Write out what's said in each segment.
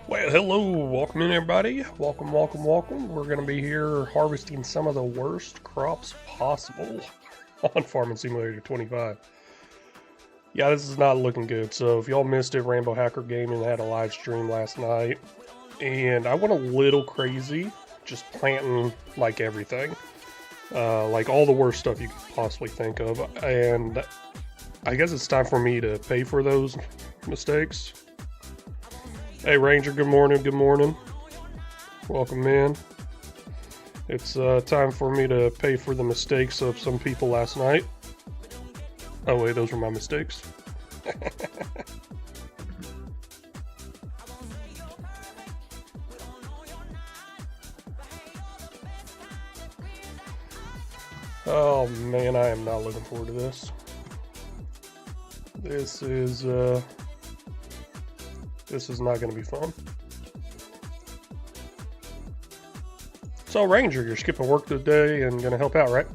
Well, hello, welcome in everybody. Welcome. We're going to be here harvesting some of the worst crops possible on Farming Simulator 25. Yeah, this is not looking good. So if y'all missed it, Rambo Hacker Gaming had a live stream last night. And I went a little crazy, just planting like everything. Like all the worst stuff you could possibly think of. And I guess it's time for me to pay for those mistakes. Hey Ranger, good morning. Welcome in. It's time for me to pay for the mistakes of some people last night. Oh wait, those were my mistakes. Oh man, I am not looking forward to this. This is not going to be fun. So, Ranger, you're skipping work today and going to help out, right?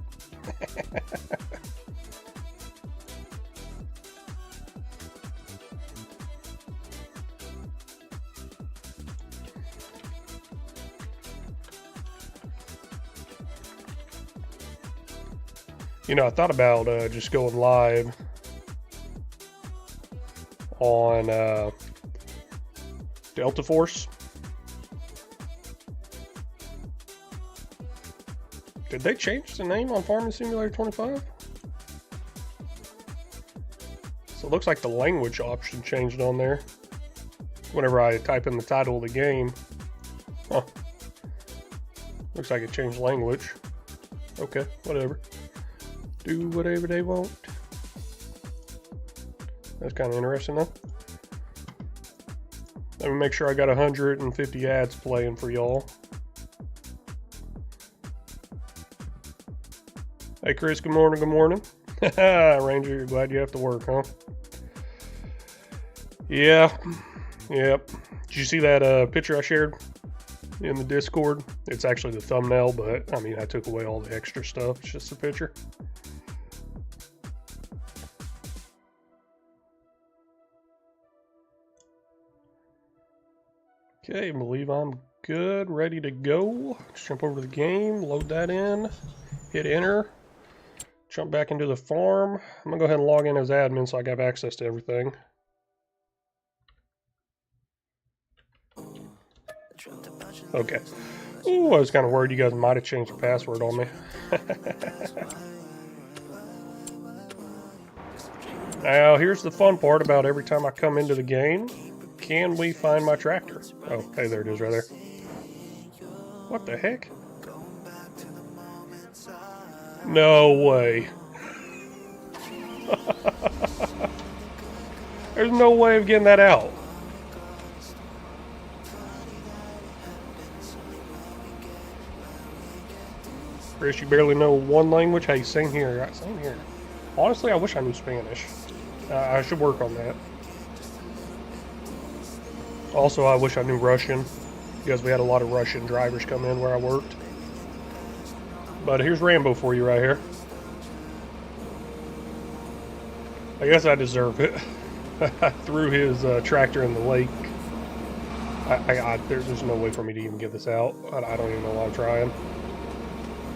You know, I thought about just going live on Delta Force. Did they change the name on Farming Simulator 25? So it looks like the language option changed on there. Whenever I type in the title of the game. Huh. Looks like it changed language. Okay, whatever. Do whatever they want. That's kind of interesting, though. Let me make sure I got 150 ads playing for y'all. Hey Chris, good morning. Ranger, you're glad you have to work, huh? Yeah. Yep. Did you see that picture I shared in the Discord? It's actually the thumbnail, but I mean, I took away all the extra stuff. It's just a picture. Okay, I believe I'm good, ready to go. Just jump over to the game, load that in, hit enter, jump back into the farm. I'm gonna go ahead and log in as admin so I have access to everything. Okay. Ooh, I was kind of worried you guys might have changed the password on me. Now, here's the fun part about every time I come into the game. Can we find my tractor? Oh, hey, there it is right there. What the heck? No way. There's no way of getting that out. Chris, you barely know one language? Hey, same here. Same here. Honestly, I wish I knew Spanish. I should work on that. Also, I wish I knew Russian, because we had a lot of Russian drivers come in where I worked. But here's Rambo for you right here. I guess I deserve it. I threw his tractor in the lake. There's no way for me to even get this out. I don't even know why I'm trying.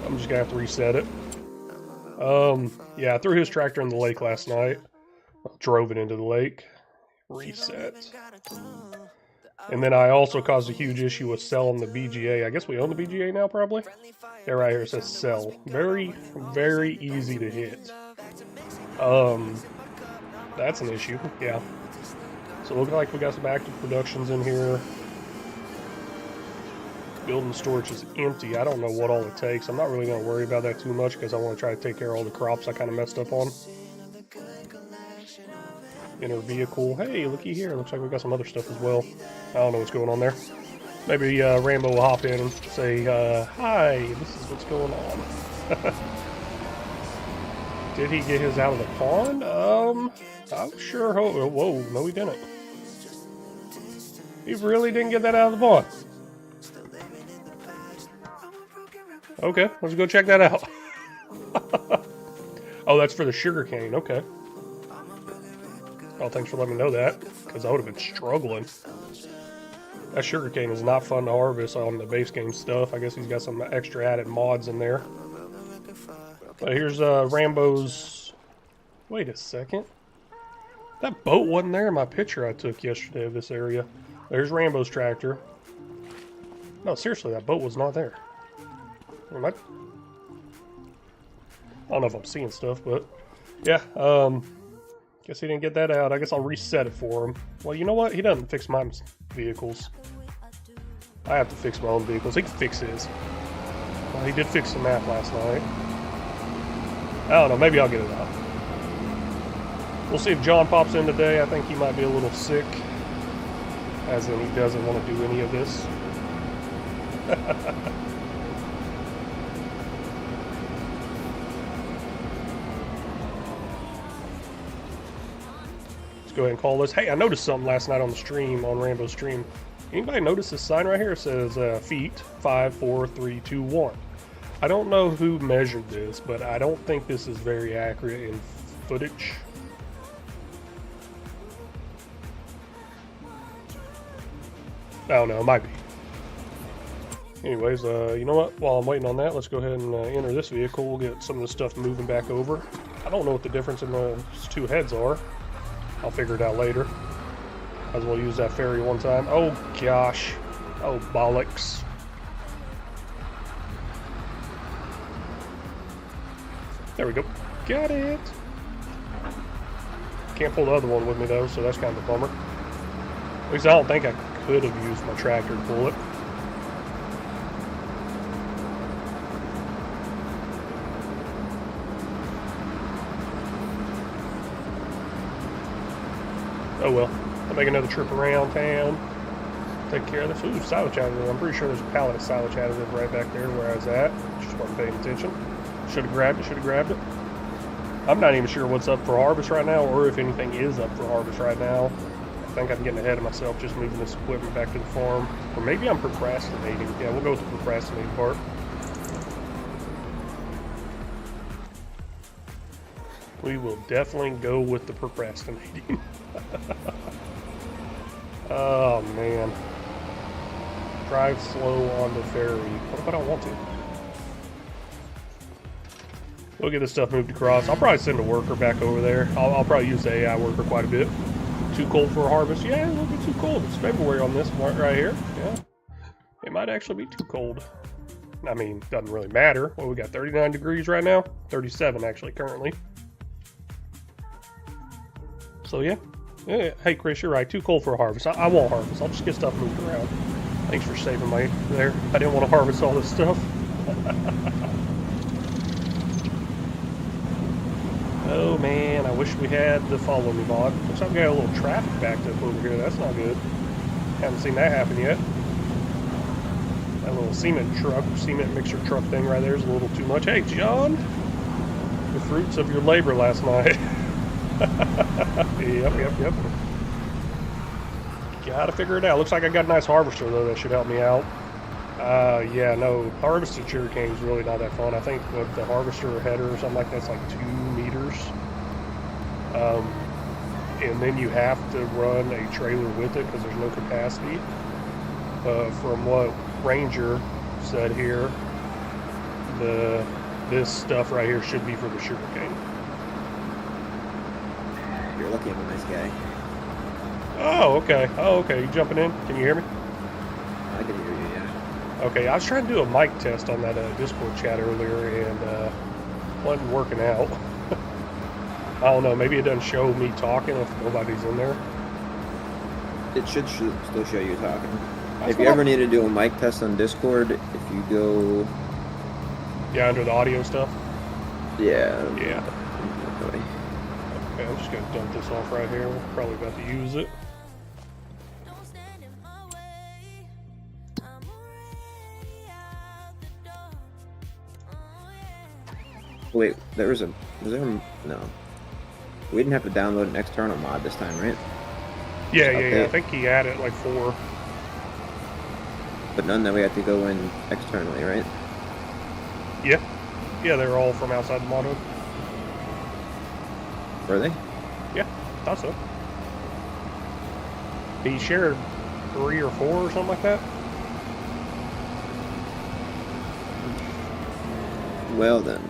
I'm just going to have to reset it. Yeah, I threw his tractor in the lake last night. Drove it into the lake. Reset. And then I also caused a huge issue with selling the BGA. I guess we own the BGA now, probably? Yeah, right here it says sell. Very, very easy to hit. That's an issue, yeah. So it looks like we got some active productions in here. Building storage is empty. I don't know what all it takes. I'm not really going to worry about that too much because I want to try to take care of all the crops I kind of messed up on. Inner vehicle. Hey, looky here. Looks like we got some other stuff as well. I don't know what's going on there. Maybe Rambo will hop in and say, hi, this is what's going on. Did he get his out of the pond? I'm sure. Whoa, no he didn't. He really didn't get that out of the pond. Okay, let's go check that out. Oh, that's for the sugar cane. Okay. Oh, thanks for letting me know that, because I would have been struggling. That sugarcane is not fun to harvest on the base game stuff. I guess he's got some extra added mods in there. But here's Rambo's... Wait a second. That boat wasn't there in my picture I took yesterday of this area. There's Rambo's tractor. No, seriously, that boat was not there. I don't know if I'm seeing stuff, but... Yeah, guess he didn't get that out. I guess I'll reset it for him. Well, you know what? He doesn't fix my vehicles. I have to fix my own vehicles. He can fix his. Well, he did fix the map last night. I don't know. Maybe I'll get it out. We'll see if John pops in today. I think he might be a little sick. As in, he doesn't want to do any of this. Go ahead and call this. Hey, I noticed something last night on the stream, on Rambo's stream. Anybody notice this sign right here? It says feet 5, 4, 3, 2, 1. I don't know who measured this, but I don't think this is very accurate in footage. I don't know, it might be. Anyways, you know what? While I'm waiting on that, let's go ahead and enter this vehicle. We'll get some of this stuff moving back over. I don't know what the difference in those two heads are. I'll figure it out later. Might as well use that ferry one time. Oh gosh. Oh bollocks. There we go. Got it. Can't pull the other one with me though, so that's kind of a bummer. At least I don't think I could have used my tractor to pull it. Oh well, I'll make another trip around town, take care of this. Ooh, silage additive. I'm pretty sure there's a pallet of silage additive right back there where I was at. Just wasn't paying attention. Should have grabbed it. I'm not even sure what's up for harvest right now, or if anything is up for harvest right now. I think I'm getting ahead of myself just moving this equipment back to the farm. Or maybe I'm procrastinating. Yeah, we'll go with the procrastinating part. We will definitely go with the procrastinating. Oh man. Drive slow on the ferry. What if I don't want to? We'll get this stuff moved across. I'll probably send a worker back over there. I'll probably use the AI worker quite a bit. Too cold for a harvest? Yeah, it won't be too cold. It's February on this one right here. Yeah. It might actually be too cold. I mean, doesn't really matter. Well, we got 39 degrees right now. 37 actually currently. So yeah. Hey Chris, you're right. Too cold for a harvest. I won't harvest. I'll just get stuff moved around. Thanks for saving me there. I didn't want to harvest all this stuff. Oh man, I wish we had the follow me mod. Looks like we got a little traffic backed up over here. That's not good. Haven't seen that happen yet. That little cement mixer truck thing right there is a little too much. Hey John, the fruits of your labor last night. Yep. Gotta figure it out. Looks like I got a nice harvester though. That should help me out. Yeah, no, harvested sugarcane is really not that fun. I think with the harvester header or something like that's like 2 meters. And then you have to run a trailer with it because there's no capacity. From what Ranger said here, this stuff right here should be for the sugarcane. You're lucky I'm a nice guy. Oh, okay. You jumping in? Can you hear me? I can hear you, yeah. Okay, I was trying to do a mic test on that Discord chat earlier and wasn't working out. I don't know, maybe it doesn't show me talking if nobody's in there. It should still show you talking. If you ever need to do a mic test on Discord, if you go... Yeah, under the audio stuff? Yeah. Okay, I'm just going to dump this off right here. We're probably about to use it. Wait, was there no. We didn't have to download an external mod this time, right? Yeah. I think he added like 4. But none that we had to go in externally, right? Yeah, they're all from outside the mod hub. Were they? Yeah, thought so. He shared 3 or 4 or something like that. Well then.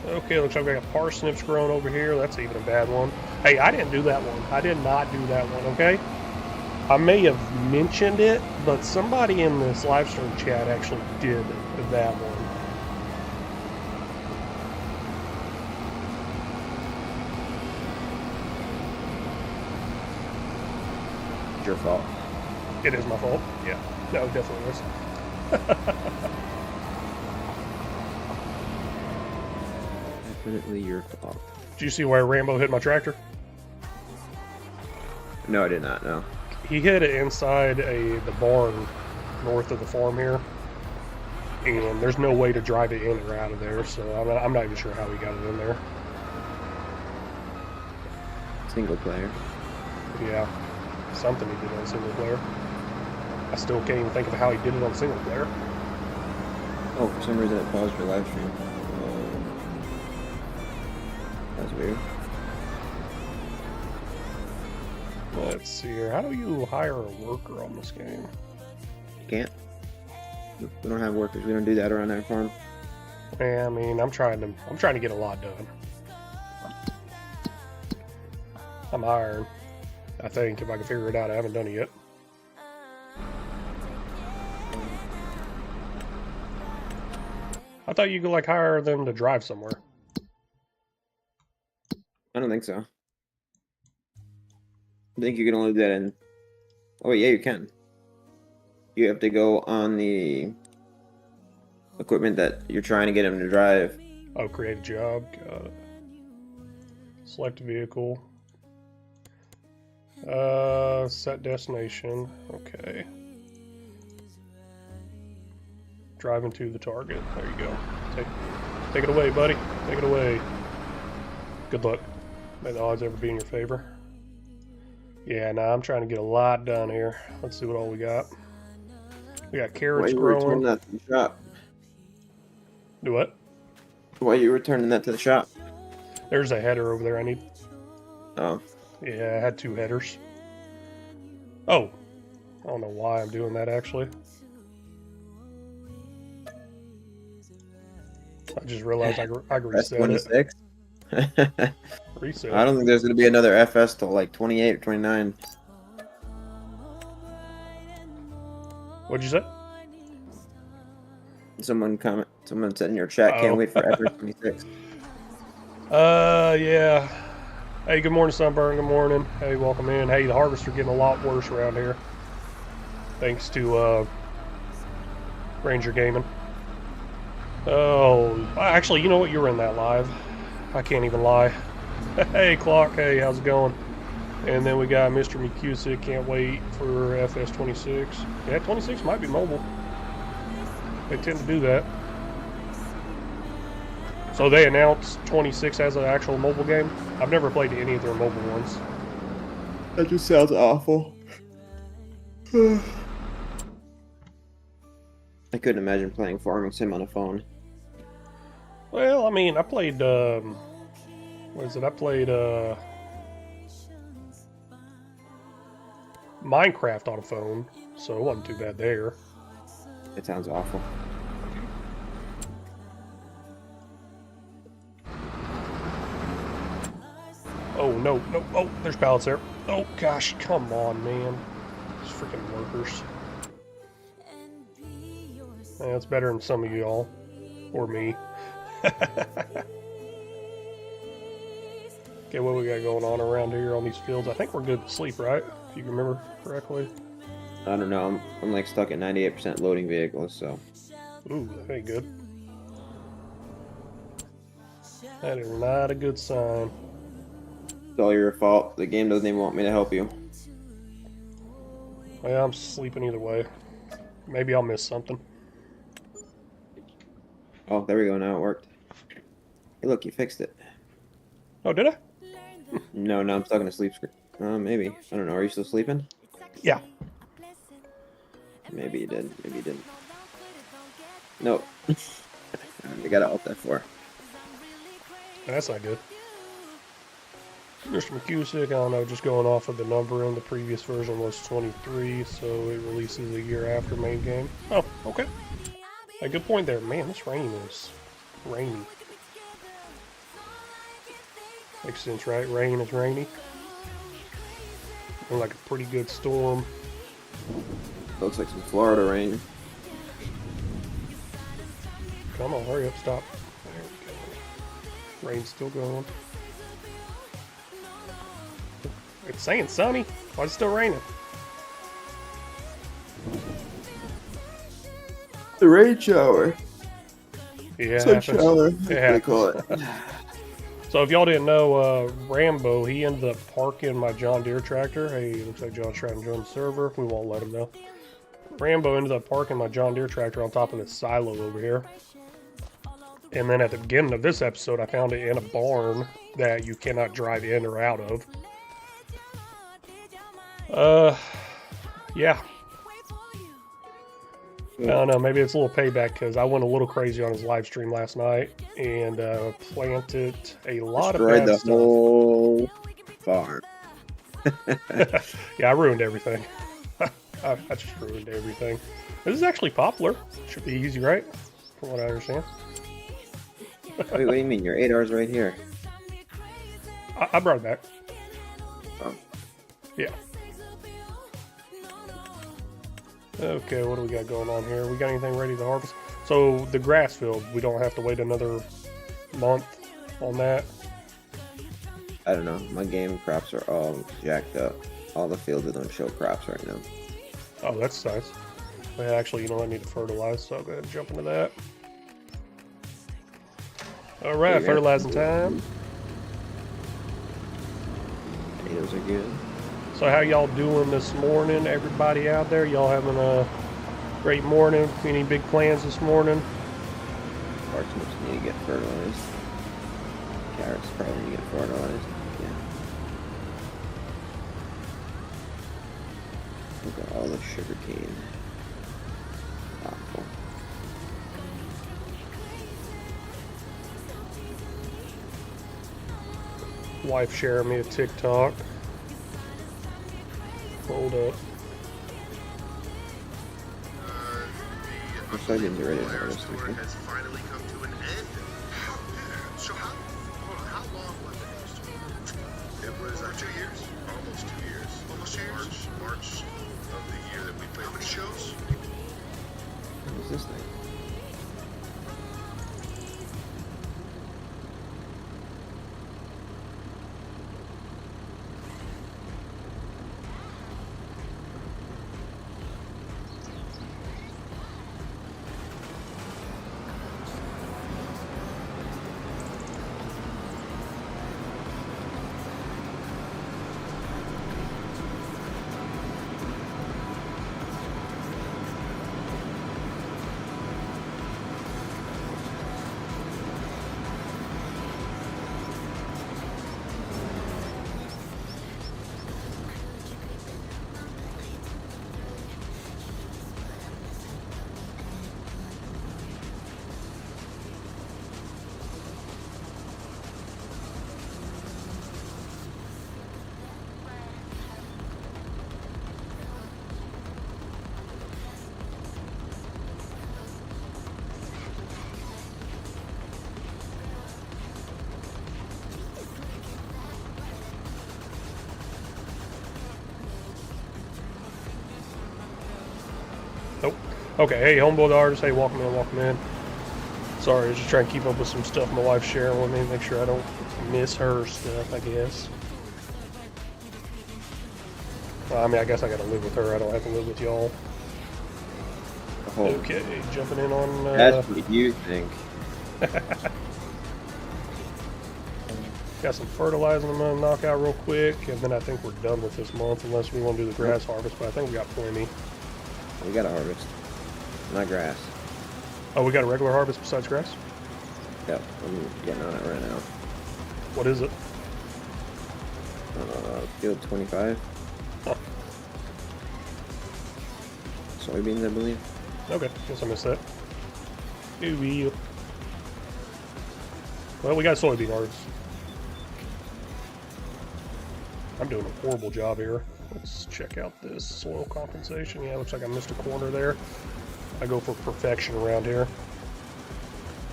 Okay, looks like we got parsnips growing over here. That's even a bad one. Hey, I didn't do that one. I did not do that one, okay? I may have mentioned it, but somebody in this live stream chat actually did that one. It's your fault. It is my fault. Yeah. No, it definitely is. Definitely your fault. Did you see where Rambo hit my tractor? No, I did not, no. He hit it inside the barn north of the farm here, and there's no way to drive it in or out of there, so I'm not even sure how he got it in there. Single player. Yeah, something he did on single player. I still can't even think of how he did it on single player. Oh, for some reason it paused your live stream. That's weird. Let's see here. How do you hire a worker on this game? You can't. We don't have workers. We don't do that around our farm. Yeah, I mean, I'm trying to get a lot done. I'm hiring. I think if I can figure it out, I haven't done it yet. I thought you could like hire them to drive somewhere. I don't think so. I think you can only do that in... Oh, yeah, you can. You have to go on the equipment that you're trying to get him to drive. Oh, create a job. Got it. Select vehicle. Set destination. Okay. Driving to the target. There you go. Take it away, buddy. Take it away. Good luck. May the odds ever be in your favor. Yeah, nah, I'm trying to get a lot done here. Let's see what all we got. We got carrots growing. Why you returning that to the shop? Do what? Why are you returning that to the shop? There's a header over there I need. Oh. Yeah, I had 2 headers. Oh. I don't know why I'm doing that, actually. I just realized I could reset it. Reset. I don't think there's going to be another FS till like 28 or 29. What'd you say? Someone said in your chat, can't wait for FS 26. Yeah. Hey, good morning, Sunburn. Good morning. Hey, welcome in. Hey, the harvests are getting a lot worse around here. Thanks to Ranger Gaming. Oh, actually, you know what? You were in that live. I can't even lie. Hey, Clock. Hey, how's it going? And then we got Mr. McCusick. Can't wait for FS26. Yeah, 26 might be mobile. They tend to do that. So they announced 26 as an actual mobile game. I've never played any of their mobile ones. That just sounds awful. I couldn't imagine playing Farming Sim on a phone. Well, I mean, I played, what is it? I played, Minecraft on a phone, so it wasn't too bad there. It sounds awful. Oh, no, no, oh, there's pallets there. Oh, gosh, come on, man. These freaking workers. Yeah, it's better than some of y'all. Or me. Okay, what we got going on around here on these fields? I think we're good to sleep, right? If you can remember correctly. I don't know. I'm like stuck at 98% loading vehicles, so. Ooh, that ain't good. That is not a good sign. It's all your fault. The game doesn't even want me to help you. Well, I'm sleeping either way. Maybe I'll miss something. Oh, there we go. Now it worked. Hey, look, you fixed it. Oh, did I? No, I'm stuck in a sleep screen. Maybe. I don't know. Are you still sleeping? Yeah. Maybe you did. Maybe you didn't. No. You gotta alt F4. That's not good. Mr. McCusick, I don't know, just going off of the numbering, the previous version was 23, so it releases a year after main game. Oh, okay. A good point there. Man, this rain is rainy. Makes sense, right? Rain is rainy. Looking like a pretty good storm. Looks like some Florida rain. Come on, hurry up, stop. There we go. Rain's still going. It's saying sunny. Why is it still raining? The rain shower. Yeah, Sun shower. They call it. So if y'all didn't know, Rambo, he ended up parking my John Deere tractor. Hey, looks like John's trying to join the server. We won't let him know. Rambo ended up parking my John Deere tractor on top of this silo over here. And then at the beginning of this episode, I found it in a barn that you cannot drive in or out of. Yeah. I don't know, maybe it's a little payback because I went a little crazy on his live stream last night and planted a lot of bad the stuff. Whole farm. Yeah, I ruined everything. I just ruined everything. This is actually poplar. Should be easy, right? From what I understand. Wait, what do you mean? Your 8 hours right here. I brought it back. Oh. Yeah. Okay, what do we got going on here? We got anything ready to harvest? So the grass field, we don't have to wait another month on that. I don't know. My game crops are all jacked up. All the fields don't show crops right now. Oh, that's nice. But actually, you know, I need to fertilize, so I'll go ahead and jump into that. All right, fertilizing time. Potatoes are good. So how y'all doing this morning, everybody out there? Y'all having a great morning? Any big plans this morning? Parsnips need to get fertilized. Carrots probably need to get fertilized. Yeah. Look at all the sugar cane. Awful. Wife sharing me a TikTok. Hold up. Looks like it's ready to harvest. Has finally come to an end. So how long was it? It was 2 years, almost 2 years, almost 2 years. March of the year that we played. How many shows? What is this thing? Nope. Okay, hey, homeboy the artist, hey, welcome in. Sorry, I was just trying to keep up with some stuff my wife's sharing with me, make sure I don't miss her stuff, I guess. I mean, I guess I gotta live with her, I don't have to live with y'all. Oh, Okay, jumping in on... that's what you think. Got some fertilizing I'm gonna knock out real quick, and then I think we're done with this month, unless we want to do the grass harvest, but I think we got plenty. We got a harvest. Not grass. Oh, we got a regular harvest besides grass? Yep, I'm getting on it right now. What is it? Field 25. Huh. Soybeans, I believe. Okay, guess I missed that. Ooh, well, we got soybean harvest. I'm doing a horrible job here. Let's check out this soil compensation. Yeah, looks like I missed a corner there. I go for perfection around here.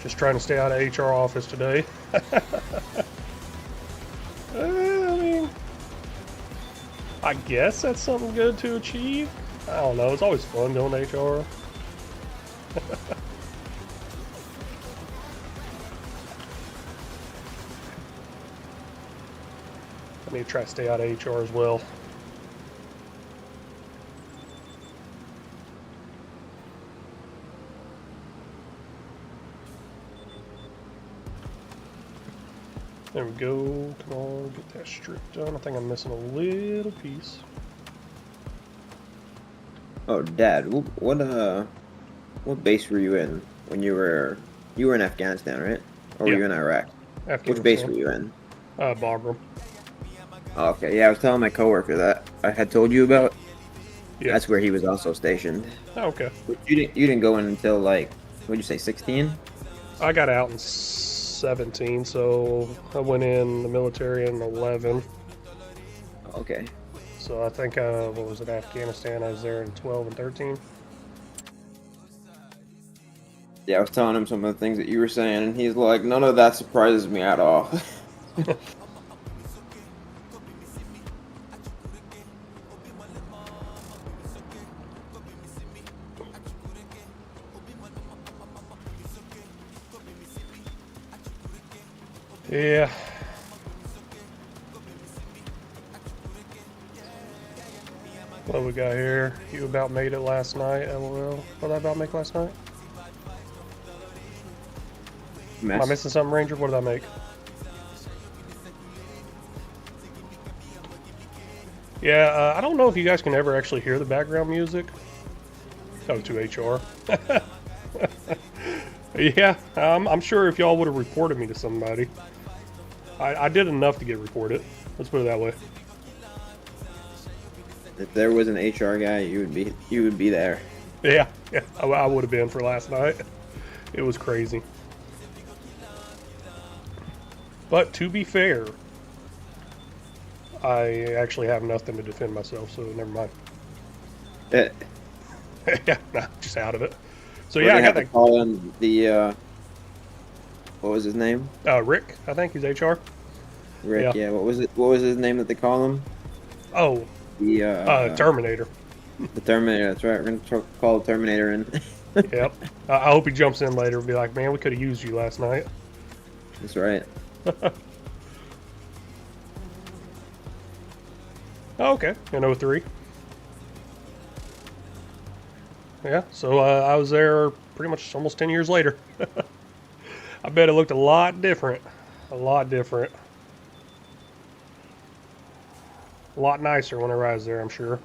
Just trying to stay out of HR office today. I mean, I guess that's something good to achieve. I don't know. It's always fun doing HR. I need to try to stay out of HR as well. There we go. Come on, get that strip done. I think I'm missing a little piece. Oh, Dad, what base were you in when you were in Afghanistan, right? Or were Yeah. you in Iraq? Which base were you in? Bagram. Oh, okay, yeah, I was telling my coworker that I had told you about. Yeah. That's where he was also stationed. Oh, okay. But you didn't go in until like, what'd you say, 16? I got out in 17, so I went in the military in 11. Okay. So I think, what was it, Afghanistan? I was there in 12 and 13. Yeah, I was telling him some of the things that you were saying, and he's like, none of that surprises me at all. Yeah. What we got here? You about made it last night, LOL. What did I about make last night? Am I missing something, Ranger? What did I make? Yeah, I don't know if you guys can ever actually hear the background music. Oh, to HR. Yeah, I'm sure if y'all would have reported me to somebody. I did enough to get reported. Let's put it that way. If there was an HR guy, you would be there. Yeah, I would have been for last night. It was crazy. But to be fair, I actually have nothing to defend myself, so never mind. Yeah, nah, just out of it. So yeah, I got to call in the what was his name? Rick, I think he's HR. Rick, yeah. What was his name that they call him? Oh, the Terminator. The Terminator. That's right. We're gonna call the Terminator in. Yep. I hope he jumps in later and be like, "Man, we could have used you last night." That's right. Oh, okay, in 03. Yeah, so I was there pretty much almost 10 years later. I bet it looked a lot different. A lot different. A lot nicer whenever I was there, I'm sure.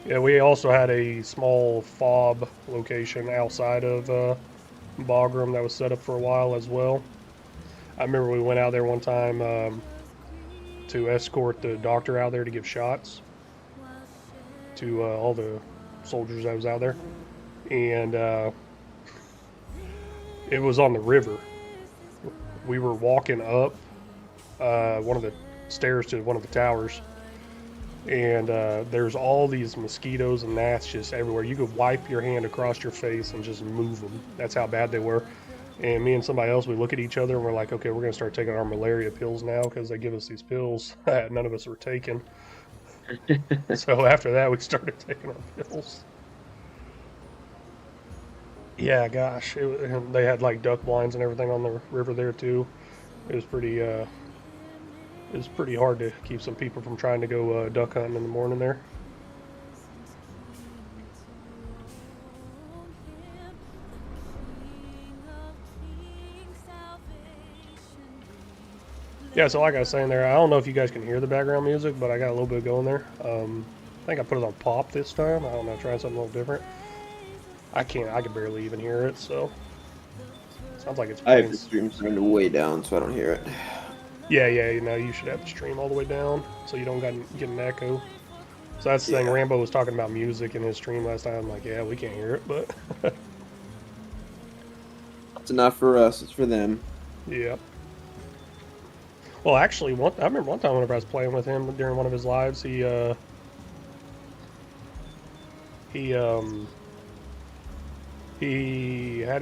Yeah, we also had a small fob location outside of Bagram that was set up for a while as well. I remember we went out there one time to escort the doctor out there to give shots to all the soldiers that was out there. And it was on the river. We were walking up one of the stairs to one of the towers. And there's all these mosquitoes and gnats just everywhere. You could wipe your hand across your face and just move them. That's how bad they were. And me and somebody else, we look at each other and we're like, okay, we're going to start taking our malaria pills now because they give us these pills that none of us were taking. So after that, we started taking our pills. Yeah, gosh. They had like duck blinds and everything on the river there too. It was pretty... It's pretty hard to keep some people from trying to go duck hunting in the morning there. Yeah, so like I was saying there, I don't know if you guys can hear the background music, but I got a little bit going there. I think I put it on pop this time. I don't know, trying something a little different. I can barely even hear it, so sounds like it's I have playing. the stream turned way down so I don't hear it. Yeah, you know, you should have the stream all the way down so you don't get an echo. So that's the thing. Yeah. Rambo was talking about music in his stream last time. I'm like, yeah, we can't hear it, but It's not for us, it's for them. yeah. Well, actually, I remember one time whenever I was playing with him during one of his lives, he had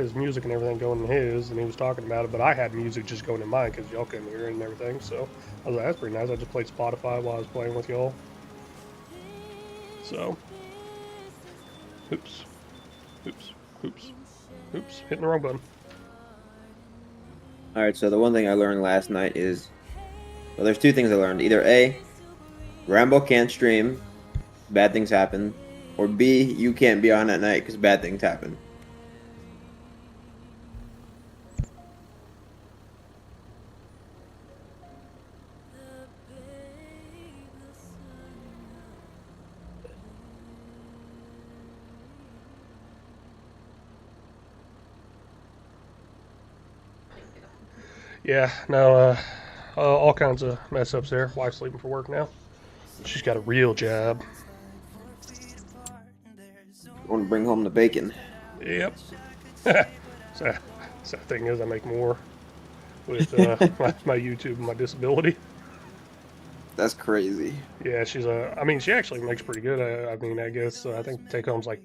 his music and everything going in his, and he was talking about it, but I had music just going in mine because y'all couldn't hear it and everything. So I was like, that's pretty nice. I just played Spotify while I was playing with y'all. So, oops, hitting the wrong button. Alright, so the one thing I learned last night is, well, there's two things I learned. Either A, Rambo can't stream, bad things happen, or B, you can't be on at night because bad things happen. Yeah, no, all kinds of mess ups there. Wife's leaving for work now. She's got a real job. I want to bring home the bacon. Yep. So thing is, I make more with my YouTube and my disability. That's crazy. Yeah, I mean, she actually makes pretty good. I mean, I guess I think take home's like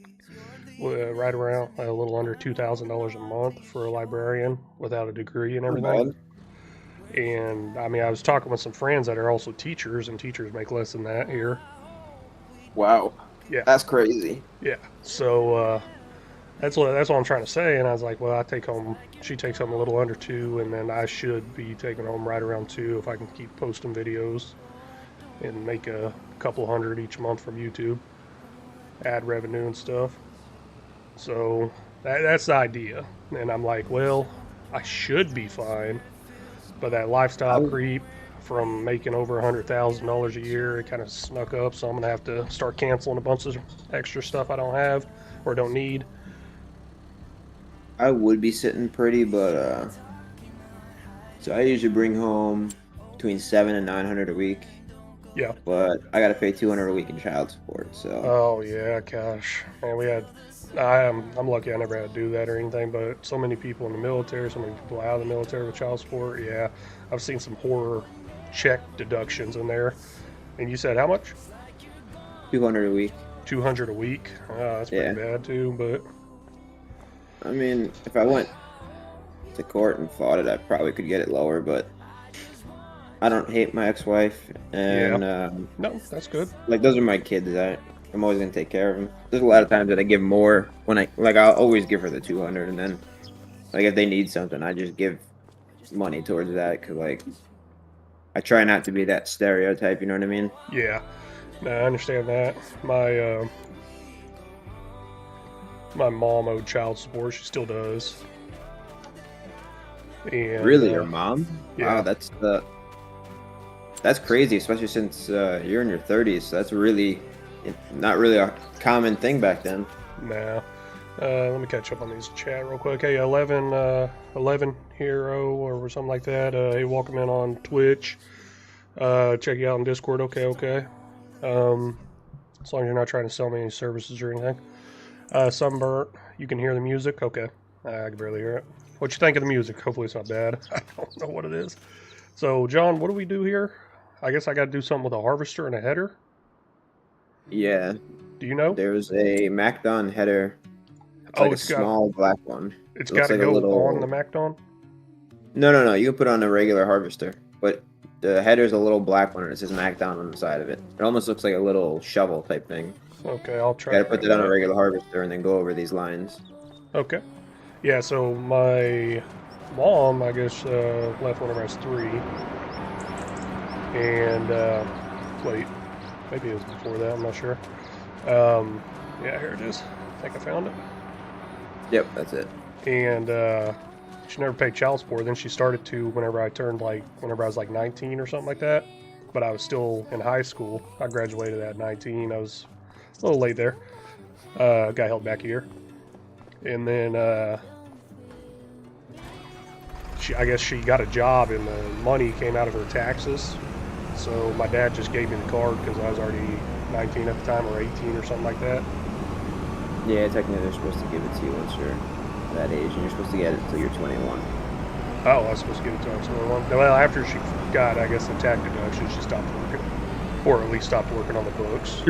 right around a little under $2,000 a month for a librarian without a degree and everything. And I mean, I was talking with some friends that are also teachers, and teachers make less than that here. Wow. Yeah, that's crazy. Yeah, so that's what I'm trying to say. And I was like, well, she takes home a little under 2, and then I should be taking home right around 2 if I can keep posting videos and make a couple hundred each month from YouTube, ad revenue and stuff. So that's the idea. And I'm like, well, I should be fine. But that lifestyle creep from making over $100,000 a year, it kind of snuck up. So I'm gonna have to start canceling a bunch of extra stuff I don't have or don't need. I would be sitting pretty, but so I usually bring home between $700 and $900 a week. Yeah. But I gotta pay $200 a week in child support. So. Oh yeah, gosh, man, I'm lucky I never had to do that or anything, but so many people in the military, so many people out of the military with child support. Yeah, I've seen some horror check deductions in there. And you said how much? $200 a week. 200 a week. That's pretty bad too. But I mean, if I went to court and fought it, I probably could get it lower. But I don't hate my ex-wife, and no, that's good. Like, those are my kids. I'm always gonna take care of them. There's a lot of times that I give more when I'll always give her the 200, and then like if they need something, I just give money towards that because like I try not to be that stereotype. You know what I mean? Yeah, no, I understand that. My mom owed child support. She still does. And, really, your mom? Yeah. Wow, that's crazy, especially since you're in your 30s. So that's really not really a common thing back then. Nah. Let me catch up on these chat real quick. Hey, 11 Hero or something like that. Hey, welcome in on Twitch. Check you out on Discord. Okay. As long as you're not trying to sell me any services or anything. Sunburnt, you can hear the music? Okay. I can barely hear it. What you think of the music? Hopefully it's not bad. I don't know what it is. So, John, what do we do here? I guess I got to do something with a harvester and a header? Yeah. Do you know? There's a MacDon header. It's like a small black one. It's got to go on the MacDon? No. You can put it on a regular harvester. But the header's a little black one and it says MacDon on the side of it. It almost looks like a little shovel type thing. Okay, I'll try. You gotta put that on a regular harvester and then go over these lines. Okay. Yeah, so my mom, I guess, left whenever I was 3. And, wait, maybe it was before that, I'm not sure. Yeah, here it is. I think I found it. Yep, that's it. And she never paid child support. Then she started to whenever I was like 19 or something like that. But I was still in high school. I graduated at 19. I was a little late there. Got held back a year. And then I guess she got a job and the money came out of her taxes. So my dad just gave me the card because I was already 19 at the time, or 18 or something like that. Yeah, technically they're supposed to give it to you once you're that age, and you're supposed to get it until you're 21. Oh, I was supposed to give it to her. Well, after she got, I guess, the tax deduction, she stopped working, or at least stopped working on the books.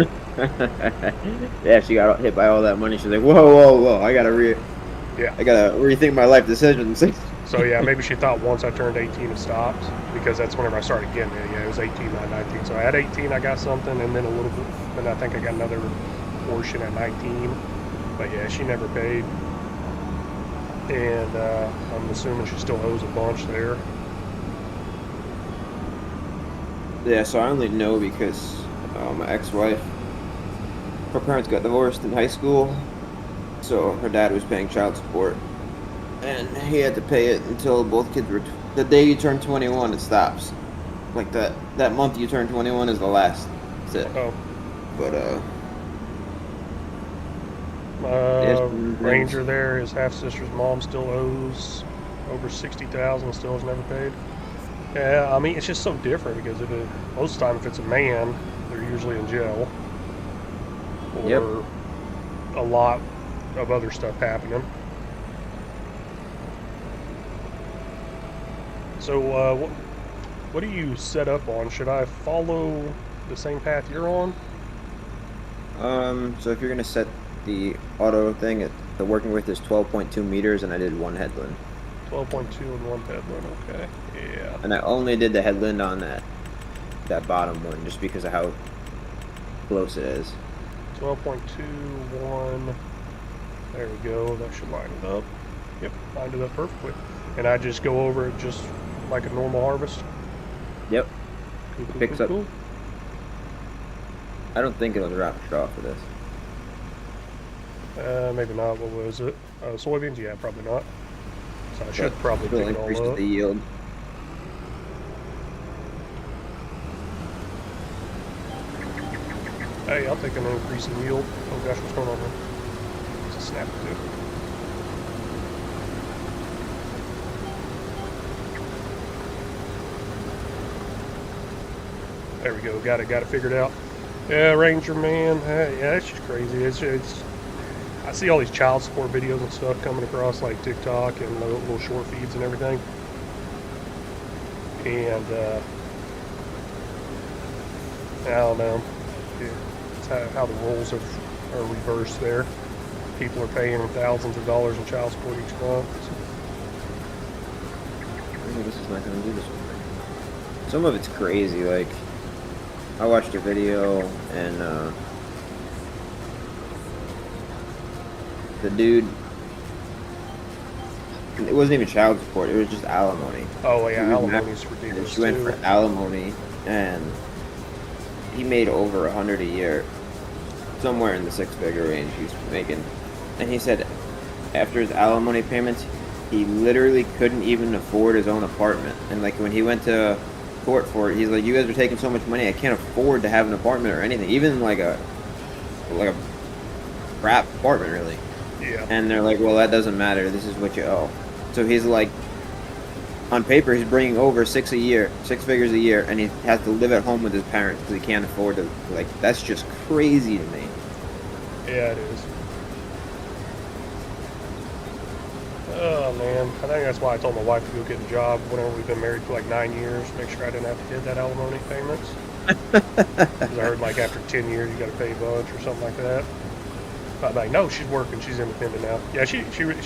Yeah, she got hit by all that money. She's like, whoa, I gotta rethink my life decisions. So yeah, maybe she thought once I turned 18 it stopped, because that's whenever I started getting it. Yeah, it was 18, not 19. So I had 18, I got something, and then a little bit, and I think I got another portion at 19. But yeah, she never paid, and I'm assuming she still owes a bunch there. Yeah, so I only know because my ex-wife, her parents got divorced in high school, so her dad was paying child support, and he had to pay it until both kids were. The day you turn 21, it stops. Like that month you turn 21 is the last. That's it. Oh. But Ranger there, his half sister's mom still owes over 60,000, still has never paid. Yeah, I mean, it's just so different because most of the time if it's a man, they're usually in jail, or a lot of other stuff happening. So what do you set up on? Should I follow the same path you're on? So if you're gonna set the auto thing, the working width is 12.2 meters, and I did one headland. 12.2 and one headland. Okay. Yeah. And I only did the headland on that bottom one just because of how close it is. 12.21. There we go. That should line it up. Yep, lined it up perfectly. And I just go over it just like a normal harvest. Yep. Cool, It picks up. cool. I don't think it'll drop straw for this. Maybe not. What was it? Soybeans? Yeah, probably not. So I should probably It'll pick it increase all up. the yield. Hey, I'll take an increase in yield. Oh gosh, what's going on here? It's a snap too. There we go. Got it figured out. Yeah, Ranger man. Yeah, it's just crazy. It's. I see all these child support videos and stuff coming across like TikTok and little short feeds and everything. And I don't know. It's how the roles are reversed there. People are paying thousands of dollars in child support each month. This is not going to do this one. Some of it's crazy. Like, I watched a video and the dude, it wasn't even child support, it was just alimony. Oh yeah, alimony's ridiculous. She went for alimony and he made over 100 a year, somewhere in the six-figure range he's making. And he said after his alimony payments, he literally couldn't even afford his own apartment. And like when he went to court for it, he's like, you guys are taking so much money, I can't afford to have an apartment or anything, even like a crap apartment really. Yeah. And they're like, well, that doesn't matter, this is what you owe. So he's like, on paper he's bringing over six figures a year, and he has to live at home with his parents because he can't afford to. Like, that's just crazy to me. Yeah, it is. Oh man, I think that's why I told my wife to go get a job whenever we've been married for like 9 years, make sure I didn't have to get that alimony payments. Because I heard like after 10 years you got to pay a bunch or something like that. I'm like, no, she's working, she's independent now. Yeah, she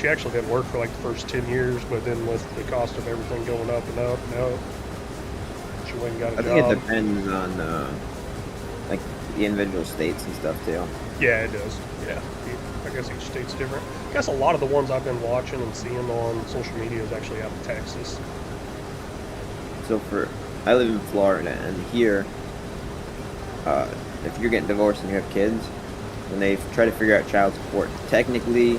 actually didn't work for like the first 10 years, but then with the cost of everything going up and up and up, she went and got a job. I think it depends on like the individual states and stuff too. Yeah, it does. Yeah, I guess each state's different. I guess a lot of the ones I've been watching and seeing on social media is actually out of Texas. So I live in Florida, and here, if you're getting divorced and you have kids, when they try to figure out child support, technically,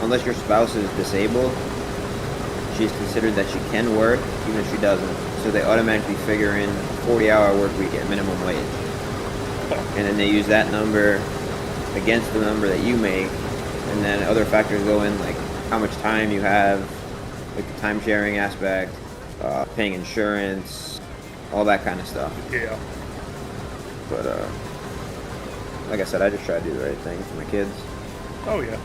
unless your spouse is disabled, she's considered that she can work, even if she doesn't. So they automatically figure in 40-hour work week at minimum wage. And then they use that number against the number that you make, and then other factors go in, like how much time you have, like the time sharing aspect, paying insurance, all that kind of stuff. Yeah. But like I said, I just try to do the right thing for my kids. Oh yeah.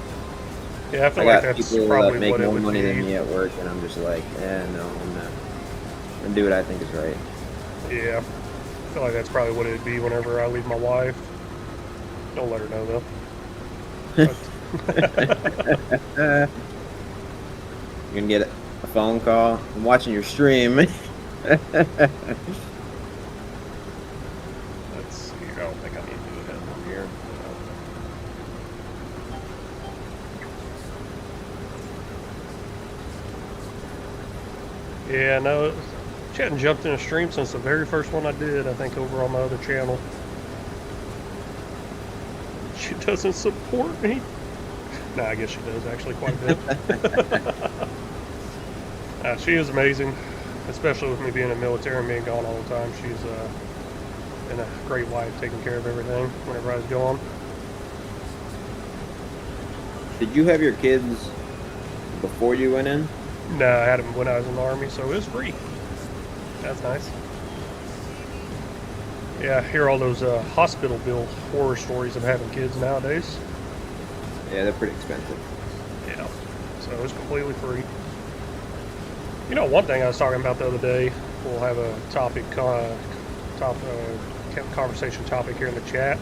Yeah, I feel I like got that's people probably that make what it more would money be. than me at work, and I'm just like, no, I'm not. I'm gonna do what I think is right. Yeah. I feel like that's probably what it'd be whenever I leave my wife. Don't let her know though. You're gonna get a phone call. I'm watching your stream. Let's see. I don't think I need to do that from here. Yeah, no. She hadn't jumped in a stream since the very first one I did, I think, over on my other channel. She doesn't support me. Nah, I guess she does actually quite a bit. She is amazing, especially with me being in the military and being gone all the time. She's been a great wife, taking care of everything whenever I was gone. Did you have your kids before you went in? No, I had them when I was in the Army, so it was free. That's nice. Yeah, I hear all those hospital bill horror stories of having kids nowadays. Yeah, they're pretty expensive. Yeah, so it was completely free. You know, one thing I was talking about the other day, we'll have a conversation topic here in the chat.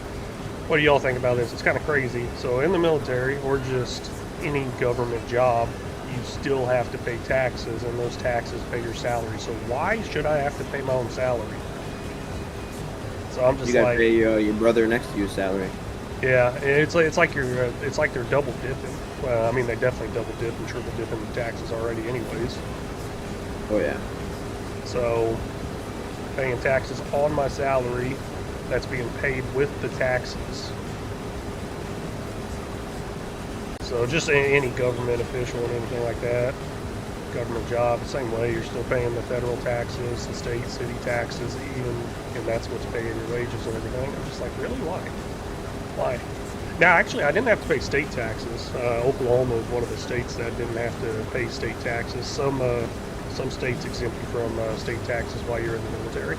What do y'all think about this? It's kind of crazy. So in the military, or just any government job, you still have to pay taxes, and those taxes pay your salary. So why should I have to pay my own salary? So I'm just You got to like, pay your brother next to you salary. yeah, it's like they're double dipping. Well, I mean, they definitely double dip and triple dip in the taxes already, anyways. Oh yeah. So paying taxes on my salary, that's being paid with the taxes. So just any government official and anything like that, government job, same way, you're still paying the federal taxes, the state, city taxes, even, and that's what's paying your wages and everything. I'm just like, really, why? Why? Now, actually, I didn't have to pay state taxes. Oklahoma is one of the states that didn't have to pay state taxes. Some states exempt you from state taxes while you're in the military.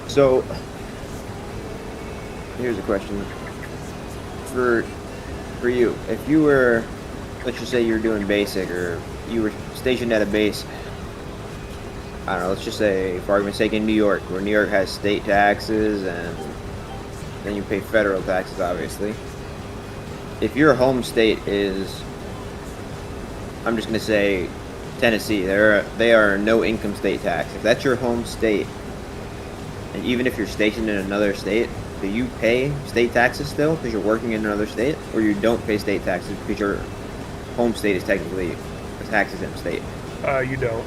So here's a question for you. If you were, let's just say you were doing basic, or you were stationed at a base, I don't know, let's just say, for argument's sake, in New York, where New York has state taxes and then you pay federal taxes, obviously. If your home state is, I'm just going to say, Tennessee, they are no income state tax. If that's your home state, and even if you're stationed in another state, do you pay state taxes still because you're working in another state, or you don't pay state taxes because your home state is technically a tax-exempt state? You don't.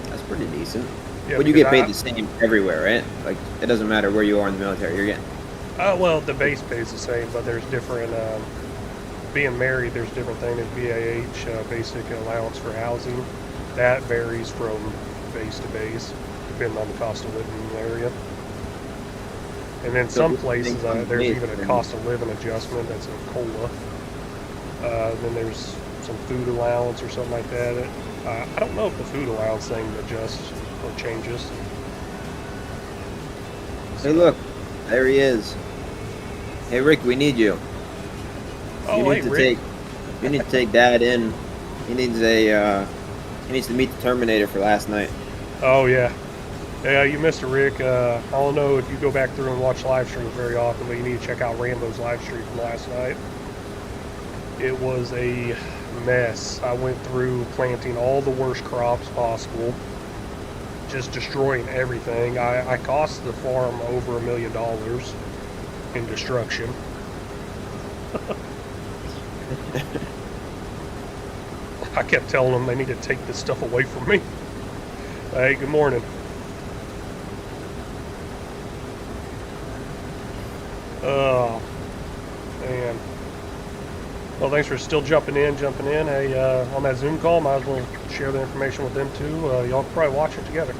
That's pretty decent. Yeah, But you get because paid the same everywhere, right? Like, it doesn't matter where you are in the military, you're getting. Well, the base pays the same, but there's different. Being married, there's different things. There's BAH, basic allowance for housing. That varies from base to base, depending on the cost of living in the area. And then some places, there's even a cost of living adjustment. That's a COLA. Then there's some food allowance or something like that. I don't know if the food allowance thing adjusts or changes. Hey, look, there he is. Hey, Rick, we need you. Oh, You need to Rick. take Dad in. He needs to meet the Terminator for last night. Oh, yeah. Yeah, you missed it, Rick. I don't know if you go back through and watch live streams very often, but you need to check out Rambo's live stream from last night. It was a mess. I went through planting all the worst crops possible, just destroying everything. I cost the farm over $1 million in destruction. I kept telling them they need to take this stuff away from me. Hey, good morning. Oh, man. Well, thanks for still jumping in. Hey, on that Zoom call, might as well share the information with them too. Y'all can probably watch it together.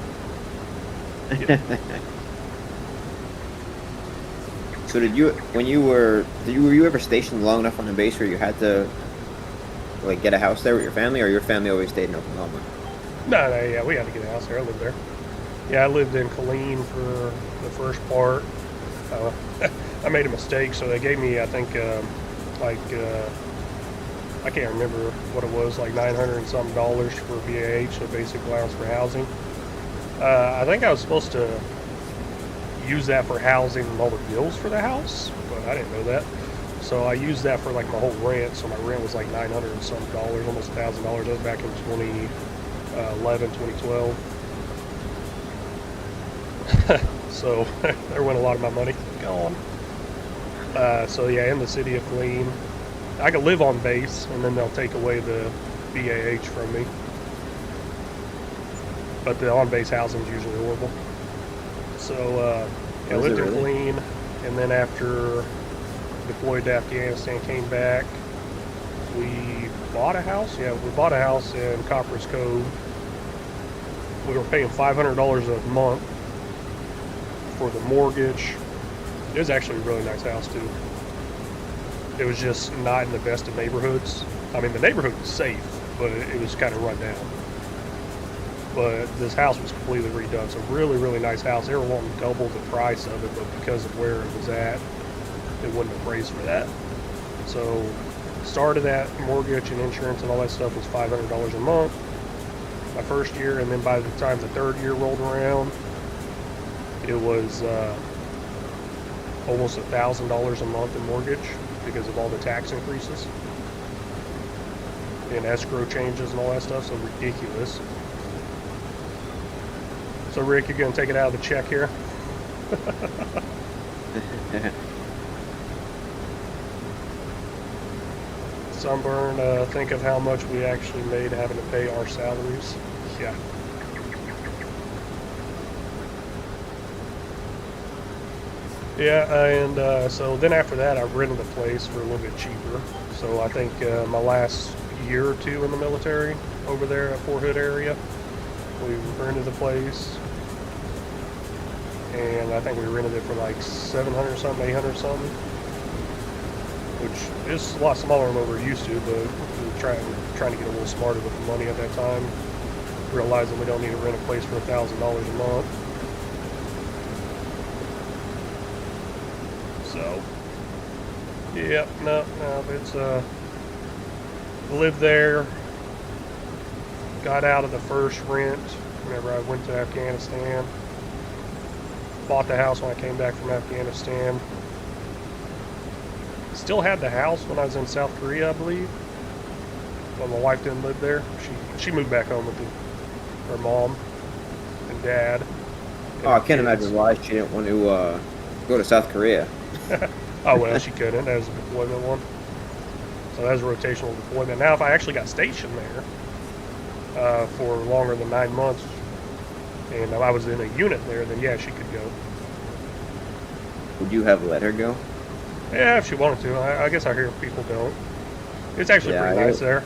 So were you ever stationed long enough on the base where you had to like get a house there with your family, or your family always stayed in Oklahoma? No, no, yeah, we had to get a house there. I lived there. Yeah, I lived in Killeen for the first part. Uh, I made a mistake, so they gave me, I think, I can't remember what it was, like $900 and something for BAH, so basic allowance for housing. I think I was supposed to use that for housing and all the bills for the house, but I didn't know that. So I used that for like my whole rent. So my rent was like $900 and some dollars, almost $1,000. That was back in 2011, 2012. So there went a lot of my money gone. So yeah, in the city of Killeen, I could live on base, and then they'll take away the BAH from me. But the on-base housing is usually horrible. So I lived in Killeen, and then after deployed to Afghanistan, came back, we bought a house. Yeah, we bought a house in Copper's Cove. We were paying $500 a month for the mortgage. It was actually a really nice house too. It was just not in the best of neighborhoods. I mean, the neighborhood was safe, but it was kind of run down. But this house was completely redone. So really, really nice house. They were wanting double the price of it, but because of where it was at, it wouldn't appraise for that. So started that mortgage and insurance and all that stuff was $500 a month my first year, and then by the time the third year rolled around, it was almost $1,000 a month in mortgage because of all the tax increases and escrow changes and all that stuff. So ridiculous. So Rick, you're gonna take it out of the check here? Sunburn, think of how much we actually made having to pay our salaries. Yeah. Yeah, and so then after that, I rented a place for a little bit cheaper. So I think my last year or two in the military over there at Fort Hood area, we rented the place, and I think we rented it for like 700 something, 800 something, which is a lot smaller than what we're used to, but we were trying to get a little smarter with the money at that time, realizing we don't need to rent a place for $1,000 a month. So, yeah, no, it's lived there, got out of the first rent whenever I went to Afghanistan, bought the house when I came back from Afghanistan, still had the house when I was in South Korea, I believe, when my wife didn't live there. She moved back home with her mom and dad. Oh, I can't imagine why she didn't want to go to South Korea. Oh, well, she couldn't. That was a deployment one. So that was a rotational deployment. Now, if I actually got stationed there for longer than 9 months, and I was in a unit there, then yeah, she could go. Would you have let her go? Yeah, if she wanted to. I guess I hear people don't. It's actually pretty nice there.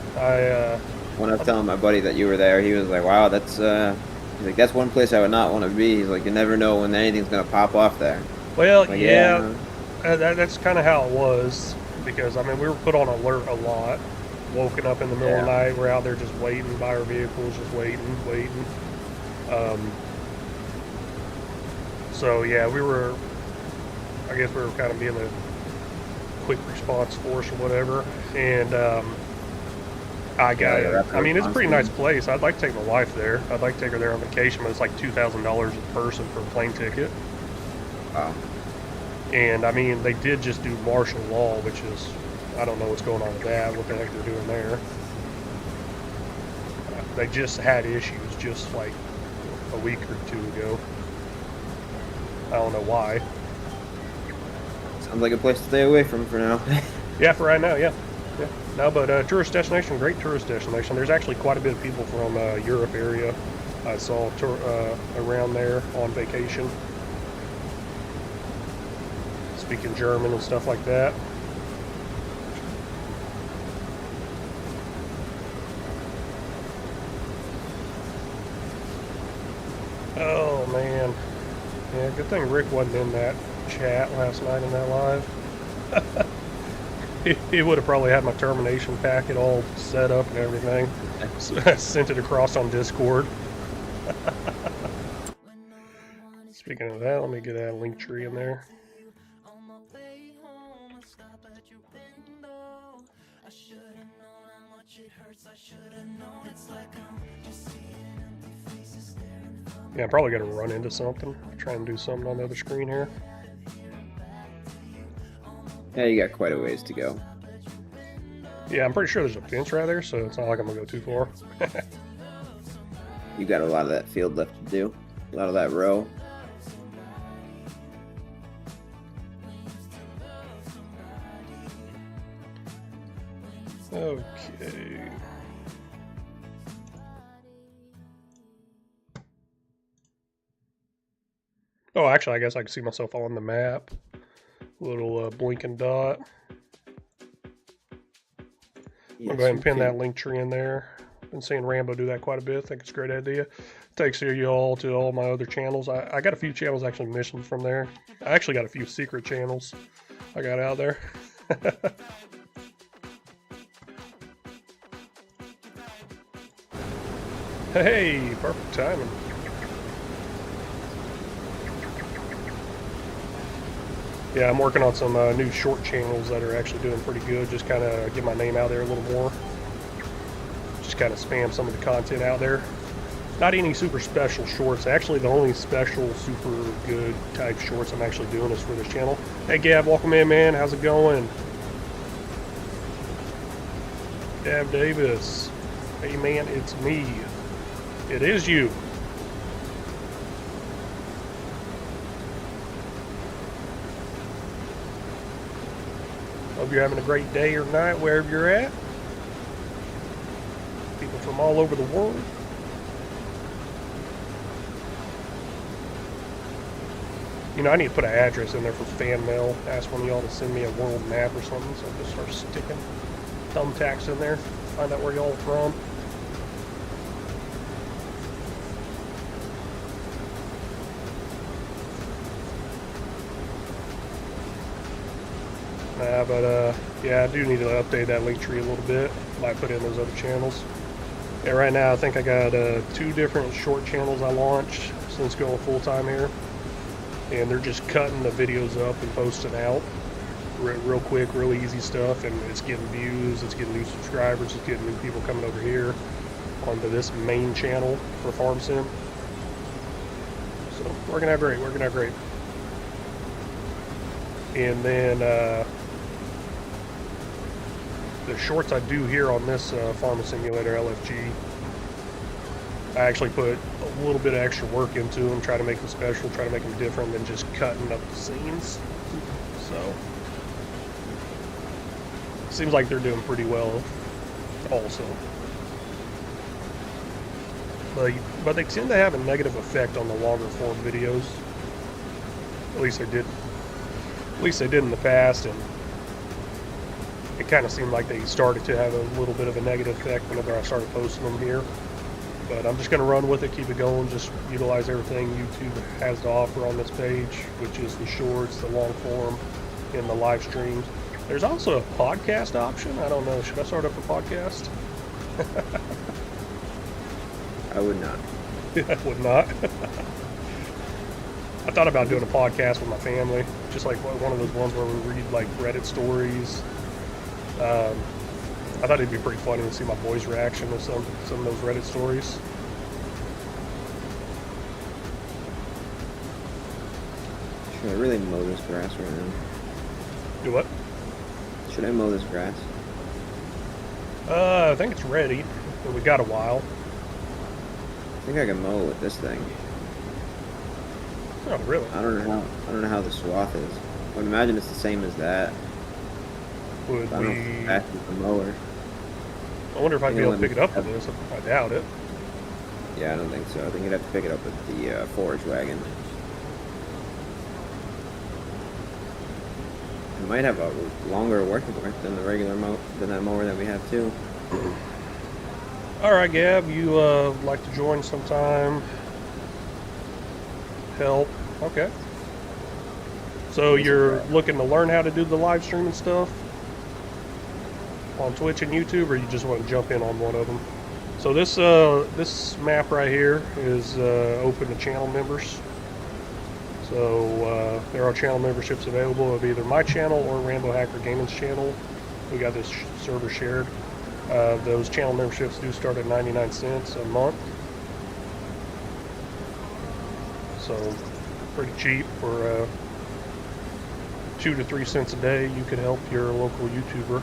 When I was telling my buddy that you were there, he was like, "Wow, that's he's like, that's one place I would not want to be." He's like, "You never know when anything's gonna pop off there." Well, like, yeah. That's kind of how it was, because I mean we were put on alert a lot. Woken up in the middle of the night, we're out there just waiting by our vehicles, just waiting. So yeah, I guess we were kind of being a quick response force or whatever, and I mean, it's a pretty nice place. I'd like to take my wife there. I'd like to take her there on vacation, but it's like $2,000 a person for a plane ticket. Wow. And I mean, they did just do martial law, which is, I don't know what's going on with that, what the heck they're doing there. They just had issues just like a week or two ago. I don't know why. Sounds like a place to stay away from for now. Yeah, for right now, yeah. No, but tourist destination, great tourist destination. There's actually quite a bit of people from Europe area I saw around there on vacation, speaking German and stuff like that. Oh man, yeah, good thing Rick wasn't in that chat last night in that live. He would have probably had my termination packet all set up and everything. So I sent it across on Discord. Speaking of that, let me get that link tree in there. Yeah, I'm probably gonna run into something. Try and do something on the other screen here. Yeah, you got quite a ways to go. Yeah, I'm pretty sure there's a fence right there, so it's not like I'm gonna go too far. You got a lot of that field left to do. A lot of that row. Okay. Oh, actually, I guess I can see myself on the map. Little blinking dot. I'll go ahead and pin that link tree in there. Been seeing Rambo do that quite a bit. I think it's a great idea. Takes you all to all my other channels. I got a few channels actually missions from there. I actually got a few secret channels I got out there. Hey, perfect timing. Yeah, I'm working on some new short channels that are actually doing pretty good. Just kind of get my name out there a little more. Just kind of spam some of the content out there. Not any super special shorts. Actually, the only special, super good type shorts I'm actually doing is for this channel. Hey, Gab, welcome in, man. How's it going? Gab Davis. Hey, man, it's me. It is you. Hope you're having a great day or night wherever you're at. People from all over the world. You know, I need to put an address in there for fan mail. Ask one of y'all to send me a world map or something, so I just start sticking thumbtacks in there. Find out where y'all are from. But yeah, I do need to update that link tree a little bit. Might put in those other channels. Yeah, right now I think I got 2 different short channels I launched since going full time here, and they're just cutting the videos up and posting out real quick, really easy stuff, and it's getting views, it's getting new subscribers, it's getting new people coming over here onto this main channel for Farm Sim. So working out great, working out great. And then the shorts I do here on this Farming Simulator LFG, I actually put a little bit of extra work into them, try to make them special, try to make them different than just cutting up the scenes. So, seems like they're doing pretty well also. But they tend to have a negative effect on the longer form videos. At least they did. At least they did in the past, and it kind of seemed like they started to have a little bit of a negative effect whenever I started posting them here. But I'm just going to run with it, keep it going, just utilize everything YouTube has to offer on this page, which is the shorts, the long form, and the live streams. There's also a podcast option. I don't know. Should I start up a podcast? I would not. I would not. I thought about doing a podcast with my family, just like one of those ones where we read like Reddit stories. I thought it'd be pretty funny to see my boys' reaction to some of those Reddit stories. Should I really mow this grass right now? Do what? Should I mow this grass? I think it's ready, but we got a while. I think I can mow with this thing. Oh, really? I don't know how the swath is. I would imagine it's the same as that. Would I don't know if it's fast as the mower. I wonder if I'd be able to pick it up with this. I doubt it. Yeah, I don't think so. I think you'd have to pick it up with the forage wagon. It might have a longer working work than the regular that mower that we have too. All right, Gab, you like to join sometime? Help? Okay. So you're looking to learn how to do the live stream and stuff? on Twitch and YouTube, or you just want to jump in on one of them. So this map right here is open to channel members. So there are channel memberships available of either my channel or Rambo Hacker Gaming's channel. We got this server shared. Those channel memberships do start at 99 cents a month. So pretty cheap for 2 to 3 cents a day. You could help your local YouTuber.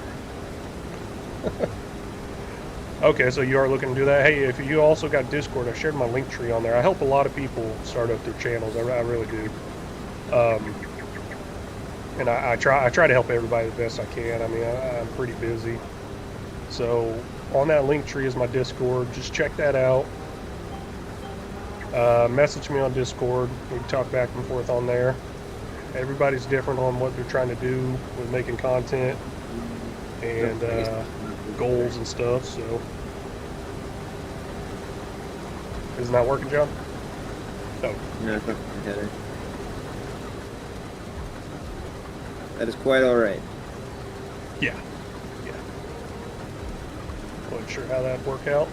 Okay, so you are looking to do that. Hey, if you also got Discord, I shared my link tree on there. I help a lot of people start up their channels. I really do. And I try to help everybody the best I can. I mean, I'm pretty busy. So on that link tree is my Discord. Just check that out. Message me on Discord. We can talk back and forth on there. Everybody's different on what they're trying to do with making content and goals and stuff. So isn't that working, John? No. No, that is quite all right. Yeah. Wasn't sure how that'd work out.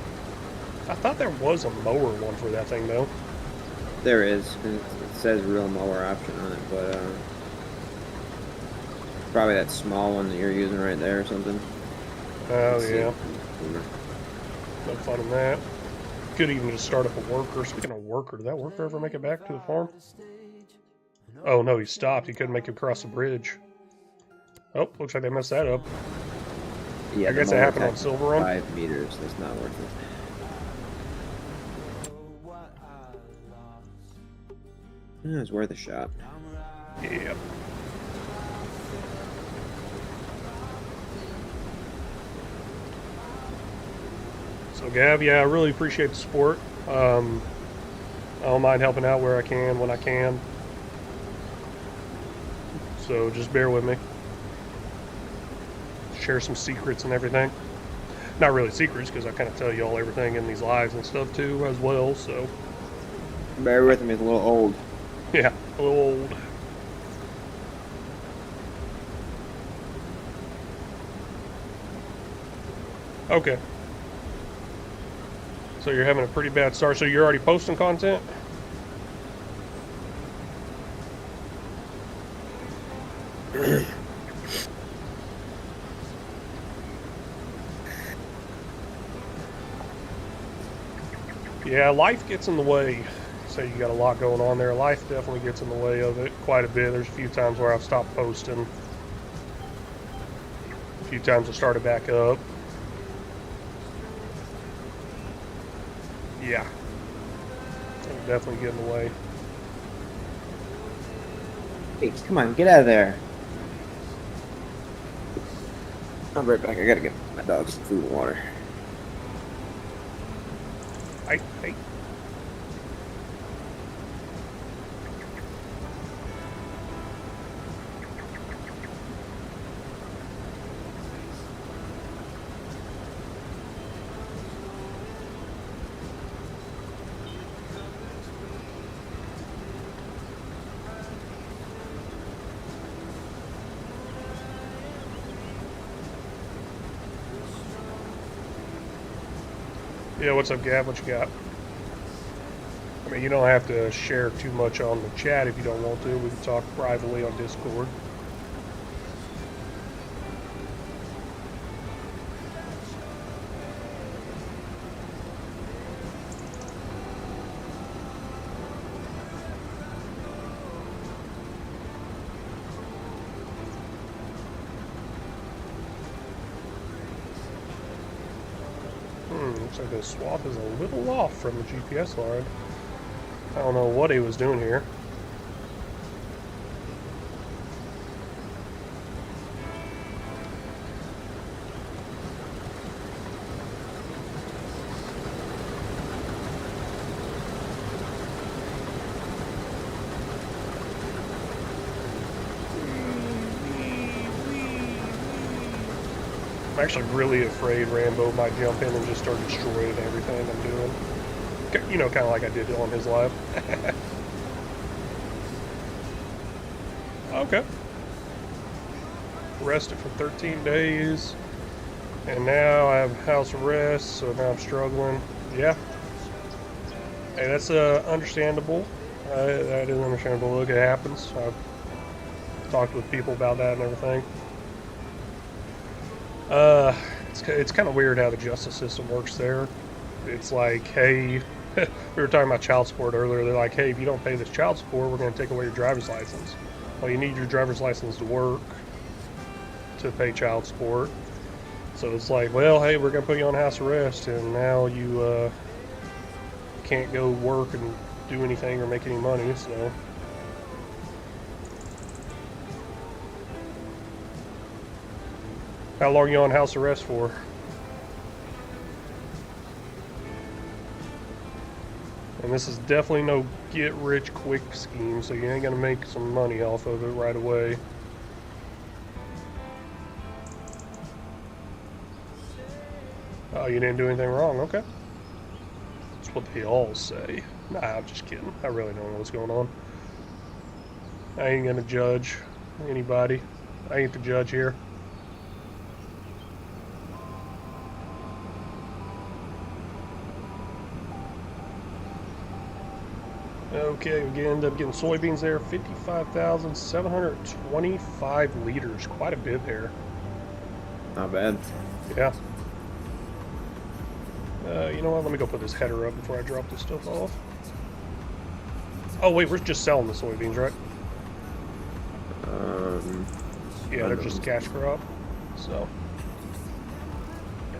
I thought there was a mower one for that thing, though. There is. It says real mower option on it, but probably that small one that you're using right there or something. Oh, yeah. No fun in that. Could even just start up a worker. Speaking of worker, did that worker ever make it back to the farm? Oh, no, he stopped. He couldn't make it across the bridge. Oh, looks like they messed that up. Yeah, I guess it happened on Silver Run. 5 meters. That's not worth it. It's worth a shot. Yeah. So, Gav, yeah, I really appreciate the support. I don't mind helping out where I can, when I can. So, just bear with me. Share some secrets and everything. Not really secrets, because I kind of tell you all everything in these lives and stuff, too, as well, so. Bear with me, it's a little old. Yeah, a little old. Okay. So you're having a pretty bad start. So you're already posting content? Yeah, life gets in the way. So you got a lot going on there. Life definitely gets in the way of it quite a bit. There's a few times where I've stopped posting. A few times I started back up. Yeah. It'll definitely get in the way. Hey, come on, get out of there. I'll be right back. I gotta get my dog some food and water. Hey. Yeah, what's up, Gab? What you got? I mean, you don't have to share too much on the chat if you don't want to. We can talk privately on Discord. Looks like the swath is a little off from the GPS line. I don't know what he was doing here. I'm actually really afraid Rambo might jump in and just start destroying everything I'm doing. You know, kind of like I did on his live. Okay. Rested for 13 days. And now I have house arrest, so now I'm struggling. Yeah. Hey, that's understandable. That is understandable. Look, it happens. I've talked with people about that and everything. It's kind of weird how the justice system works there. It's like, hey, we were talking about child support earlier. They're like, hey, if you don't pay this child support, we're going to take away your driver's license. Well, you need your driver's license to work to pay child support. So it's like, well, hey, we're going to put you on house arrest, and now you can't go work and do anything or make any money, so... How long are you on house arrest for? And this is definitely no get-rich-quick scheme, so you ain't gonna make some money off of it right away. Oh, you didn't do anything wrong, okay. That's what they all say. Nah, I'm just kidding. I really don't know what's going on. I ain't gonna judge anybody. I ain't the judge here. Okay, we end up getting soybeans there. 55,725 liters. Quite a bit there. Not bad. Yeah. You know what? Let me go put this header up before I drop this stuff off. Oh wait, we're just selling the soybeans, right? Yeah, they're just cash crop. So.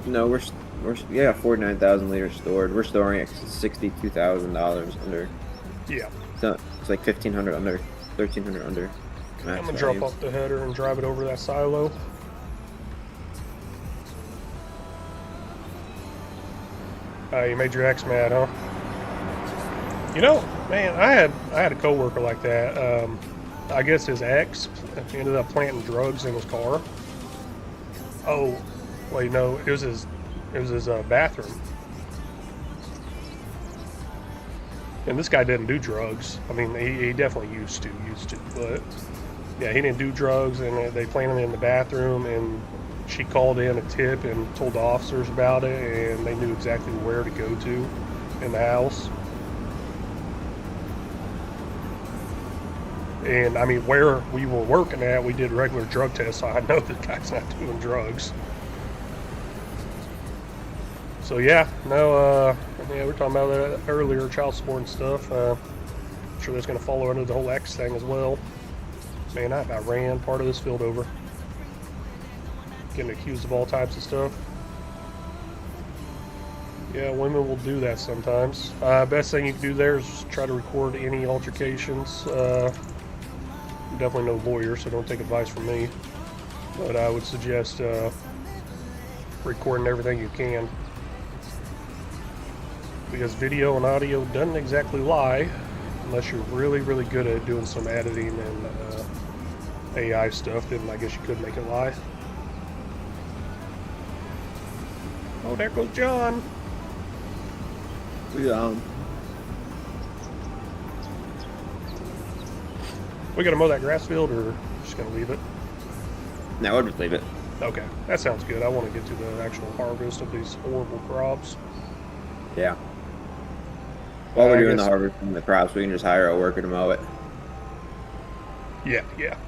No, we're 49,000 liters stored. We're storing at $62,000 under. Yeah. So it's like 1,500 under, 1,300 under. I'm gonna drop off the header and drive it over that silo. You made your ex mad, huh? You know, man, I had a coworker like that. I guess his ex ended up planting drugs in his car. Oh, wait, no, it was his bathroom. And this guy didn't do drugs. I mean, he definitely used to, but yeah, he didn't do drugs, and they planted it in the bathroom, and she called in a tip and told the officers about it, and they knew exactly where to go to in the house. And I mean, where we were working at, we did regular drug tests, so I know the guy's not doing drugs. So yeah, no, yeah, we were talking about that earlier, child support and stuff. I'm sure that's going to follow under the whole X thing as well. Man, I about ran part of this field over. Getting accused of all types of stuff. Yeah, women will do that sometimes. Best thing you can do there is try to record any altercations. I'm definitely no lawyer, so don't take advice from me. But I would suggest recording everything you can. Because video and audio doesn't exactly lie unless you're really, really good at doing some editing and AI stuff, then I guess you could make it lie. Oh, there goes John. Yeah. We gotta mow that grass field, or just gonna leave it? No, I'll just leave it. Okay, that sounds good. I want to get to the actual harvest of these horrible crops. Yeah. While we're doing the harvest and the crops, we can just hire a worker to mow it. Yeah, yeah.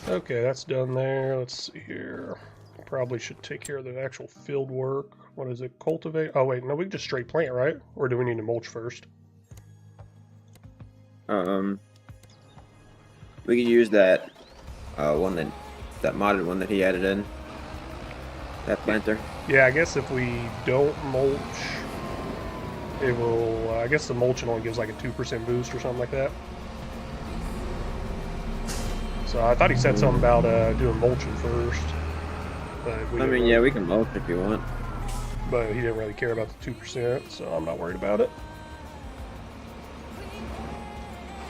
Okay, that's done there. Let's see here. Probably should take care of the actual field work. What is it? Cultivate? Oh, wait. No, we can just straight plant, right? Or do we need to mulch first? We could use that that modded one that he added in. That planter. Yeah, I guess if we don't mulch, it will. I guess the mulching only gives like a 2% boost or something like that. So I thought he said something about doing mulching first. I mean, yeah, we can mulch if you want. But he didn't really care about the 2%, so I'm not worried about it.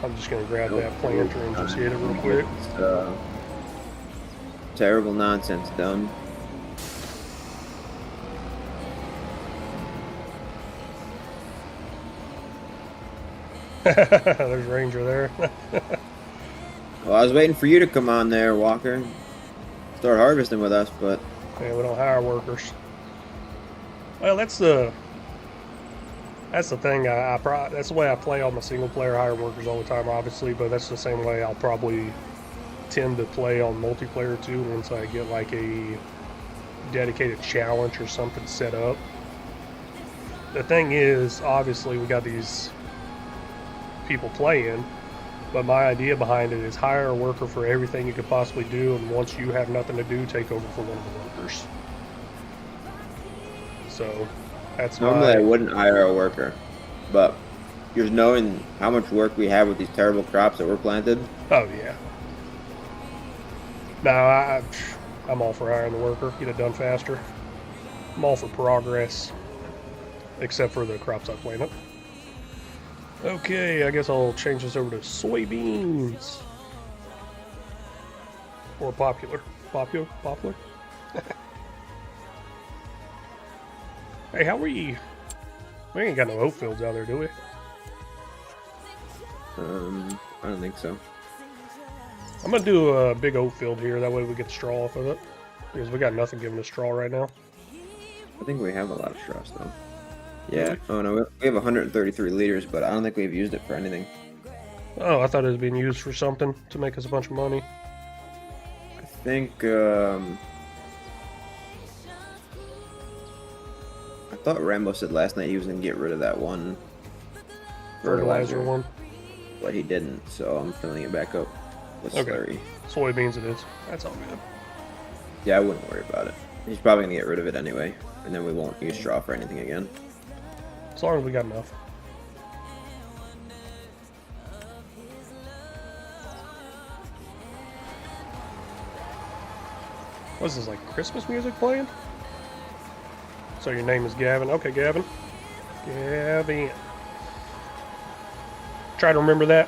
I'm just going to grab that planter and just hit it real quick. Terrible nonsense done. There's Ranger there. Well, I was waiting for you to come on there, Walker. Start harvesting with us, but Yeah, we don't hire workers. Well, that's the thing. That's the way I play on my single player. Hire workers all the time, obviously, but that's the same way I'll probably tend to play on multiplayer too. Once I get like a dedicated challenge or something set up. The thing is, obviously, we got these people playing, but my idea behind it is hire a worker for everything you could possibly do, and once you have nothing to do, take over for one of the workers. So that's normally I my. wouldn't hire a worker. But just knowing how much work we have with these terrible crops that were planted, Oh yeah. No, I'm all for hiring the worker. Get it done faster. I'm all for progress, except for the crops I planted. Okay, I guess I'll change this over to soybeans. Or popular. Popular? Hey, how we ain't got no oat fields out there, do we? I don't think so. I'm gonna do a big oat field here, that way we get straw off of it. Because we got nothing giving us straw right now. I think we have a lot of straw still. Yeah. Oh no, we have 133 liters, but I don't think we've used it for anything. Oh, I thought it was being used for something to make us a bunch of money. I think I thought Rambo said last night he was gonna get rid of that one Fertilizer one. but he didn't, so I'm filling it back up with slurry. Soybeans it is. That's all good. Yeah, I wouldn't worry about it. He's probably gonna get rid of it anyway, and then we won't use straw for anything again. As long as we got enough. What's this, like Christmas music playing? So your name is Gavin. Okay, Gavin. Gavin. Try to remember that.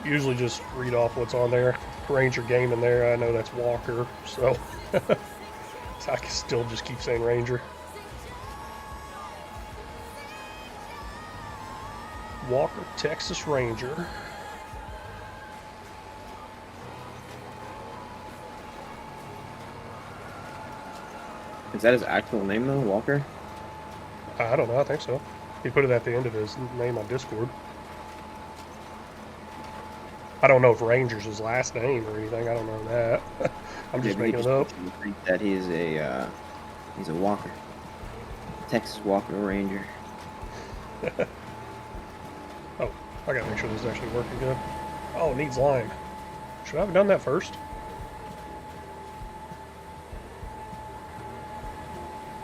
Usually just read off what's on there. Ranger Gaming there. I know that's Walker, so, so I can still just keep saying Ranger. Walker, Texas Ranger. Is that his actual name though, Walker? I don't know. I think so. He put it at the end of his name on Discord. I don't know if Ranger's his last name or anything. I don't know that. I'm just making it up. Think that he's a Walker, Texas Walker Ranger. Oh, I gotta make sure this is actually working good. Oh, it needs lime. Should I have done that first?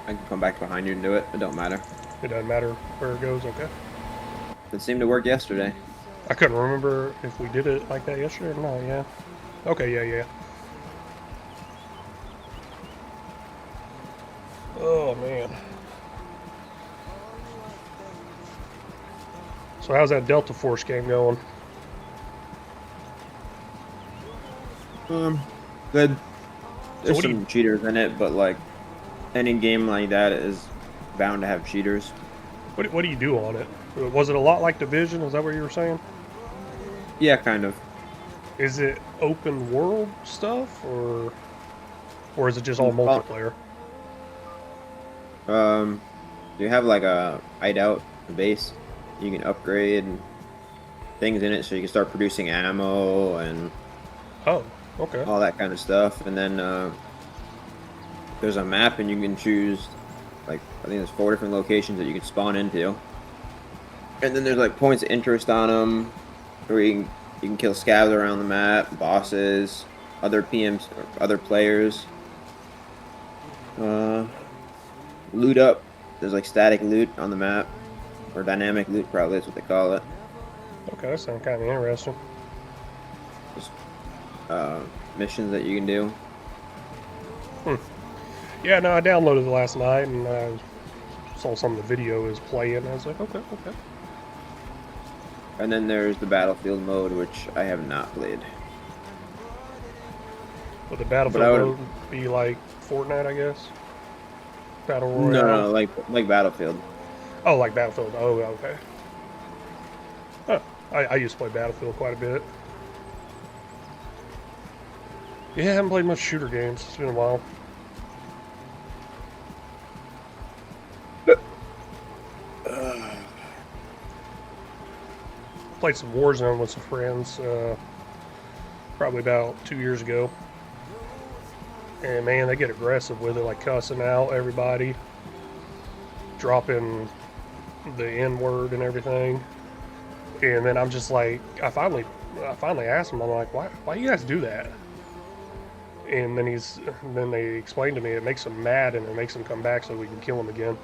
I can come back behind you and do it. It don't matter. It doesn't matter where it goes. Okay. It seemed to work yesterday. I couldn't remember if we did it like that yesterday or not. Yeah. Okay. Yeah. Oh man. So how's that Delta Force game going? Good. There's what do some cheaters in it, but like any game like that is bound to have cheaters. What do you do on it? Was it a lot like Division? Is that what you were saying? Yeah, kind of. Is it open world stuff or is it just all multiplayer? You have like a hideout, a base. You can upgrade things in it, so you can start producing ammo and Oh, okay. all that kind of stuff. And then there's a map, and you can choose like I think there's 4 different locations that you can spawn into. And then there's like points of interest on them, where you can kill scavs around the map, bosses, other PMs, or other players. Loot up. There's like static loot on the map, or dynamic loot, probably that's what they call it. Okay, that sounds kind of interesting. Just missions that you can do. Yeah, no, I downloaded it last night and I saw some of the video is playing. I was like, okay. And then there's the battlefield mode, which I have not played. Would the battlefield mode be like Fortnite, I guess? Battle Royale? No, like Battlefield. Oh, like Battlefield. Oh, okay. Huh. I used to play Battlefield quite a bit. Yeah, I haven't played much shooter games. It's been a while. Played some Warzone with some friends probably about 2 years ago. And man, they get aggressive with it, like cussing out everybody, dropping the N-word and everything. And then I'm just like, I finally asked him, I'm like, why you guys do that? And then they explained to me it makes them mad and it makes them come back so we can kill them again.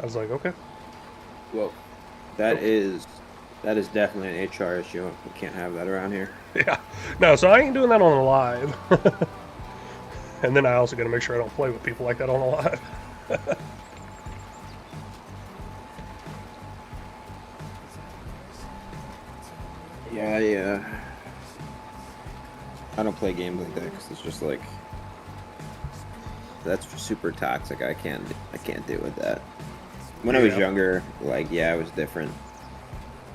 I was like, okay. Well, that is definitely an HR issue. We can't have that around here. Yeah. No, so I ain't doing that on the live. And then I also got to make sure I don't play with people like that on the live. Yeah, I don't play games like that because it's just like that's super toxic. I can't deal with that. When I was younger, like yeah, it was different.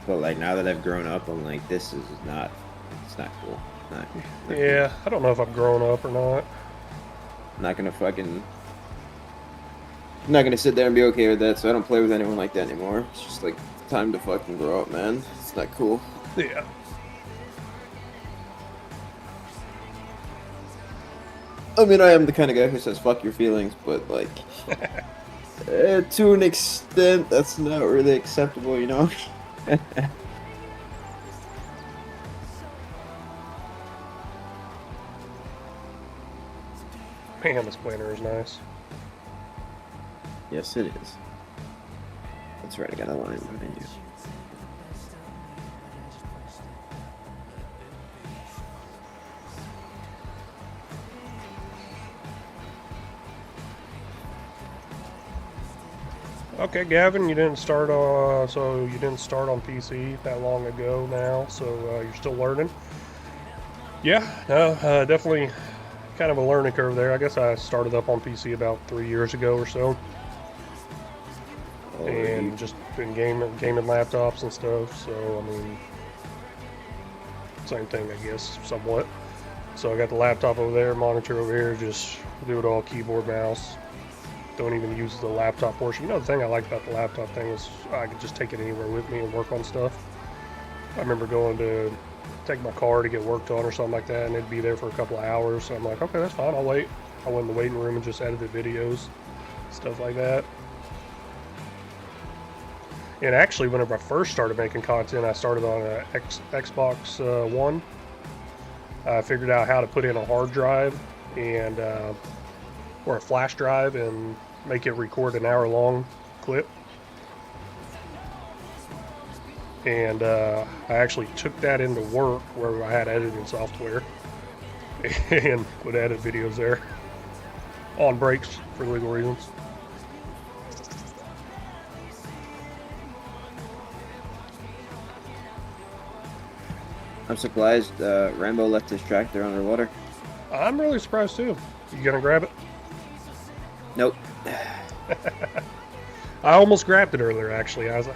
But like now that I've grown up, I'm like, this is not. It's not cool. Not yeah, cool. I don't know if I've grown up or not. I'm not gonna sit there and be okay with that. So I don't play with anyone like that anymore. It's just like time to fucking grow up, man. It's not cool. Yeah. I mean, I am the kind of guy who says fuck your feelings, but like, to an extent, that's not really acceptable, you know? Man, this planner is nice. Yes, it is. That's right, I got a line behind you. Okay, Gavin, you didn't start on PC that long ago now, so you're still learning. Yeah, no, definitely kind of a learning curve there. I guess I started up on PC about 3 years ago or so, and just been gaming laptops and stuff. So I mean, same thing, I guess, somewhat. So I got the laptop over there, monitor over here, just do it all keyboard, mouse. Don't even use the laptop portion. You know, the thing I like about the laptop thing is I could just take it anywhere with me and work on stuff. I remember going to take my car to get worked on or something like that, and it'd be there for a couple of hours. So I'm like, okay, that's fine, I'll wait. I went in the waiting room and just edited videos, stuff like that. And actually, whenever I first started making content, I started on an Xbox One. I figured out how to put in a hard drive and or a flash drive and make it record an hour-long clip. And I actually took that into work where I had editing software and would edit videos there on breaks for legal reasons. I'm surprised Rambo left his tractor underwater. I'm really surprised too. You gonna grab it? Nope. I almost grabbed it earlier, actually. I was like,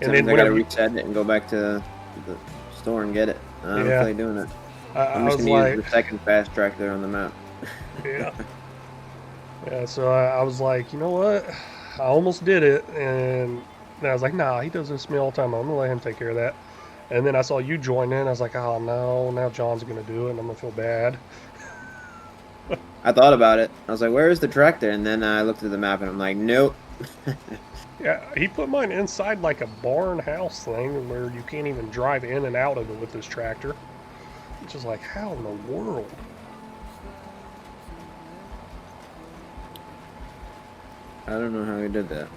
and then I gotta reset it and go back to the store and get it. I don't feel like doing it. I'm just gonna use the second fast tractor on the map. Yeah. Yeah. So I was like, you know what? I almost did it, and I was like, nah, he does this to me all the time. I'm gonna let him take care of that. And then I saw you join in. I was like, oh no, now John's gonna do it, and I'm gonna feel bad. I thought about it. I was like, where is the tractor? And then I looked at the map and I'm like, nope. Yeah, he put mine inside like a barn house thing where you can't even drive in and out of it with this tractor. Which is like, how in the world? I don't know how he did that.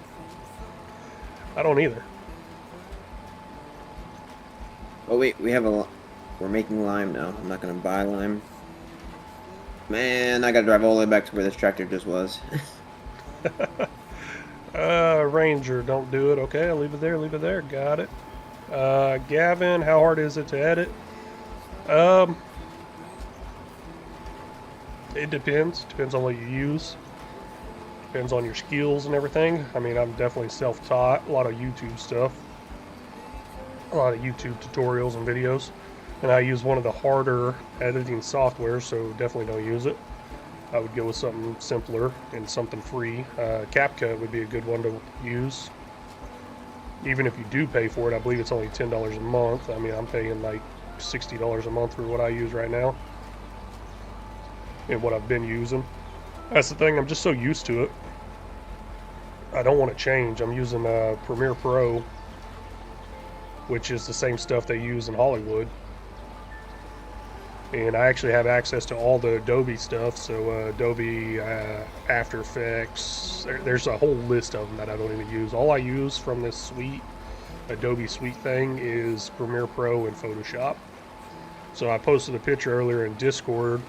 I don't either. Oh wait, we're making lime now. I'm not gonna buy lime. Man, I gotta drive all the way back to where this tractor just was. Ranger, don't do it. Okay, I'll leave it there, got it. Gavin, how hard is it to edit? It depends on what you use. Depends on your skills and everything. I mean, I'm definitely self-taught. A lot of YouTube stuff. A lot of YouTube tutorials and videos. and I use one of the harder editing software, so definitely don't use it. I would go with something simpler and something free. CapCut would be a good one to use. Even if you do pay for it, I believe it's only $10 a month. I mean, I'm paying like $60 a month for what I use right now and what I've been using. That's the thing, I'm just so used to it. I don't want to change. I'm using Premiere Pro, which is the same stuff they use in Hollywood. And I actually have access to all the Adobe stuff, so Adobe, After Effects, there's a whole list of them that I don't even use. All I use from this suite, Adobe suite thing, is Premiere Pro and Photoshop. So I posted a picture earlier in Discord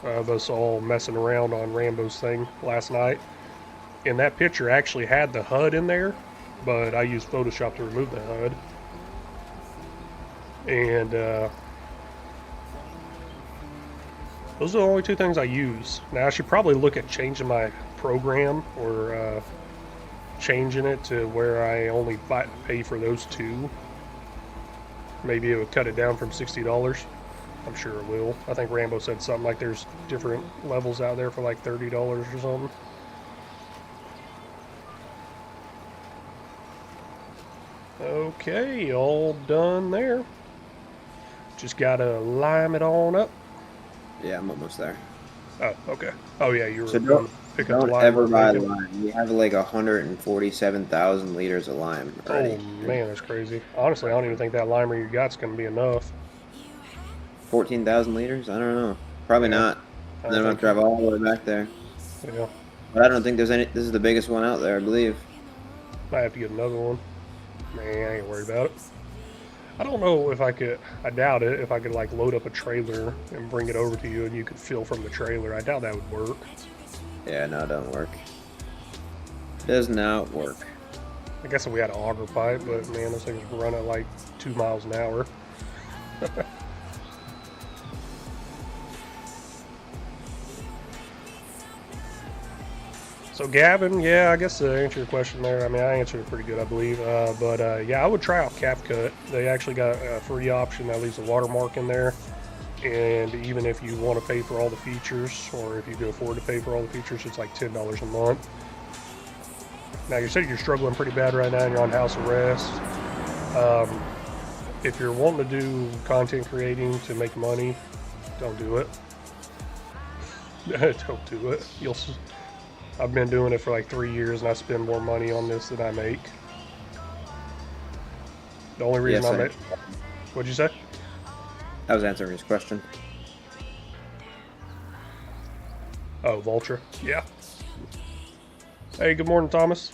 of us all messing around on Rambo's thing last night. And that picture actually had the HUD in there, but I used Photoshop to remove the HUD. And those are the only two things I use. Now I should probably look at changing my program, or changing it to where I only pay for those two. Maybe it would cut it down from $60. I'm sure it will. I think Rambo said something like there's different levels out there for like $30 or something. Okay, all done there. Just gotta lime it on up. Yeah, I'm almost there. Oh, okay. Oh yeah, you were So going to pick up the don't lime. ever buy lime. We have like 147,000 liters of lime already. Oh man, that's crazy. Honestly, I don't even think that limer you got's going to be enough. 14,000 liters? I don't know. Probably Yeah. not. And then I'm gonna drive all the way back there. Yeah, But I don't think there's any. This is the biggest one out there, I believe. might have to get another one. Man, I ain't worried about it. I don't know if I could, I doubt it, if I could like load up a trailer and bring it over to you and you could fill from the trailer. I doubt that would work. Yeah, no, it don't work. Does not work. I guess if we had an auger pipe, but man, those things run at like 2 miles an hour. So Gavin, yeah, I guess to answer your question there, I mean, I answered it pretty good, I believe. But yeah, I would try out CapCut. They actually got a free option that leaves a watermark in there. And even if you want to pay for all the features, or if you can afford to pay for all the features, it's like $10 a month. Now, you said you're struggling pretty bad right now and you're on house arrest. If you're wanting to do content creating to make money, don't do it. Don't do it. I've been doing it for like 3 years and I spend more money on this than I make. The only reason I make... What'd you say? I was answering his question. Oh, Vulture. Yeah. Hey, good morning, Thomas.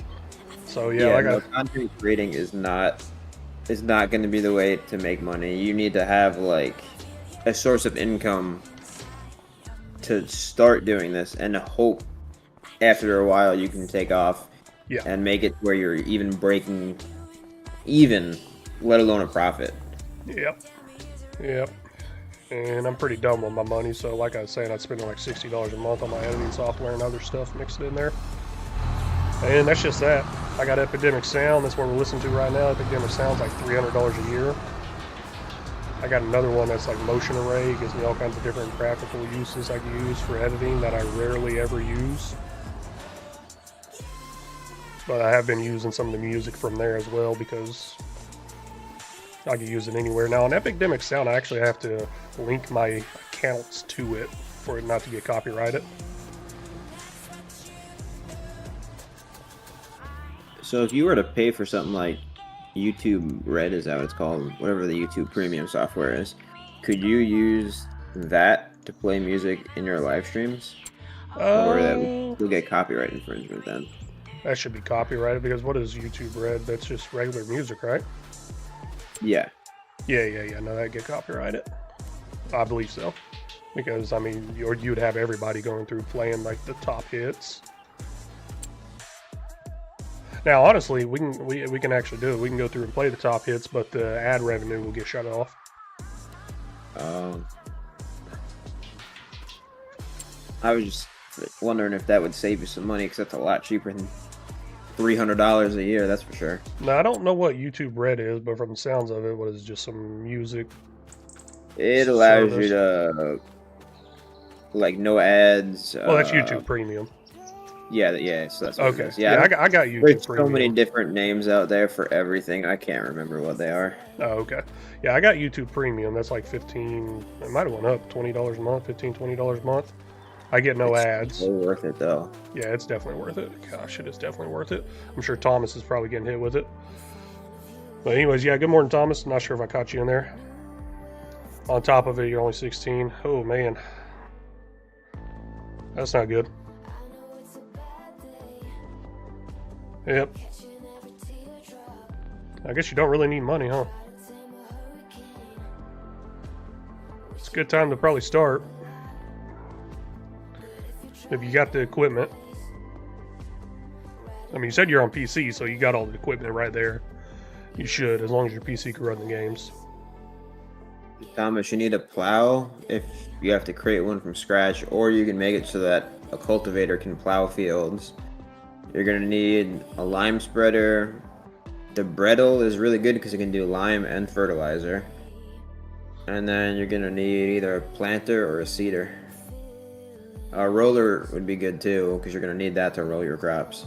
So yeah, no, content creating is not going to be the way to make money. You need to have like a source of income to start doing this, and hope after a while you can take off and make it where you're even breaking even, let alone a profit. Yep. And I'm pretty dumb with my money, so like I was saying, I'd spend like $60 a month on my editing software and other stuff mixed in there. And that's just that. I got Epidemic Sound, that's what we're listening to right now. Epidemic Sound's like $300 a year. I got another one that's like Motion Array, it gives me all kinds of different graphical uses I can use for editing that I rarely ever use. But I have been using some of the music from there as well because I can use it anywhere. Now on Epidemic Sound, I actually have to link my accounts to it for it not to get copyrighted. So if you were to pay for something like YouTube Red, is that what it's called? Whatever the YouTube Premium software is, could you use that to play music in your live streams? Or that you'll get copyright infringement then? That should be copyrighted because what is YouTube Red? That's just regular music, right? Yeah. Yeah. No, that'd get copyrighted. I believe so. Because, I mean, you'd have everybody going through playing, like, the top hits. Now, honestly, we can actually do it. We can go through and play the top hits, but the ad revenue will get shut off. I was just wondering if that would save you some money, because that's a lot cheaper than $300 a year, that's for sure. Now, I don't know what YouTube Red is, but from the sounds of it, what is it, just some music It allows you service. to like no ads. Well, that's YouTube Premium. Yeah. So that's what it Okay. is. Yeah, I got YouTube There's Premium. so many different names out there for everything. I can't remember what they are. Oh, okay. Yeah, I got YouTube Premium. That's like 15. It might have went up $20 a month, $15, $20 a month. I get no ads. So worth it though. Yeah, it's definitely worth it. Gosh, it is definitely worth it. I'm sure Thomas is probably getting hit with it. But anyways, yeah, good morning, Thomas. Not sure if I caught you in there. On top of it, you're only 16. Oh, man. That's not good. Yep. I guess you don't really need money, huh? It's a good time to probably start. If you got the equipment. I mean, you said you're on PC, so you got all the equipment right there. You should, as long as your PC can run the games. Thomas, you need a plow if you have to create one from scratch, or you can make it so that a cultivator can plow fields. You're going to need a lime spreader. The brettle is really good because it can do lime and fertilizer. And then you're going to need either a planter or a seeder. A roller would be good too, because you're going to need that to roll your crops.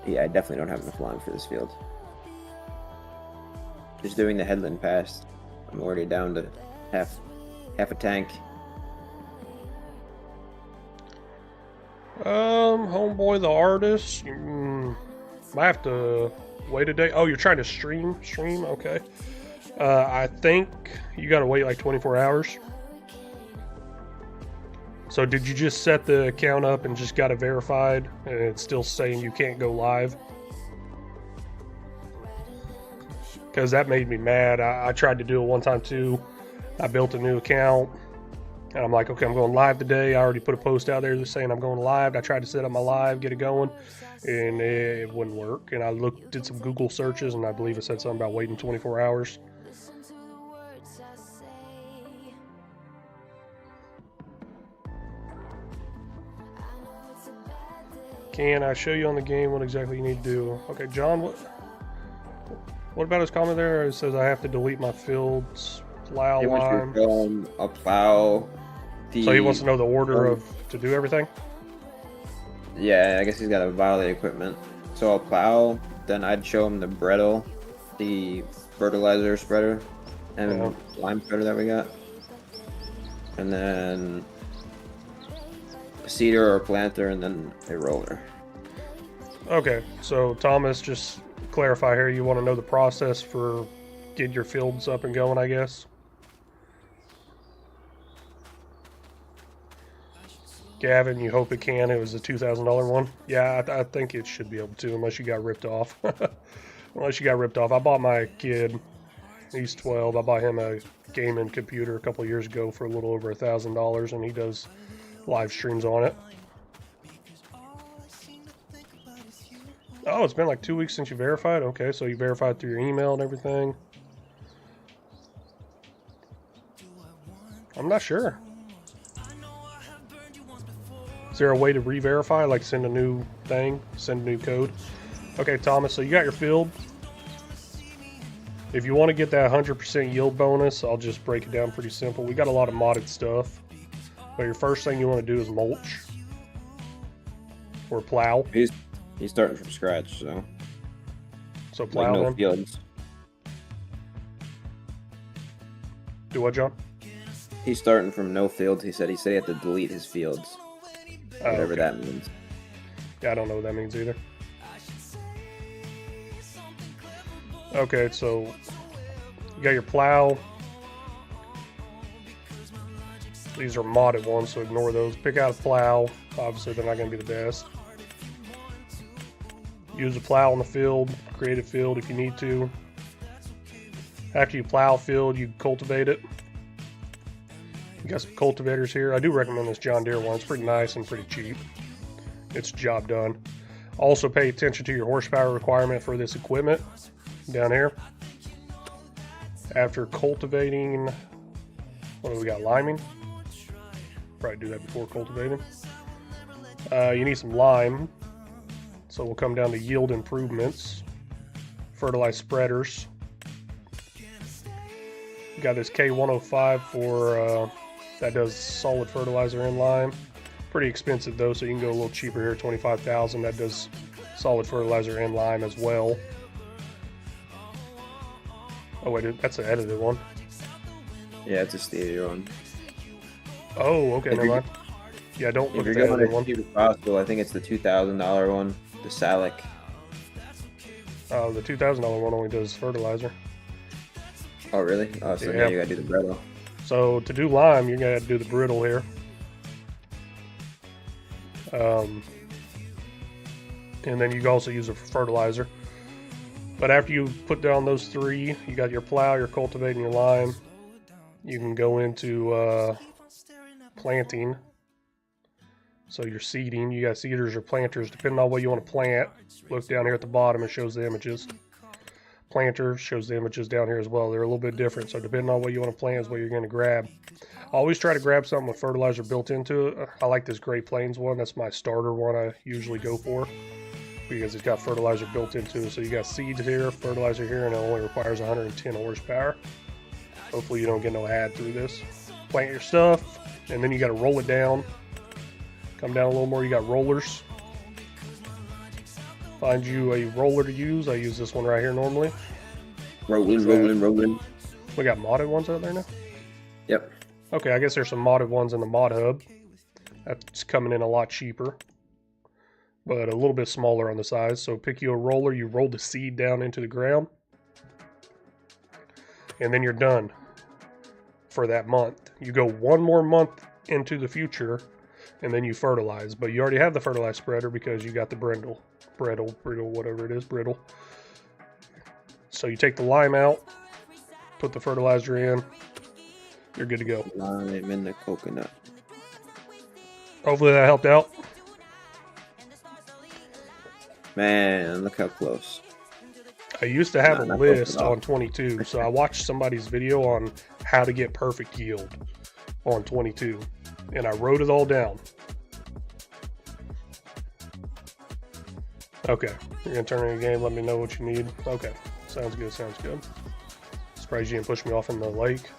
Yeah, I definitely don't have enough lime for this field. Just doing the headland pass. I'm already down to half a tank. Homeboy the artist. Might have to wait a day. Oh, you're trying to stream? Okay. I think you gotta wait like 24 hours. So did you just set the account up and just got it verified and it's still saying you can't go live? Because that made me mad. I tried to do it one time too. I built a new account and I'm like, okay, I'm going live today. I already put a post out there just saying I'm going live. I tried to set up my live, get it going, and it wouldn't work. And I did some Google searches and I believe it said something about waiting 24 hours. Can I show you on the game what exactly you need to do? Okay, John, what about his comment there? It says I have to delete my fields, plow He wants line. to show him a plow. So he wants to know the order of to do everything? Yeah, I guess he's got to violate equipment. So I'll plow, then I'd show him the brettle, the fertilizer spreader, and lime spreader that we got. And then a seeder or a planter, and then a roller. Okay, so Thomas, just clarify here, you want to know the process for getting your fields up and going, I guess? Gavin, you hope it can. It was a $2,000 one. Yeah, I think it should be able to, unless you got ripped off. Unless you got ripped off. I bought my kid, he's 12. I bought him a gaming computer a couple years ago for a little over $1,000, and he does live streams on it. Oh, it's been like 2 weeks since you verified? Okay, so you verified through your email and everything. I'm not sure. Is there a way to re-verify, like send a new thing, send a new code? Okay, Thomas, so you got your field. If you want to get that 100% yield bonus, I'll just break it down pretty simple. We got a lot of modded stuff. But your first thing you want to do is mulch. Or plow. He's starting from scratch, so. So plow like no them. fields. Do what, John? He's starting from no fields. He said he had to delete his fields. Whatever that means. Yeah, I don't know what that means either. Okay, so you got your plow. These are modded ones, so ignore those. Pick out a plow. Obviously, they're not going to be the best. Use a plow on the field. Create a field if you need to. After you plow a field, you cultivate it. You got some cultivators here. I do recommend this John Deere one. It's pretty nice and pretty cheap. It's job done. Also pay attention to your horsepower requirement for this equipment down here. After cultivating, what do we got? Liming? Probably do that before cultivating. You need some lime. So So we'll come down to yield improvements, fertilized spreaders. You got this K105 for that does solid fertilizer in lime. Pretty expensive though, so you can go a little cheaper here, 25,000. That does solid fertilizer in lime as well. Oh wait, that's an edited one. Yeah, it's a stevia one. Oh, okay, never mind. Yeah, don't look If at you're the going edited as one. cheap as possible, I think it's the $2,000 one, the Salic. The $2,000 one only does fertilizer. Oh, really? Oh, so Yeah. yeah, you gotta do the Bretto. So to do lime, you're gonna have to do the brittle here. And then you can also use it for fertilizer. But after you put down those three, you got your plow, your cultivate, and your lime. You can go into planting. So you're seeding. You got seeders or planters, depending on what you want to plant. Look down here at the bottom, it shows the images. Planter shows the images down here as well. They're a little bit different, so depending on what you want to plant is what you're going to grab. Always try to grab something with fertilizer built into it. I like this Great Plains one. That's my starter one I usually go for, because it's got fertilizer built into it. So you got seeds here, fertilizer here, and it only requires 110 horsepower. Hopefully you don't get no ad through this. Plant your stuff, and then you got to roll it down. Come down a little more, you got rollers. Find you a roller to use. I use this one right here normally. Rolling. We got modded ones out there now? Yep. Okay, I guess there's some modded ones in the mod hub. That's coming in a lot cheaper, but a little bit smaller on the size. So pick you a roller, you roll the seed down into the ground, and then you're done for that month. You go one more month into the future, and then you fertilize. But you already have the fertilized spreader because you got the brittle, whatever it is, brittle. So you take the lime out, put the fertilizer in, you're good to go. Lime in the coconut. Hopefully that helped out. Man, look how close. I used to have a Not list close at all. on 22, so I watched somebody's video on how to get perfect yield on 22, and I wrote it all down. Okay, you're gonna turn in the game, let me know what you need. Okay, sounds good, sounds good. Surprised you didn't push me off in the lake.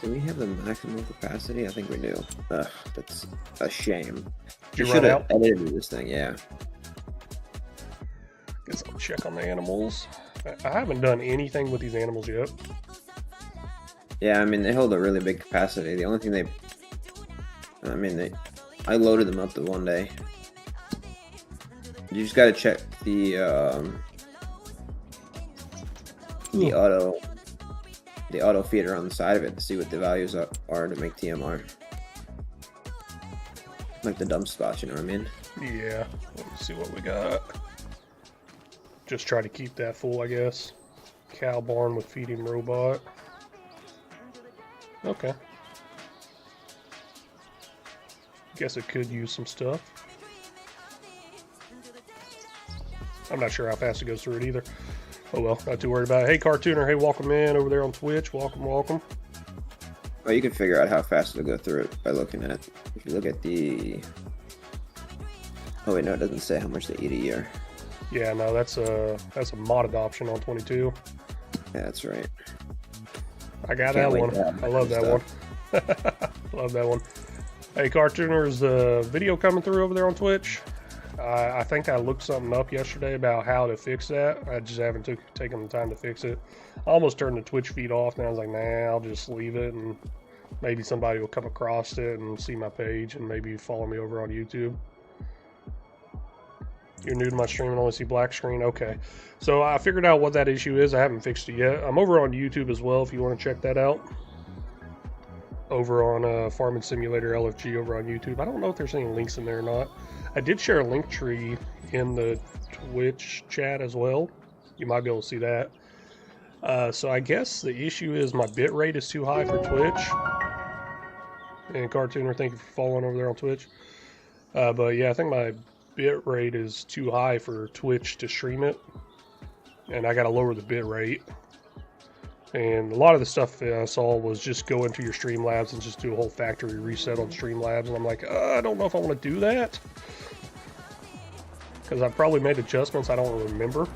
Do we have the maximum capacity? I think we do. Ugh, that's a shame. Did you should run have out? edited this thing, yeah. Guess I'll check on the animals. I haven't done anything with these animals yet. Yeah, I mean, they hold a really big capacity. The only thing I loaded them up the one day. You just gotta check the auto feeder on the side of it to see what the values are to make TMR. Like the dump spots, you know what I mean? Yeah, let me see what we got. Just try to keep that full, I guess. Cow barn with feeding robot. Okay. Guess it could use some stuff. I'm not sure how fast it goes through it either. Oh well, not too worried about it. Hey Cartooner, hey, welcome in over there on Twitch. Welcome, welcome. Well, you can figure out how fast it'll go through it by looking at it. If you look at the... Oh wait, no, it doesn't say how much they eat a year. Yeah, no, that's a modded option on 22. Yeah, that's right. I got Can't that wait one. to have I love that one. Love that one. Hey Cartooner, is the video coming through over there on Twitch? I think I looked something up yesterday about how to fix that. I just haven't taken the time to fix it. I almost turned the Twitch feed off, and I was like, nah, I'll just leave it, and maybe somebody will come across it and see my page and maybe follow me over on YouTube. You're new to my stream and only see black screen? Okay. So I figured out what that issue is. I haven't fixed it yet. I'm over on YouTube as well if you want to check that out. Over on Farming Simulator LFG over on YouTube. I don't know if there's any links in there or not. I did share a link tree in the Twitch chat as well. You might be able to see that. So I guess the issue is my bit rate is too high for Twitch. And Cartooner, thank you for following over there on Twitch. But yeah, I think my bit rate is too high for Twitch to stream it. And I gotta lower the bit rate. And a lot of the stuff I saw was just go into your Streamlabs and just do a whole factory reset on Streamlabs. And I'm like, I don't know if I want to do that. Because I've probably made adjustments I don't remember.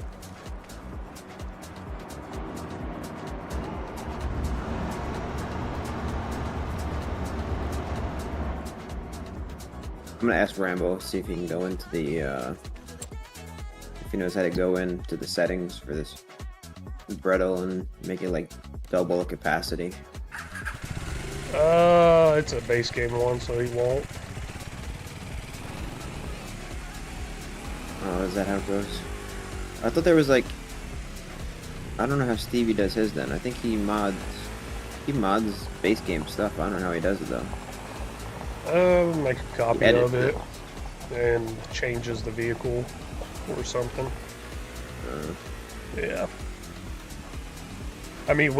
I'm gonna ask Rambo, see if he can go into the, if he knows how to go into the settings for this Brettle and make it like double the capacity. It's a base game one, so he won't. Oh, is that how it goes? I thought there was like, I don't know how Stevie does his then. I think he mods base game stuff. I don't know how he does it though. Make a copy of it and changes the vehicle or something. Yeah. I mean,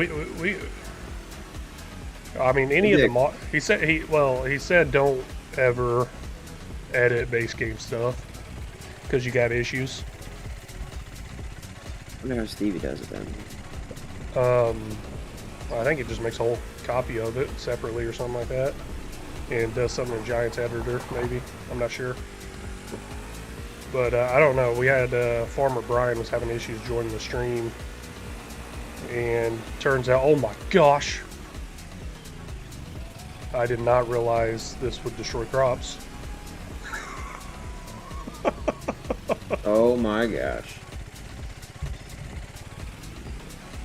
I mean, any of the mod. He said don't ever edit base game stuff because you got issues. I wonder how Stevie does it then. I think it just makes a whole copy of it separately or something like that, and does something in Giants Editor maybe. I'm not sure, but I don't know. We had Farmer Brian was having issues joining the stream, and turns out, oh my gosh, I did not realize this would destroy crops. Oh my gosh.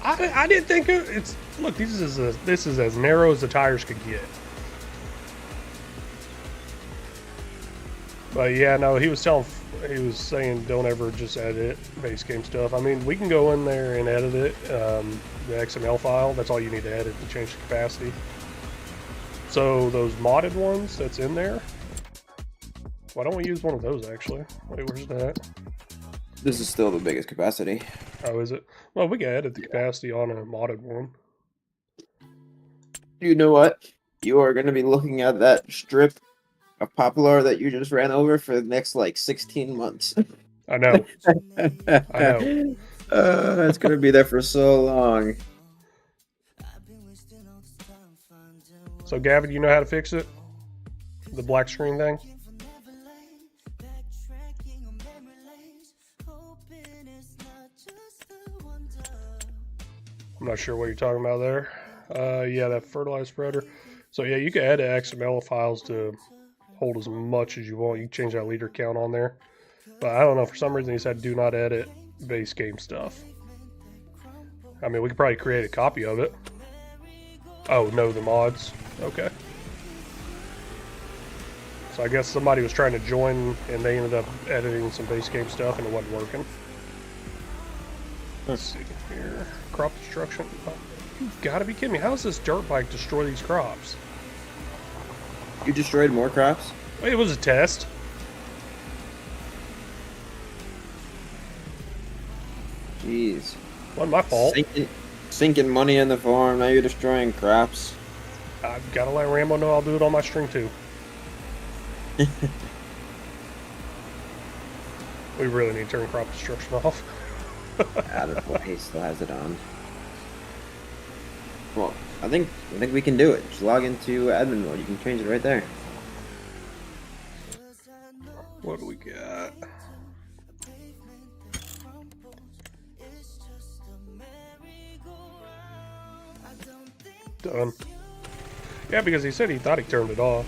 I didn't think it's. Look, this is as narrow as the tires could get. But yeah, no, he was saying don't ever just edit base game stuff. I mean, we can go in there and edit it, the XML file. That's all you need to edit to change the capacity. So those modded ones that's in there, why don't we use one of those actually? Wait, where's that? This is still the biggest capacity. Oh, is it? Well, we can edit the capacity on a modded one. You know what? You are going to be looking at that strip of Poplar that you just ran over for the next like 16 months. I know. I know. It's going to be there for so long. So, Gavin, you know how to fix it? The black screen thing? I'm not sure what you're talking about there. Yeah, that fertilizer spreader. So yeah, you can add XML files to hold as much as you want. You can change that liter count on there. But I don't know, for some reason he said do not edit base game stuff. I mean, we could probably create a copy of it. Oh, no, the mods. Okay. So I guess somebody was trying to join and they ended up editing some base game stuff and it wasn't working. Let's see here. Crop destruction. Oh, you've got to be kidding me. How does this dirt bike destroy these crops? You destroyed more crops? Wait, it was a test. Jeez. Wasn't my fault. Sinking money in the farm, now you're destroying crops. I've got to let Rambo know I'll do it on my string too. We really need to turn crop destruction off. Attaboy, he still has it on. Well, I think we can do it. Just log into admin mode. You can change it right there. What do we got? Done. Yeah, because he said he thought he turned it off.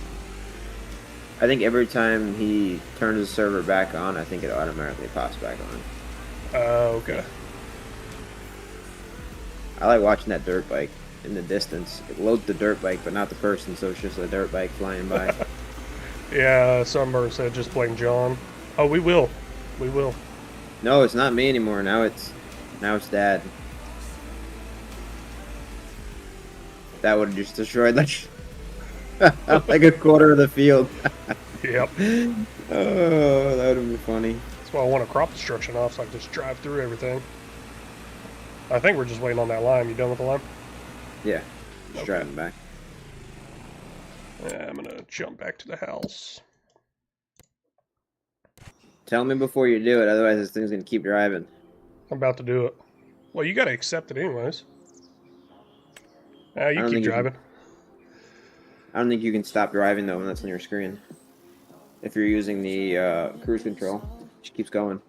I think every time he turns the server back on, I think it automatically pops back on. Okay. I like watching that dirt bike in the distance. It loads the dirt bike, but not the person, so it's just a dirt bike flying by. Yeah, Sunburn said just blame John. Oh, we will. We will. No, it's not me anymore. Now it's Dad. That would have just destroyed like like a quarter of the field. Yep. Oh, that would have been funny. That's why I want a crop destruction off so I can just drive through everything. I think we're just waiting on that lime. You done with the lime? Yeah, just driving back. Yeah, I'm gonna jump back to the house. Tell me before you do it, otherwise this thing's gonna keep driving. I'm about to do it. Well, you gotta accept it anyways. You I don't keep think you can- driving. I don't think you can stop driving though when that's on your screen. If you're using the cruise control, it just keeps going.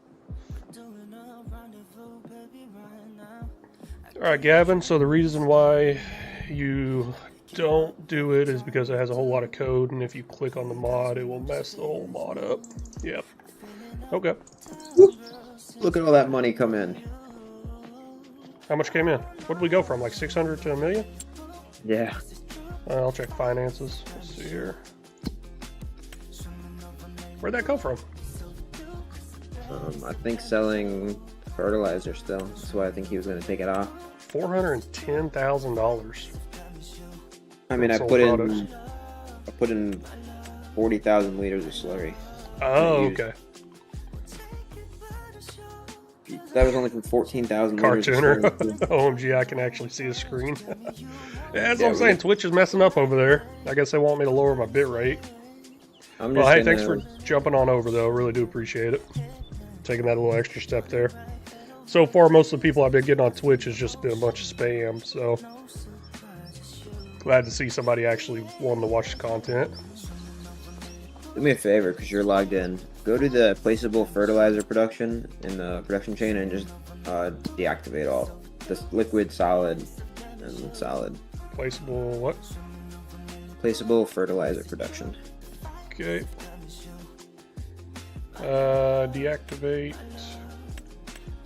Alright, Gavin, so the reason why you don't do it is because it has a whole lot of code, and if you click on the mod, it will mess the whole mod up. Yep. Okay. Look at all that money come in. How much came in? What did we go from, like 600 to a million? Yeah. I'll check finances. Let's see here. Where'd that come from? I think selling fertilizer still. That's why I think he was going to take it off. $410,000. I mean, I Sold put products. in 40,000 liters of slurry. Oh, used. okay. That was only from 14,000 liters of Cartooner. slurry. OMG, I can actually see the screen. Yeah, that's Yeah, what I'm saying. Twitch is messing up over there. I guess they want me to lower my bit rate. I'm Well, just hey, gonna- thanks for jumping on over, though. Really do appreciate it. Taking that little extra step there. So far, most of the people I've been getting on Twitch has just been a bunch of spam, so glad to see somebody actually wanting to watch the content. Do me a favor, because you're logged in. Go to the placeable fertilizer production in the production chain and just deactivate all. This liquid, solid, and solid. Placeable what? Placeable fertilizer production. Okay. Deactivate.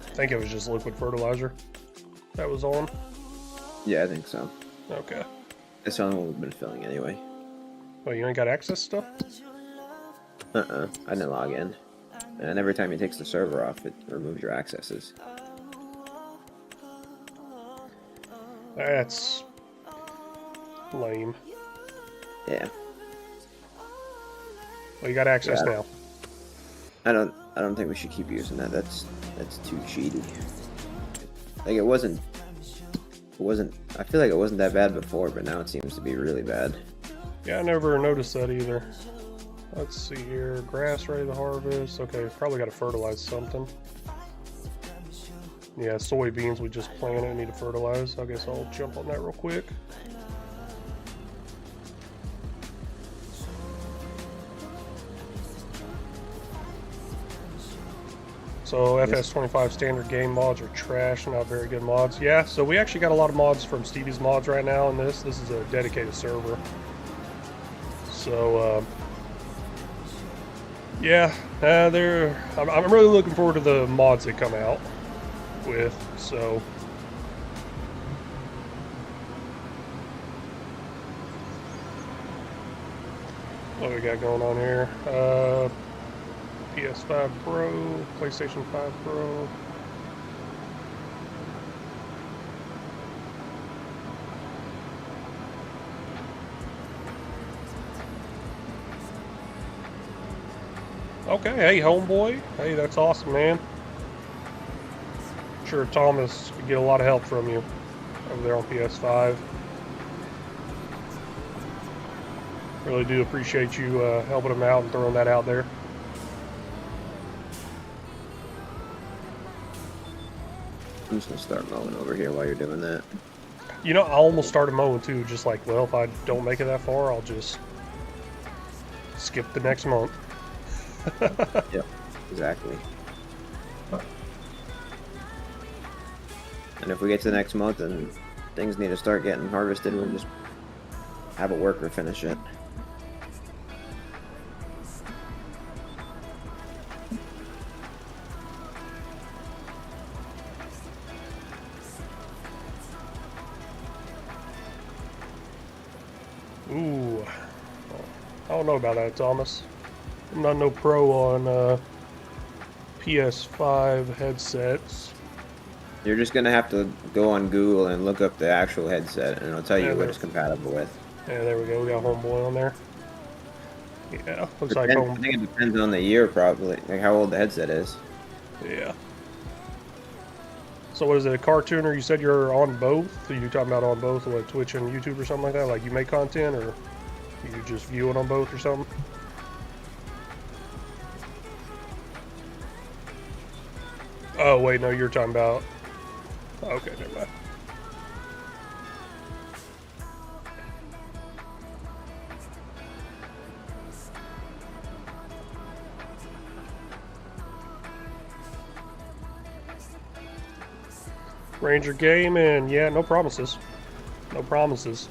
I think it was just liquid fertilizer that was on. Yeah, I think so. Okay. That's the only one we've been filling anyway. Well, you ain't got access stuff? I didn't log in. And every time he takes the server off, it removes your accesses. That's lame. Yeah. Well, you got access Yeah. now. I don't think we should keep using that. That's too cheaty. Like it wasn't I feel like it wasn't that bad before, but now it seems to be really bad. Yeah, I never noticed that either. Let's see here. Grass ready to harvest. Okay, probably got to fertilize something. Yeah, soybeans we just planted need to fertilize. I guess I'll jump on that real quick. So FS25 standard game mods are trash, not very good mods. Yeah, so we actually got a lot of mods from Stevie's Mods right now in this. This is a dedicated server. So, yeah, I'm really looking forward to the mods that come out with, so. What we got going on here? PS5 Pro, PlayStation 5 Pro. Okay, hey homeboy. Hey, that's awesome, man. I'm sure Thomas could get a lot of help from you over there on PS5. Really do appreciate you helping him out and throwing that out there. I'm just gonna start mowing over here while you're doing that. You know, I almost started mowing too, just like, well, if I don't make it that far, I'll just skip the next month. Yep, exactly. And if we get to the next month and things need to start getting harvested, we'll just have a worker finish it. Ooh, I don't know about that, Thomas. I'm not no pro on PS5 headsets. You're just gonna have to go on Google and look up the actual headset, and it'll tell you Yeah, what it's compatible with. Yeah, there we go. We got homeboy on there. Yeah, looks like I home. think it depends on the year, probably, like how old the headset is. Yeah. So what is it, a cartooner? You said you're on both? Are you talking about on both, like Twitch and YouTube or something like that? Like you make content, or you just view it on both or something? Oh wait, no, you're talking about. Okay, never mind. Ranger Gaming. Yeah, no promises. No promises.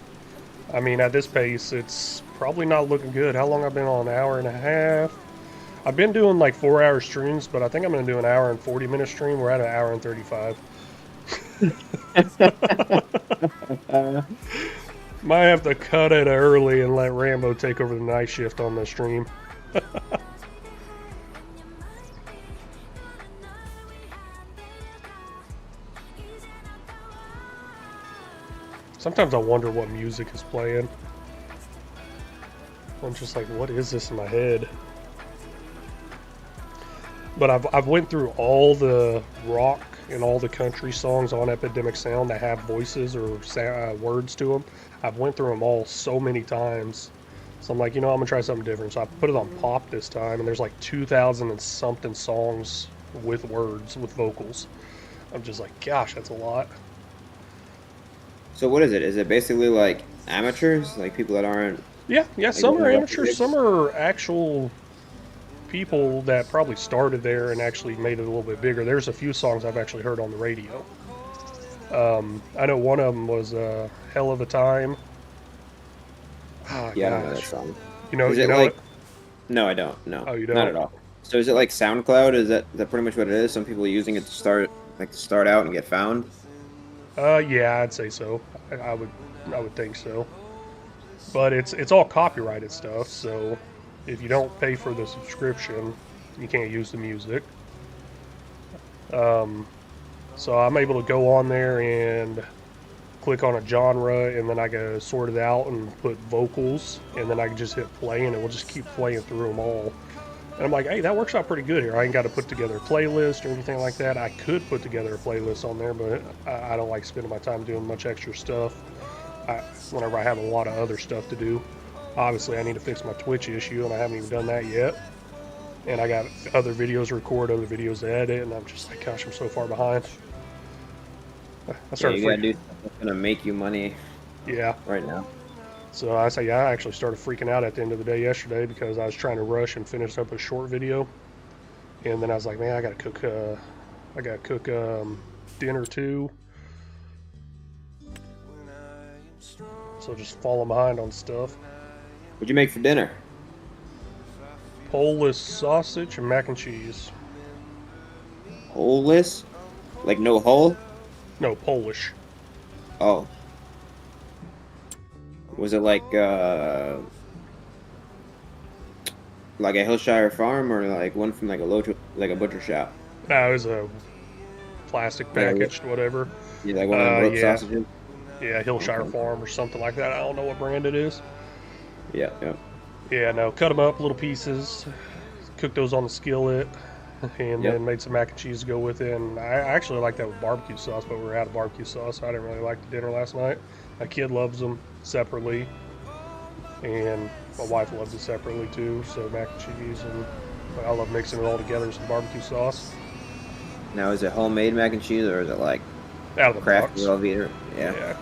I mean, at this pace, it's probably not looking good. How long I've been on? An hour and a half. I've been doing like 4-hour streams, but I think I'm going to do an hour and 40-minute stream. We're at an hour and 35. Might have to cut it early and let Rambo take over the night shift on the stream. Sometimes I wonder what music is playing. I'm just like, what is this in my head? But I've went through all the rock and all the country songs on Epidemic Sound that have voices or words to them. I've went through them all so many times. So I'm like, I'm gonna try something different. So I put it on pop this time, and there's like 2,000 and something songs with words, with vocals. I'm just like, gosh, that's a lot. So what is it? Is it basically like amateurs, like people that aren't? Yeah. Like, Some are going amateurs, up some are actual people that probably started there and actually made it a little bit bigger. There's a few songs I've actually heard on the radio. I know one of them was "Hell of a Time." Oh, Yeah, I don't know that gosh. song. You know, Is you it know like? it? No, I don't. No, Oh, you not don't? at all. So is it like SoundCloud? Is that pretty much what it is? Some people are using it to start out and get found. Yeah, I'd say so. I would think so. But it's all copyrighted stuff, so if you don't pay for the subscription, you can't use the music. So I'm able to go on there and click on a genre, and then I can sort it out and put vocals, and then I can just hit play, and it will just keep playing through them all. And I'm like, hey, that works out pretty good here. I ain't got to put together a playlist or anything like that. I could put together a playlist on there, but I don't like spending my time doing much extra stuff whenever I have a lot of other stuff to do. Obviously, I need to fix my Twitch issue, and I haven't even done that yet. And I got other videos to record, other videos to edit, and I'm just like, gosh, I'm so far behind. I Yeah, started you gotta freaking. do stuff that's gonna make you money Yeah. right now. So I say, yeah, I actually started freaking out at the end of the day yesterday because I was trying to rush and finish up a short video, and then I was like, man, I gotta cook. Dinner too. So just falling behind on stuff. What'd you make for dinner? Polish sausage and mac and cheese. Holeless? Like no hole? No, Polish. Oh. Was it like a Hillshire farm or like one from like a butcher shop? No, it was a plastic packaged whatever. Yeah, like one of them rope Yeah. sausages. Yeah, Hillshire Okay. Farm or something like that. I don't know what brand it is. Yeah, yeah. Yeah, no, cut them up little pieces, cook those on the skillet, and Yep. then made some mac and cheese to go with it. And I actually like that with barbecue sauce, but we were out of barbecue sauce, so I didn't really like the dinner last night. My kid loves them separately, and my wife loves it separately too. So mac and cheese, and I love mixing it all together with some barbecue sauce. Now is it homemade mac and cheese or is it like Out of the Kraft box. Velveeta? Yeah. Yeah. You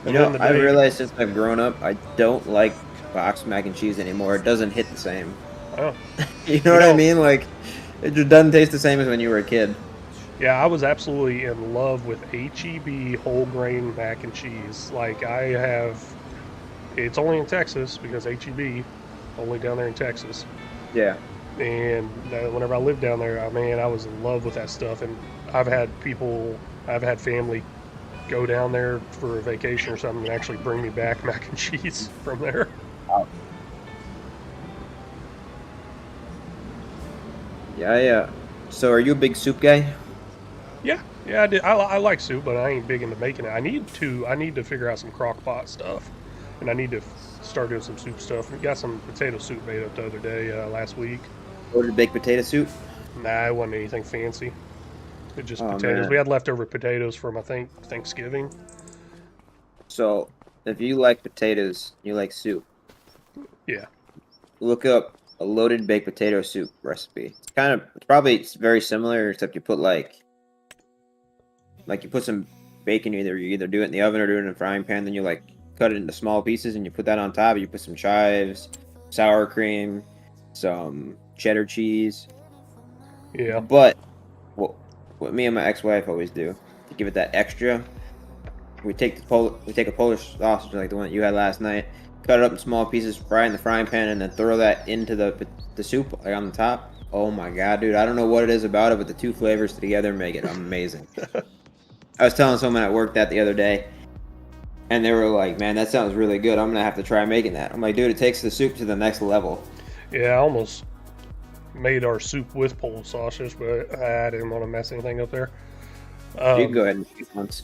And know, then the I day- realized since I've grown up, I don't like boxed mac and cheese anymore. It doesn't hit the same. Oh. You know what know- I mean? Like, it just doesn't taste the same as when you were a kid. Yeah, I was absolutely in love with HEB whole grain mac and cheese. Like I have, it's only in Texas because HEB, only down there in Texas. Yeah. And whenever I lived down there, man, I was in love with that stuff. And I've had family go down there for a vacation or something and actually bring me back mac and cheese from there. Yeah, yeah. So, are you a big soup guy? Yeah, I did. I like soup, but I ain't big into making it. I need to figure out some crock pot stuff, and I need to start doing some soup stuff. We got some potato soup made up the other day, last week. Ordered baked potato soup? Nah, it wasn't anything fancy. It just Oh, potatoes. man. We had leftover potatoes from I think Thanksgiving. So, if you like potatoes, you like soup. Yeah. Look up a loaded baked potato soup recipe. It's very similar, except you put you put some bacon. You either do it in the oven or do it in a frying pan. Then you like cut it into small pieces and you put that on top. You put some chives, sour cream, some cheddar cheese. Yeah. But what me and my ex-wife always do to give it that extra. We take a Polish sausage like the one that you had last night, cut it up in small pieces, fry it in the frying pan, and then throw that into the soup like on the top. Oh my god, dude! I don't know what it is about it, but the two flavors together make it amazing. I was telling someone at work that the other day, and they were like, "Man, that sounds really good. I'm gonna have to try making that." I'm like, "Dude, it takes the soup to the next level." Yeah, I almost made our soup with Polish sausage, but I didn't want to mess anything up there. You can go ahead and eat once.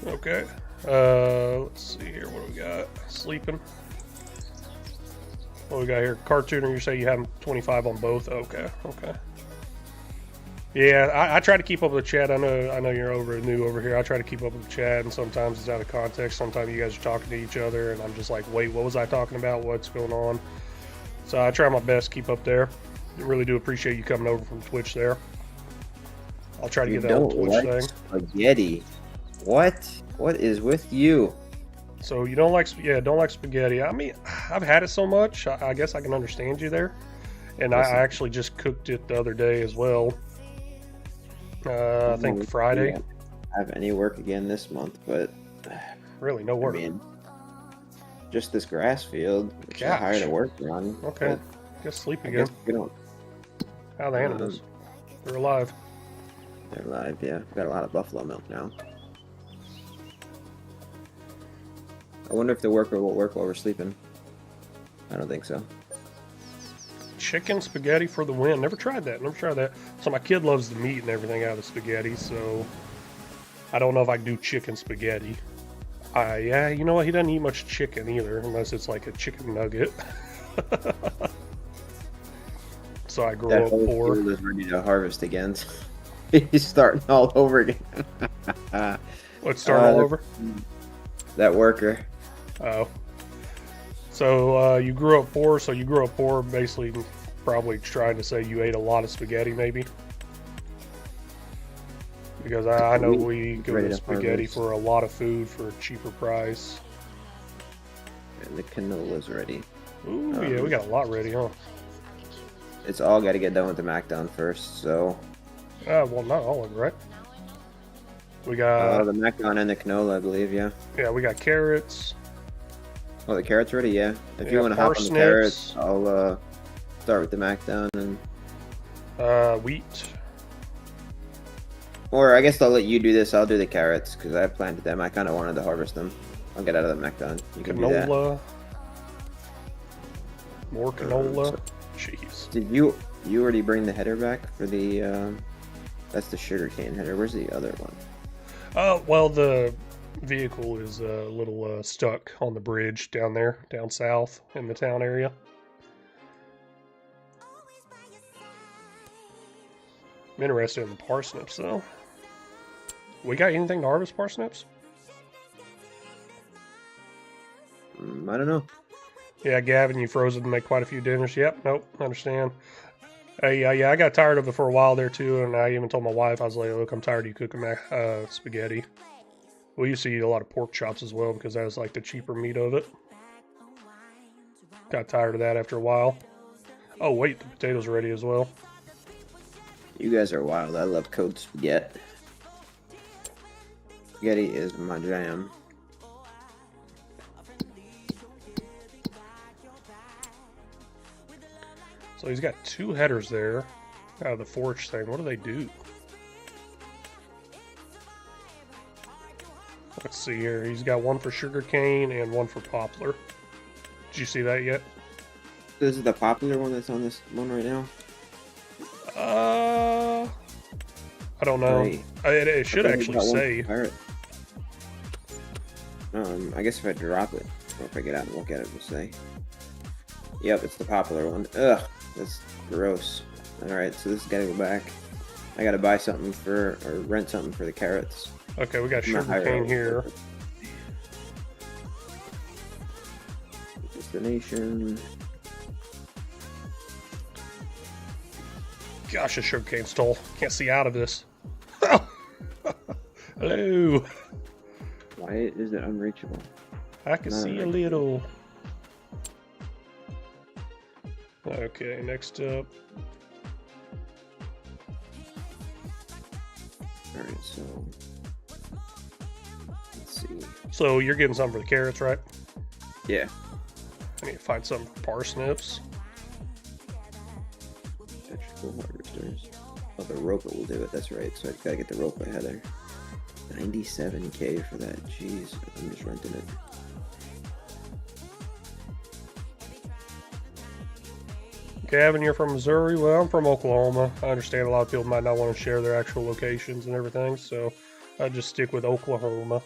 Okay. Let's see here. What do we got? Sleeping. What do we got here? Cartooner, you say you have 25 on both? Okay. Okay. Yeah, I try to keep up with the chat. I know you're new over here. I try to keep up with the chat, and sometimes it's out of context. Sometimes you guys are talking to each other, and I'm just like, wait, what was I talking about? What's going on? So I try my best to keep up there. I really do appreciate you coming over from Twitch there. I'll try to get that on Twitch thing. Spaghetti. What? What is with you? So you don't like spaghetti. I mean, I've had it so much. I guess I can understand you there. And I actually just cooked it the other day as well. I think Friday. I have any work again this month, but really no work. I mean, just this grass field, which I hired a worker on. Okay, guess sleep again. How are the animals? They're alive. They're alive, yeah. We've got a lot of buffalo milk now. I wonder if the worker will work while we're sleeping. I don't think so. Chicken spaghetti for the win. Never tried that. So my kid loves the meat and everything out of spaghetti, so I don't know if I can do chicken spaghetti. Yeah, you know what? He doesn't eat much chicken either, unless it's like a chicken nugget. So I grew up poor. That is ready to harvest again. He's starting all over again. What's starting all over? That worker. Oh. So you grew up poor, basically probably trying to say you ate a lot of spaghetti, maybe? Because I know we go to spaghetti for a lot of food for a cheaper price. And the canola's ready. Ooh, yeah, we got a lot ready, huh? It's all got to get done with the mac done first, so... well, not all of it, right? We got... the macaron and the canola, I believe, yeah. Yeah, we got carrots. Oh, the carrots ready, yeah. If you want to hop on the carrots, I'll start with the mac done and... wheat. Or I guess I'll let you do this. I'll do the carrots, because I planted them. I kind of wanted to harvest them. I'll get out of the mac done. You can do that. More canola. Jeez. Did you already bring the header back for the... that's the sugarcane header. Where's the other one? Oh, well, the vehicle is a little stuck on the bridge down there, down south in the town area. I'm interested in the parsnips, though. We got anything to harvest parsnips? I don't know. Yeah, Gavin, you froze it to make quite a few dinners. Yep, nope, understand. Yeah, I got tired of it for a while there, too, and I even told my wife, I was like, look, I'm tired of you cooking spaghetti. We used to eat a lot of pork chops as well, because that was like the cheaper meat of it. Got tired of that after a while. Oh, wait, the potatoes are ready as well. You guys are wild. I love cold spaghetti. Spaghetti is my jam. So he's got two headers there out of the forge thing. What do they do? Let's see here. He's got one for sugarcane and one for poplar. Did you see that yet? This is the popular one that's on this one right now? I don't know. It should actually say. I guess if I drop it, or if I get out and look at it, it'll say. Yep, it's the popular one. Ugh, that's gross. Alright, so this has got to go back. I got to buy something or rent something for the carrots. Okay, we got sugarcane here. Destination. Gosh, the sugarcane's tall. Can't see out of this. Hello. Why is it unreachable? I can see a little. Okay, next up. Alright, so let's see. So you're getting some for the carrots, right? Yeah. I need to find some parsnips. Vegetable harvesters. Oh, the ropa will do it. That's right. So I gotta get the ropa header. 97K for that. Jeez, I'm just renting it. Gavin, you're from Missouri? Well, I'm from Oklahoma. I understand a lot of people might not want to share their actual locations and everything, so I just stick with Oklahoma.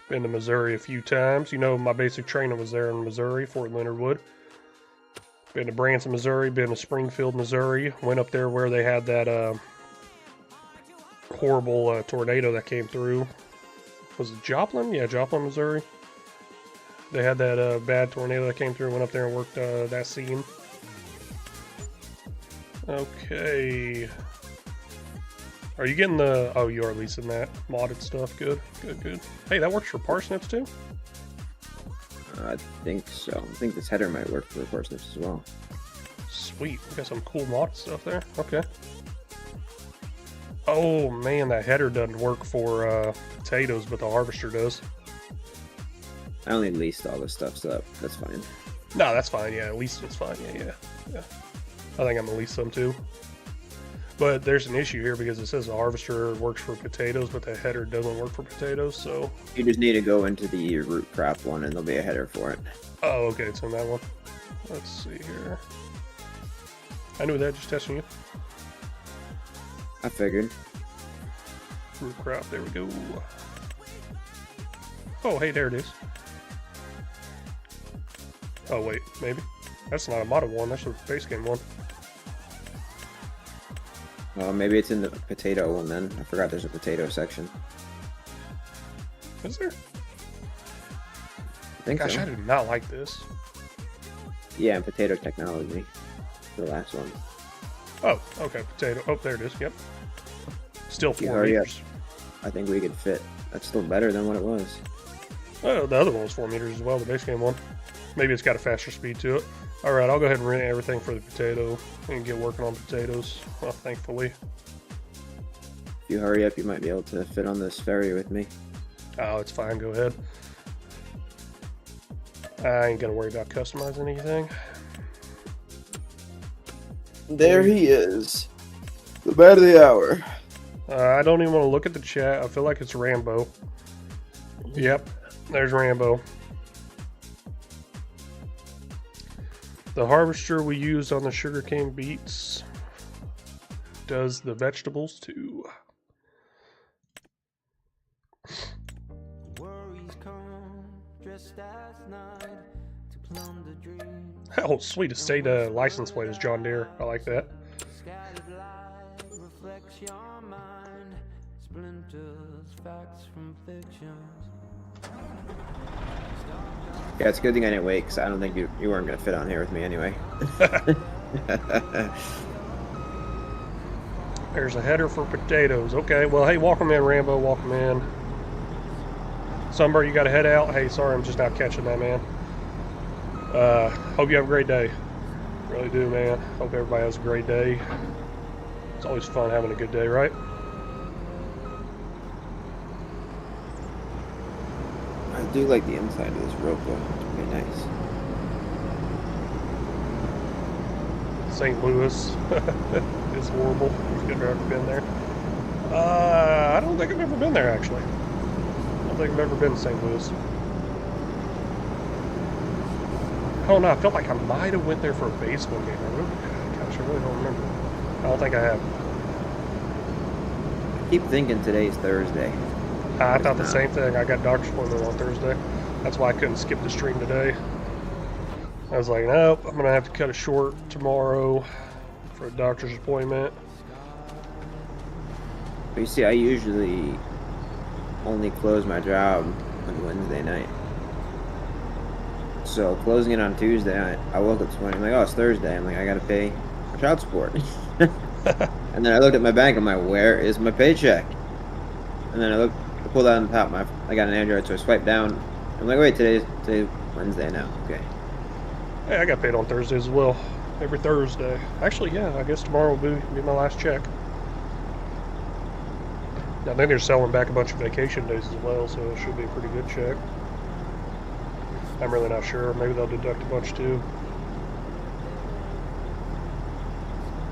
Been to Missouri a few times. You know, my basic training was there in Missouri, Fort Leonard Wood. Been to Branson, Missouri. Been to Springfield, Missouri. Went up there where they had that horrible tornado that came through. Was it Joplin? Yeah, Joplin, Missouri. They had that bad tornado that came through. Went up there and worked that scene. Okay. Are you getting the... Oh, you are leasing that modded stuff. Good, good, good. Hey, that works for parsnips too? I think so. I think this header might work for parsnips as well. Sweet. We got some cool modded stuff there. Okay. Oh, man, that header doesn't work for potatoes, but the harvester does. I only leased all this stuff, so that's fine. No, that's fine. Yeah, at least it's fine. Yeah. I think I'm gonna lease some too. But there's an issue here because it says the harvester works for potatoes, but the header doesn't work for potatoes, so... You just need to go into the root crop one, and there'll be a header for it. Oh, okay, it's in that one. Let's see here. I knew that, just testing you. I figured. Root crop, there we go. Oh, hey, there it is. Oh, wait, maybe. That's not a modded one, that's a base game one. Maybe it's in the potato one then. I forgot there's a potato section. Is there? I think Gosh, so. I do not like this. Yeah, and potato technology. The last one. Oh, okay, potato. Oh, there it is, yep. Still 4 hurry up. meters. I think we could fit. That's still better than what it was. Oh, the other one was 4 meters as well, the base game one. Maybe it's got a faster speed to it. Alright, I'll go ahead and rent everything for the potato and get working on potatoes. Well, thankfully. If you hurry up, you might be able to fit on this ferry with me. Oh, it's fine, go ahead. I ain't gonna worry about customizing anything. There he is. The man of the hour. I don't even want to look at the chat. I feel like it's Rambo. Yep, there's Rambo. The harvester we used on the sugarcane beets does the vegetables too. Oh, sweet estate license plate is John Deere. I like that. Yeah, it's a good thing I didn't wait, because I don't think you weren't going to fit on here with me anyway. There's a header for potatoes. Okay, well, hey, welcome in, Rambo. Welcome in. Sunbird, you got to head out. Hey, sorry, I'm just not catching that, man. Hope you have a great day. Really do, man. Hope everybody has a great day. It's always fun having a good day, right? I do like the inside of this rope, though. It's pretty nice. St. Louis is horrible. If you've ever been there. I don't think I've ever been there, actually. I don't think I've ever been to St. Louis. I don't know. I felt like I might have went there for a baseball game. Gosh, I really don't remember. I don't think I have. I keep thinking today's Thursday. I thought the same thing. I got doctor's appointment on Thursday. That's why I couldn't skip the stream today. I was like, nope, I'm going to have to cut it short tomorrow for a doctor's appointment. But you see, I usually only close my job on Wednesday night. So closing it on Tuesday, I woke up this morning, I'm like, oh, it's Thursday. I'm like, I got to pay for child support. And then I looked at my bank, I'm like, where is my paycheck? And then I pulled out on the top, I got an Android, so I swiped down. I'm like, wait, today's Wednesday now. Okay. Hey, I got paid on Thursday as well. every Thursday. Actually, yeah, I guess tomorrow will be my last check. I think they're selling back a bunch of vacation days as well, so it should be a pretty good check. I'm really not sure. Maybe they'll deduct a bunch too.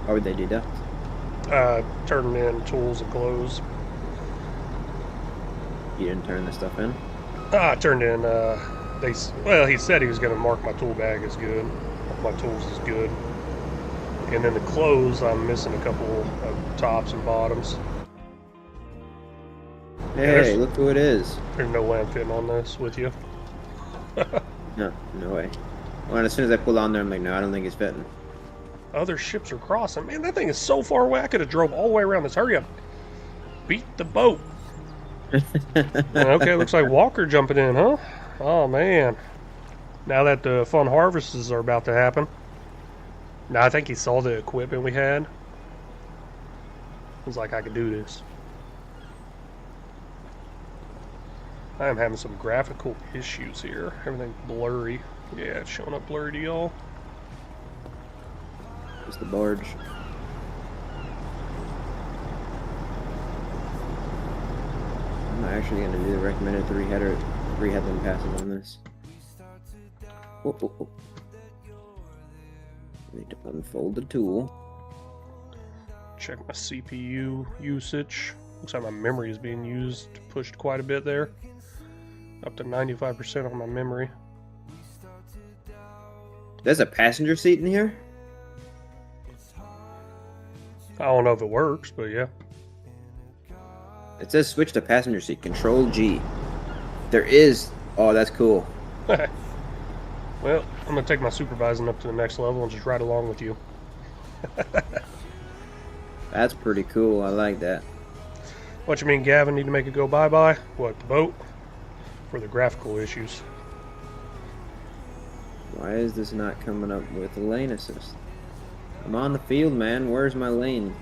How would they deduct? Turning in tools and clothes. You didn't turn the stuff in? I turned in, well, he said he was going to mark my tool bag as good. My tools is good. And then the clothes, I'm missing a couple of tops and bottoms. Hey, look who it is. There's no way I'm fitting on this with you. No way. Well, as soon as I pulled on there, I'm like, no, I don't think it's fitting. Other ships are crossing. Man, that thing is so far away. I could have drove all the way around this. Hurry up. Beat the boat. Okay, looks like Walker jumping in, huh? Oh, man. Now that the fun harvests are about to happen. Now, I think he saw the equipment we had. He's like, I could do this. I am having some graphical issues here. Everything's blurry. Yeah, it's showing up blurry to y'all. It's the barge. I'm actually going to do the recommended three headland passes on this. Oh. Need to unfold the tool. Check my CPU usage. Looks like my memory is being pushed quite a bit there. Up to 95% of my memory. There's a passenger seat in here? I don't know if it works, but yeah. It says switch to passenger seat. Control G. There is... Oh, that's cool. Well, I'm going to take my supervising up to the next level and just ride along with you. That's pretty cool. I like that. What you mean, Gavin? Need to make it go bye-bye? What, the boat? For the graphical issues. Why is this not coming up with a lane assist? I'm on the field, man. Where's my lane?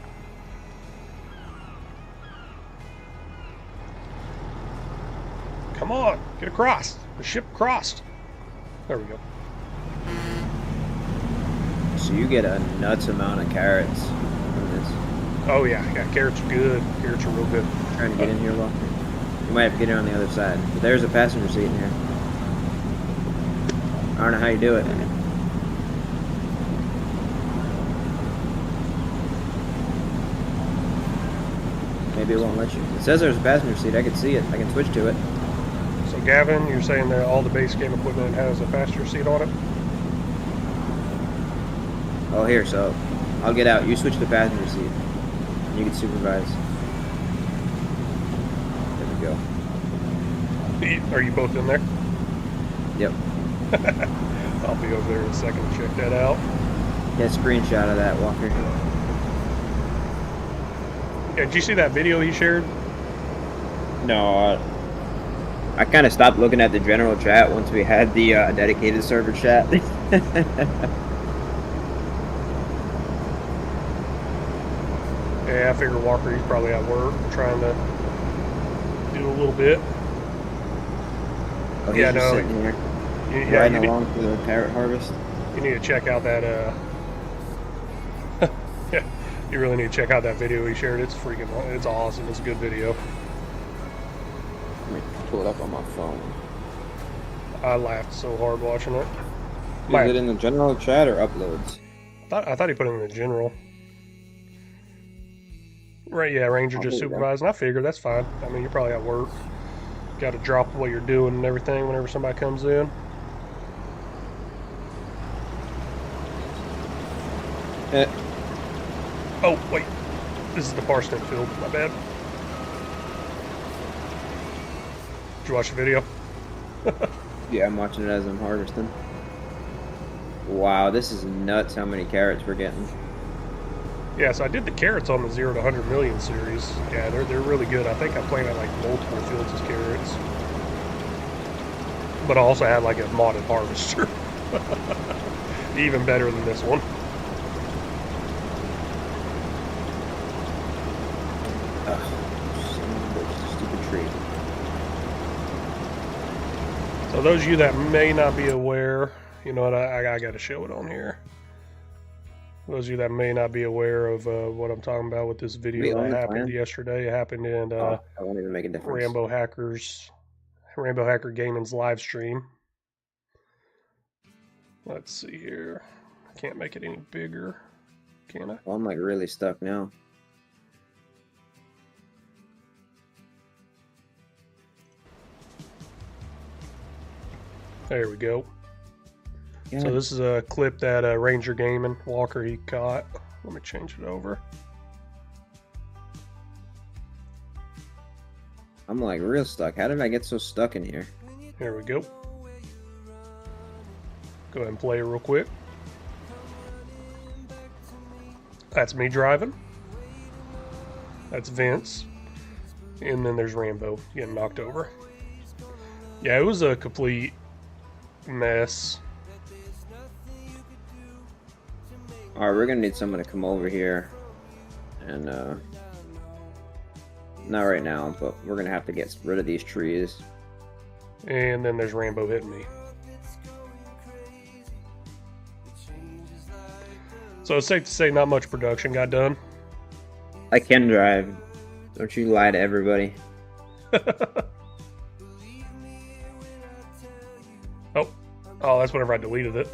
Come on, get across. The ship crossed. There we go. So you get a nuts amount of carrots from this. Oh yeah, carrots are good. Carrots are real good. Trying to get in here, Walker. You might have to get in on the other side. But there's a passenger seat in here. I don't know how you do it. Maybe it won't let you. It says there's a passenger seat. I can see it. I can switch to it. So Gavin, you're saying that all the base game equipment has a passenger seat on it? Oh, here, so I'll get out. You switch to passenger seat. You can supervise. There we go. Are you both in there? Yep. I'll be over there in a second to check that out. Get a screenshot of that, Walker. Yeah, did you see that video he shared? No, I kind of stopped looking at the general chat once we had the dedicated server chat. Yeah, I figure Walker, he's probably at work trying to do a little bit. Oh, he's Yeah, just no, sitting here, Yeah, riding along for the carrot harvest. you need to check out that, yeah, you really need to check out that video he shared. It's freaking, it's awesome. It's a good video. Let me pull it up on my phone. I laughed so hard watching it. Is it in the general chat or uploads? I thought he put it in the general. Right, yeah, Ranger just supervising. I figured that's fine. I mean, you're probably at work. Got to drop what you're doing and everything whenever somebody comes in. Oh, wait. This is the parsnip field. My bad. Did you watch the video? Yeah, I'm watching it as I'm harvesting. Wow, this is nuts how many carrots we're getting. Yeah, so I did the carrots on the 0 to 100 million series. Yeah, they're really good. I think I planted like multiple fields as carrots. But I also had like a modded harvester. Even better than this one. Stupid tree. So those of you that may not be aware, you know what, I got to show it on here. Those of you that may not be aware of what I'm talking about with this We video own that the happened clan? yesterday, it happened in Oh, that won't even make a difference. Rambo Hacker Gaming's live stream. Let's see here. I can't make it any bigger, can I? Well, I'm like really stuck now. There we go. Yeah. So this is a clip that Ranger Gaming Walker he caught. Let me change it over. I'm like real stuck. How did I get so stuck in here? Here we go. Go ahead and play it real quick. That's me driving. That's Vince. And then there's Rambo getting knocked over. Yeah, it was a complete mess. Alright, we're gonna need someone to come over here. And not right now, but we're gonna have to get rid of these trees. And then there's Rambo hitting me. So it's safe to say not much production got done. I can drive. Don't you lie to everybody. Oh, that's whenever I deleted it.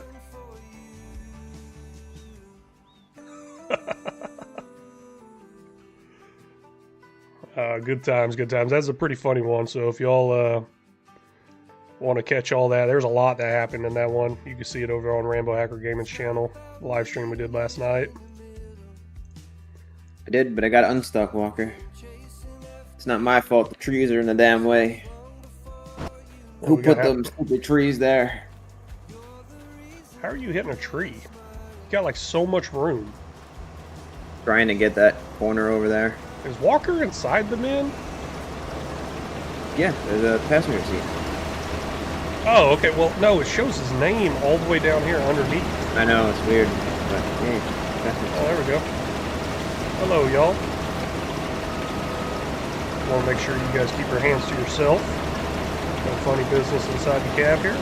Good times, good times. That's a pretty funny one. So if y'all want to catch all that, there's a lot that happened in that one. You can see it over on Rambo Hacker Gaming's channel. Live stream we did last night. I did, but I got unstuck, Walker. It's not my fault. The trees are in the damn way. Who put them stupid trees there? How are you hitting a tree? You got like so much room. Trying to get that corner over there. Is Walker inside the men? Yeah, there's a passenger seat. Oh, okay. Well, no, it shows his name all the way down here underneath. I know, it's weird. But hey, passenger Oh, there we go. Hello, y'all. Want to make sure you guys keep your hands to yourself. No funny business inside the cab here.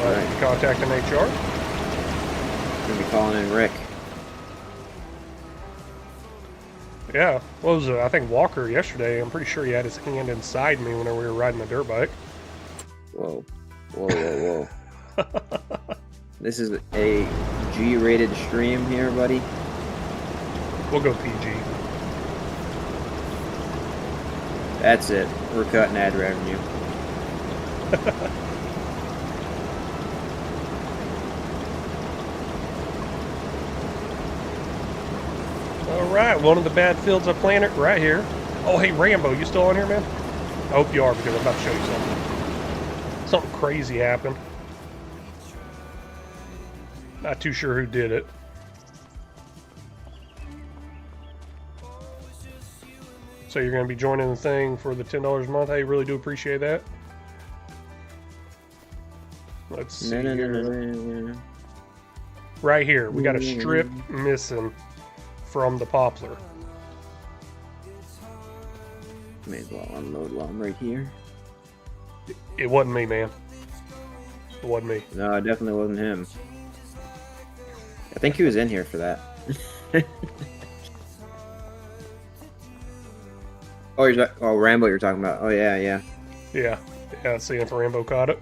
Right. Be contacting HR. Gonna be calling in Rick. Yeah, what was it? I think Walker yesterday, I'm pretty sure he had his hand inside me whenever we were riding the dirt bike. Whoa. Whoa, whoa, whoa. This is a G-rated stream here, buddy. We'll go PG. That's it. We're cutting ad revenue. Alright, one of the bad fields of planet right here. Oh, hey, Rambo, you still on here, man? I hope you are, because I'm about to show you something. Something crazy happened. Not too sure who did it. So you're going to be joining the thing for the $10 a month. I really do appreciate that. Let's see here. Right here, we got a strip missing from the poplar. May as well unload while I'm right here. It wasn't me, man. It wasn't me. No, it definitely wasn't him. I think he was in here for that. Oh, Rambo you're talking about. Oh, yeah, yeah. Yeah, seeing if Rambo caught it.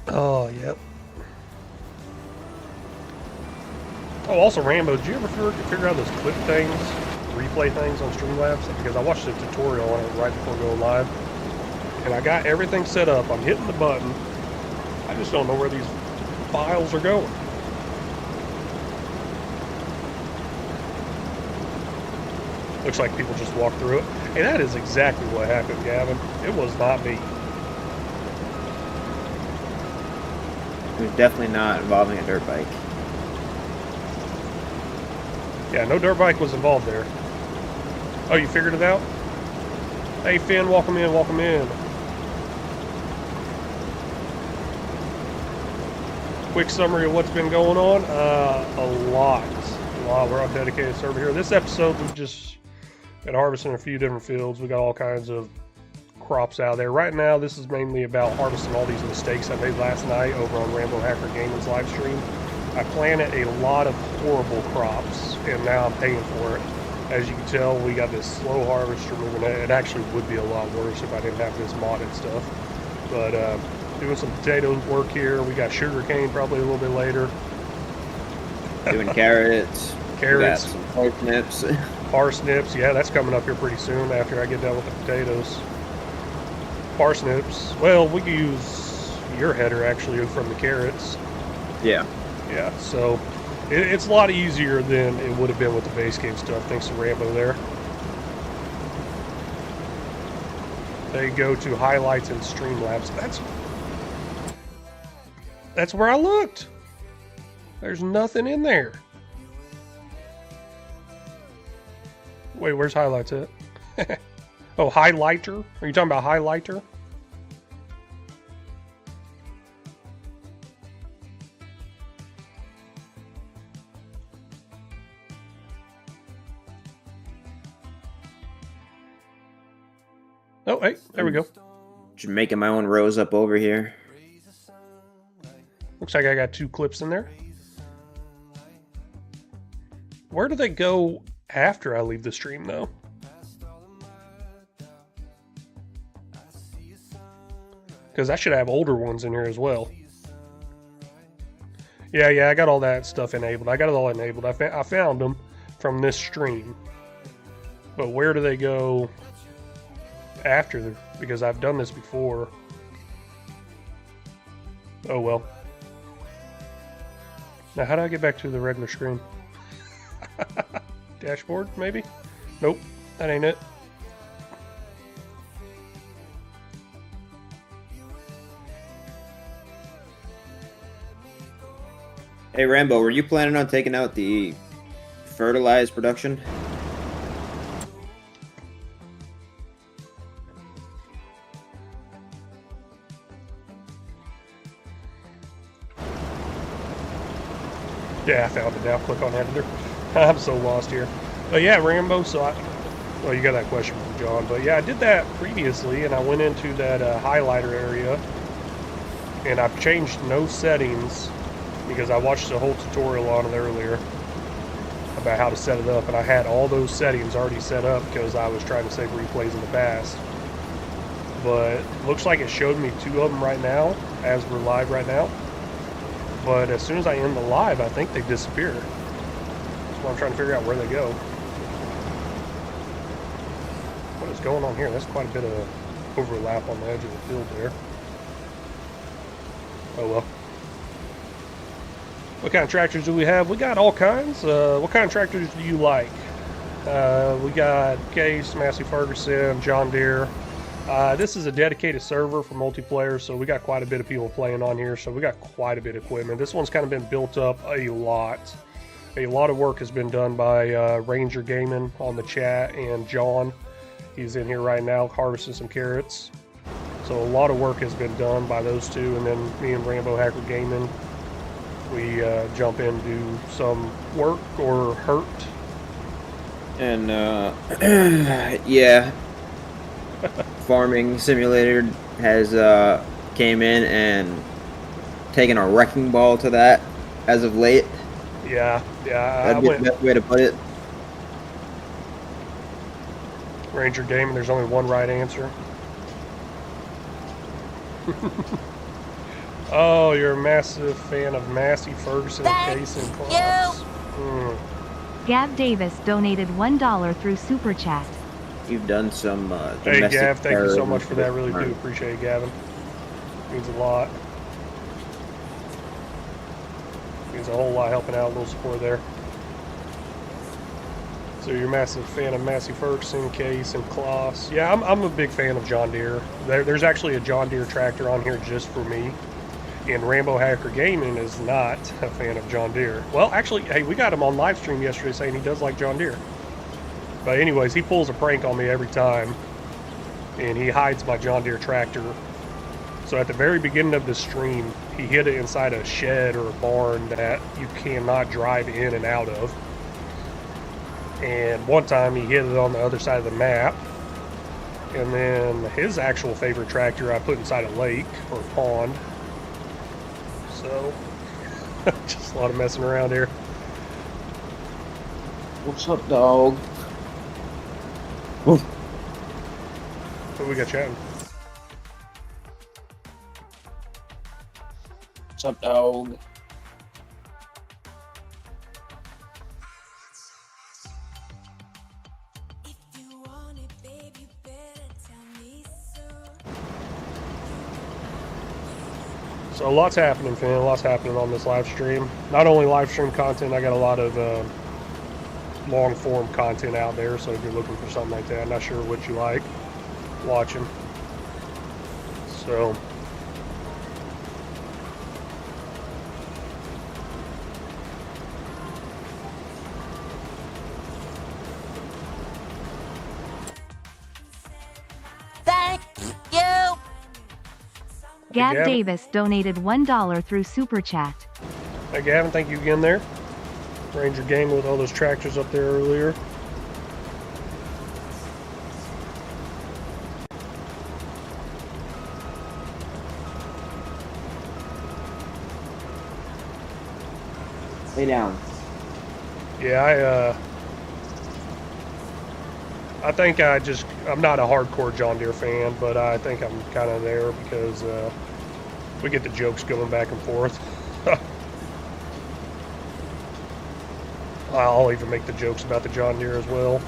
Oh, yep. Oh, also, Rambo, did you ever figure out those clip things, replay things on Streamlabs? Because I watched a tutorial on it right before going live, and I got everything set up. I'm hitting the button. I just don't know where these files are going. Looks like people just walk through it. And that is exactly what happened, Gavin. It was not me. It was definitely not involving a dirt bike. Yeah, no dirt bike was involved there. Oh, you figured it out? Hey, Finn, welcome in, welcome in. Quick summary of what's been going on. A lot. We're on dedicated server here. This episode, we've just been harvesting a few different fields. We got all kinds of crops out there. Right now, this is mainly about harvesting all these mistakes I made last night over on Rambo Hacker Gaming's live stream. I planted a lot of horrible crops, and now I'm paying for it. As you can tell, we got this slow harvester moving. It actually would be a lot worse if I didn't have this modded stuff. But doing some potatoes work here. We got sugar cane probably a little bit later. Doing carrots. Carrots. We got some parsnips. Parsnips, yeah, that's coming up here pretty soon after I get done with the potatoes. Parsnips, well, we can use your header actually from the carrots. Yeah. Yeah, so it's a lot easier than it would have been with the base game stuff, thanks to Rambo there. They go to highlights and Streamlabs. That's where I looked. There's nothing in there. Wait, where's highlights at? Oh, highlighter? Are you talking about highlighter? Oh, hey, there we go. Just making my own rows up over here. Looks like I got 2 clips in there. Where do they go after I leave the stream, though? Because I should have older ones in here as well. Yeah, I got all that stuff enabled. I got it all enabled. I found them from this stream. But where do they go after? Because I've done this before. Oh, well. Now, how do I get back to the regular screen? Dashboard, maybe? Nope, that ain't it. Hey Rambo, were you planning on taking out the fertilized production? Yeah, I found it now. Click on editor. I'm so lost here. But yeah, Rambo, so well, you got that question from John. But yeah, I did that previously, and I went into that highlighter area, and I've changed no settings because I watched a whole tutorial on it earlier about how to set it up, and I had all those settings already set up because I was trying to save replays in the past. But looks like it showed me 2 of them right now, as we're live right now. But as soon as I end the live, I think they disappear. So I'm trying to figure out where they go. What is going on here? That's quite a bit of overlap on the edge of the field there. Oh well. What kind of tractors do we have? We got all kinds. What kind of tractors do you like? We got Case, Massey Ferguson, John Deere. This is a dedicated server for multiplayer, so we got quite a bit of people playing on here, so we got quite a bit of equipment. This one's kind of been built up a lot. A lot of work has been done by Ranger Gaming on the chat, and John. He's in here right now harvesting some carrots. So a lot of work has been done by those two, and then me and Rambo Hacker Gaming, we jump in, do some work or hurt. And yeah, Farming Simulator has came in and taken a wrecking ball to that as of late. Yeah. That'd be the best way to put it. Ranger Gaming, there's only one right answer. Oh, you're a massive fan of Massey Ferguson, Case, and Klaus. Gav Davis donated $1 through Super Chat. You've done some Hey domestic Gav, thank you so terrorism much for that. Really do Alright. appreciate it, Gavin. Means a lot. Means a whole lot helping out, a little support there. So you're a massive fan of Massey Ferguson, Case, and Klaus. Yeah, I'm a big fan of John Deere. There's actually a John Deere tractor on here just for me. And Rambo Hacker Gaming is not a fan of John Deere. Well, actually, hey, we got him on live stream yesterday saying he does like John Deere. But anyways, he pulls a prank on me every time. And he hides my John Deere tractor. So at the very beginning of the stream, he hid it inside a shed or a barn that you cannot drive in and out of. And one time he hid it on the other side of the map. And then his actual favorite tractor I put inside a lake or a pond. So Just a lot of messing around here. What's up, dog? What we got chatting? What's up, dog? So lots happening, Finn. Lots happening on this live stream. Not only live stream content, I got a lot of long form content out there. So if you're looking for something like that, I'm not sure what you like watching. So Thank you. Gavin. Gab Davis donated $1 through Super Chat. Hey Gavin, thank you again there. Ranger Gaming with all those tractors up there earlier. Lay down. Yeah, I think I'm not a hardcore John Deere fan, but I think I'm kind of there because we get the jokes going back and forth. I'll even make the jokes about the John Deere as well.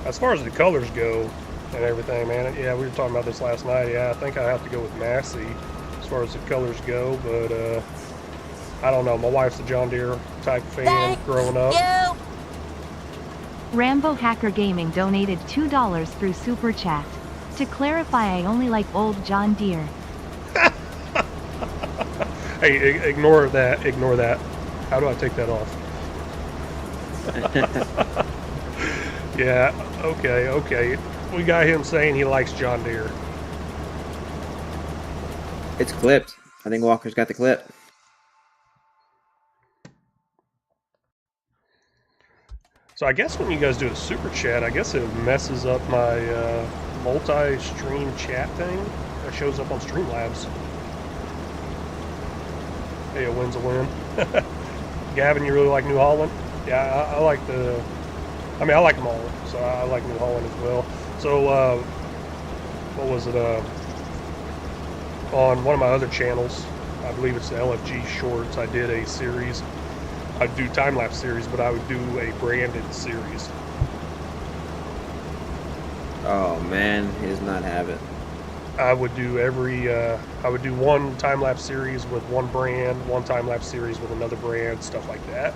As far as the colors go and everything, man, yeah, we were talking about this last night. Yeah, I think I have to go with Massey as far as the colors go, but I don't know. My wife's a John Deere type fan growing up. You. Rambo Hacker Gaming donated $2 through Super Chat. To clarify, I only like old John Deere. Hey, ignore that. Ignore that. How do I take that off? Yeah, okay. We got him saying he likes John Deere. It's clipped. I think Walker's got the clip. So I guess when you guys do a super chat, I guess it messes up my multi-stream chat thing that shows up on Streamlabs. Hey, a win's a win. Gavin, you really like New Holland? Yeah, I like I like them all, so I like New Holland as well. So, what was it, on one of my other channels, I believe it's the LFG Shorts, I did a series. I'd do time-lapse series, but I would do a branded series. Oh man, he does not have it. I would do I would do one time-lapse series with one brand, one time-lapse series with another brand, stuff like that.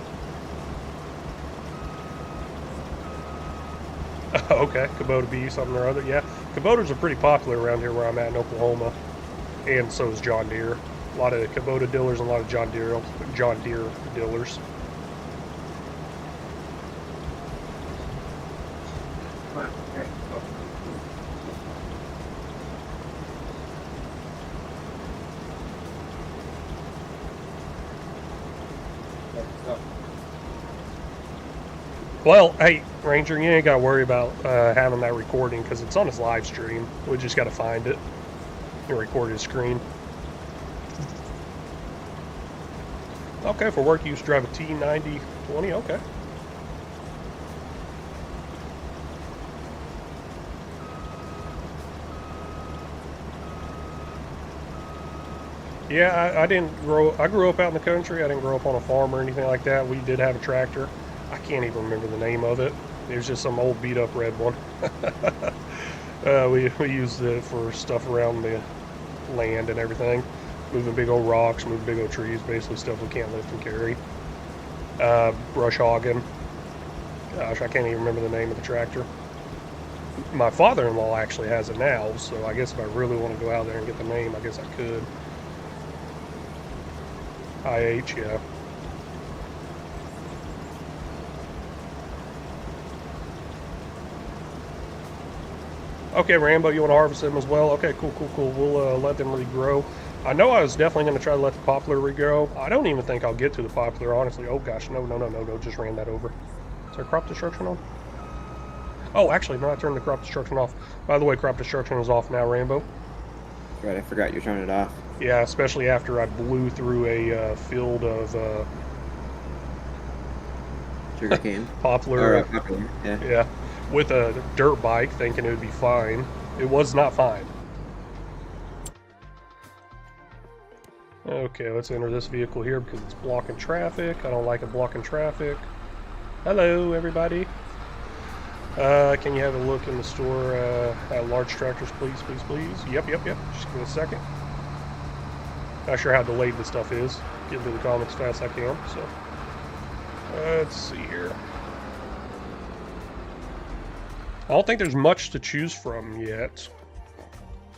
Okay, Kubota B, something or other. Yeah, Kubotas are pretty popular around here where I'm at in Oklahoma, and so is John Deere. A lot of Kubota dealers and a lot of John Deere dealers. Well, hey, Ranger, you ain't got to worry about having that recording because it's on his live stream. We just got to find it and record his screen. Okay, for work you used to drive a T90-20, okay. Yeah, I grew up out in the country. I didn't grow up on a farm or anything like that. We did have a tractor. I can't even remember the name of it. It was just some old beat up red one. We used it for stuff around the land and everything. Moving big old rocks, moving big old trees, basically stuff we can't lift and carry. Brush hogging. Gosh, I can't even remember the name of the tractor. My father-in-law actually has it now, so I guess if I really want to go out there and get the name, I guess I could. IH, yeah. Okay, Rambo, you want to harvest them as well? Okay, cool. We'll let them regrow. I know I was definitely going to try to let the poplar regrow. I don't even think I'll get to the poplar, honestly. Oh, gosh, no, just ran that over. Is there crop destruction on? Oh, actually, no, I turned the crop destruction off. By the way, crop destruction is off now, Rambo. Right, I forgot you turned it off. Yeah, especially after I blew through a field of Sugarcane. poplar. Poplar, yeah. Yeah, with a dirt bike, thinking it would be fine. It was not fine. Okay, let's enter this vehicle here because it's blocking traffic. I don't like it blocking traffic. Hello, everybody. Can you have a look in the store at large tractors, please, please, please? Yep. Just give me a second. Not sure how delayed this stuff is. Get into the comments as fast as I can. So, let's see here. I don't think there's much to choose from yet.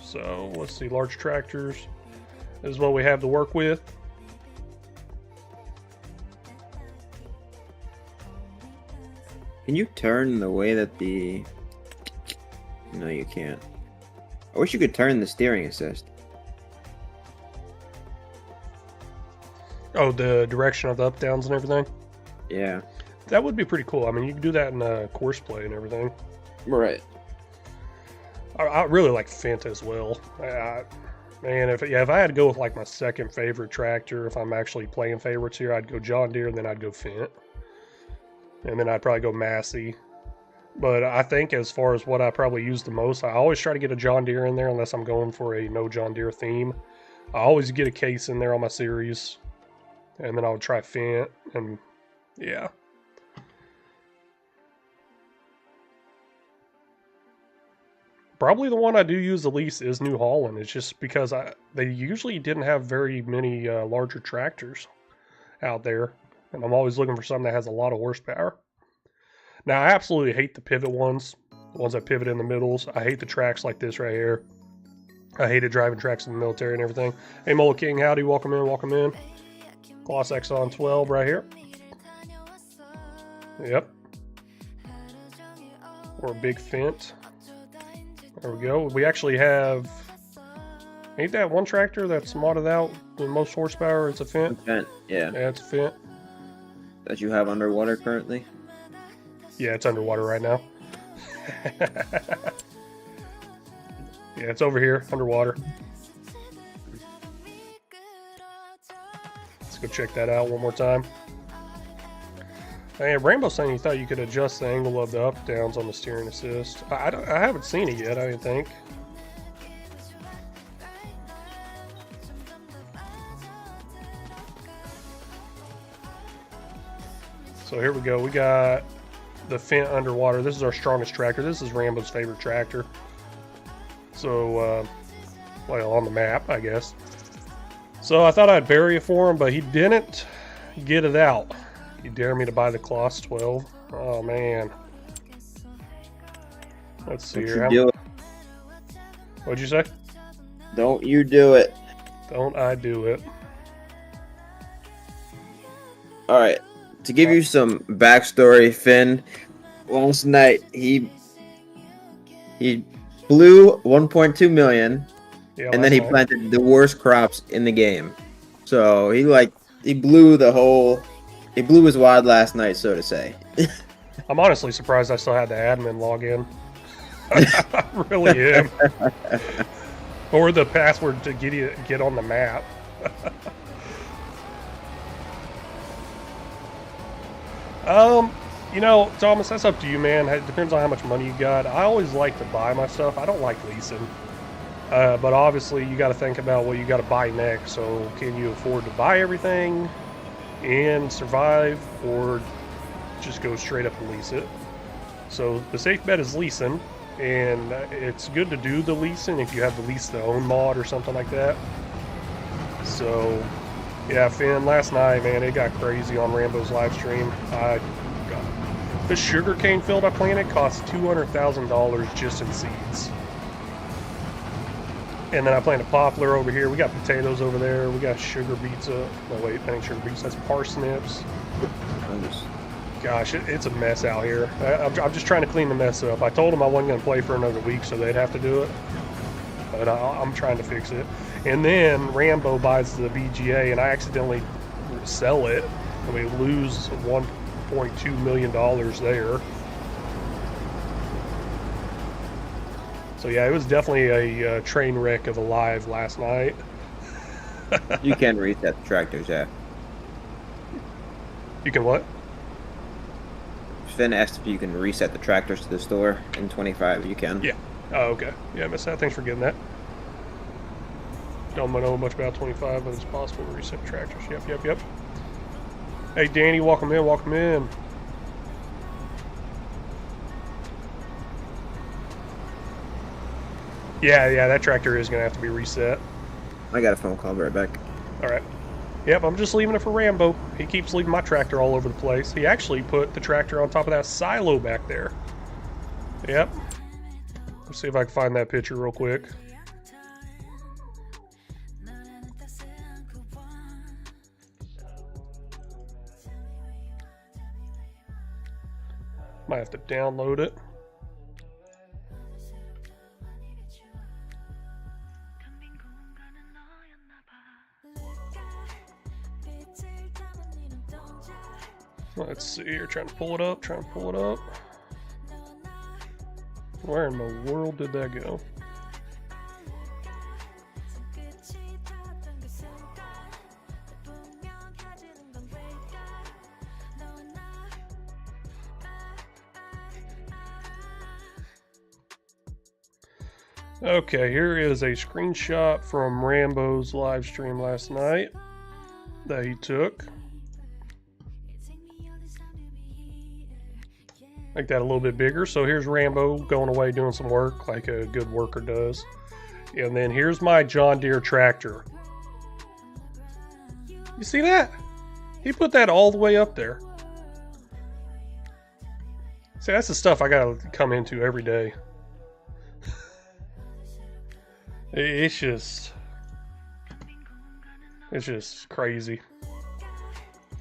So, let's see. Large tractors. This is what we have to work with. Can you turn the way that the... No, you can't. I wish you could turn the steering assist. Oh, the direction of the up downs and everything? Yeah. That would be pretty cool. I mean, you can do that in course play and everything. Right. I really like Fent as well. Man, if I had to go with like my second favorite tractor, if I'm actually playing favorites here, I'd go John Deere and then I'd go Fent. And then I'd probably go Massey. But I think as far as what I probably use the most, I always try to get a John Deere in there unless I'm going for a no John Deere theme. I always get a case in there on my series. And then I would try Fent, and yeah. Probably the one I do use the least is New Holland. It's just because they usually didn't have very many larger tractors out there. And I'm always looking for something that has a lot of horsepower. Now, I absolutely hate the pivot ones. The ones that pivot in the middles. I hate the tracks like this right here. I hated driving tracks in the military and everything. Hey, Mola King, howdy. Welcome in, welcome in. Gloss Exxon 12 right here. Yep. Or a big Fent. There we go. We actually have... Ain't that one tractor that's modded out the most horsepower? It's a Fent? Fent, yeah. Yeah, it's a Fent. That you have underwater currently? Yeah, it's underwater right now. Yeah, it's over here, underwater. Let's go check that out one more time. Hey, Rambo saying he thought you could adjust the angle of the up downs on the steering assist. I haven't seen it yet, I didn't think. So here we go. We got the Fent underwater. This is our strongest tractor. This is Rambo's favorite tractor. So, well, on the map, I guess. So I thought I'd bury it for him, but he didn't get it out. You dare me to buy the Kloss 12? Oh, man. Let's see here. What'd you say? Don't you do it. Don't I do it. Alright. To give you some backstory, Finn, last night he blew 1.2 million, Yeah, and then he planted the worst crops in the game. So he blew his wad last night, so to say. I'm honestly surprised I still had the admin log in. I really am. Or the password to get on the map. You know, Thomas, that's up to you, man. It depends on how much money you got. I always like to buy my stuff. I don't like leasing. But obviously, you got to think about what you got to buy next. So, can you afford to buy everything and survive, or just go straight up and lease it? So, the safe bet is leasing, and it's good to do the leasing if you have the lease to own mod or something like that. So, yeah, Finn, last night, man, it got crazy on Rambo's live stream. The sugarcane field I planted cost $200,000 just in seeds. And then I planted poplar over here. We got potatoes over there. We got sugar beets up. No, wait, that ain't sugar beets. That's parsnips. Gosh, it's a mess out here. I'm just trying to clean the mess up. I told them I wasn't going to play for another week, so they'd have to do it. But I'm trying to fix it. And then Rambo buys the BGA, and I accidentally sell it, and we lose $1.2 million there. So yeah, it was definitely a train wreck of a live last night. You can reset the tractors, yeah. You can what? Finn asked if you can reset the tractors to the store in 25. You can. Yeah. Oh, okay. Yeah, I missed that. Thanks for getting that. Don't know much about 25, but it's possible to reset tractors. Yep. Hey, Danny, welcome in, welcome in. Yeah, that tractor is going to have to be reset. I got a phone call. Be right back. All right. Yep, I'm just leaving it for Rambo. He keeps leaving my tractor all over the place. He actually put the tractor on top of that silo back there. Yep. Let's see if I can find that picture real quick. Might have to download it. Let's see here, trying to pull it up. Where in the world did that go? Okay, here is a screenshot from Rambo's live stream last night that he took. Make that a little bit bigger. So here's Rambo going away doing some work like a good worker does. And then here's my John Deere tractor. You see that? He put that all the way up there. See, that's the stuff I gotta come into every day. It's just crazy.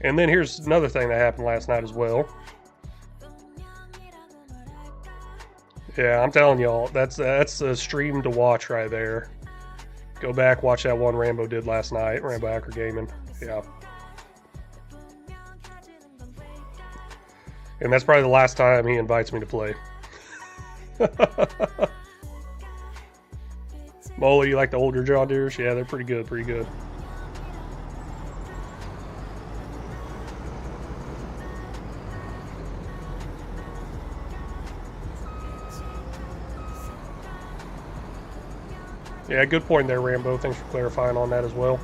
And then here's another thing that happened last night as well. Yeah, I'm telling y'all, that's a stream to watch right there. Go back, watch that one Rambo did last night, Rambo Hacker Gaming. Yeah. And that's probably the last time he invites me to play. Molly, you like the older John Deeres? Yeah, they're pretty good, Yeah, good point there, Rambo. Thanks for clarifying on that as well.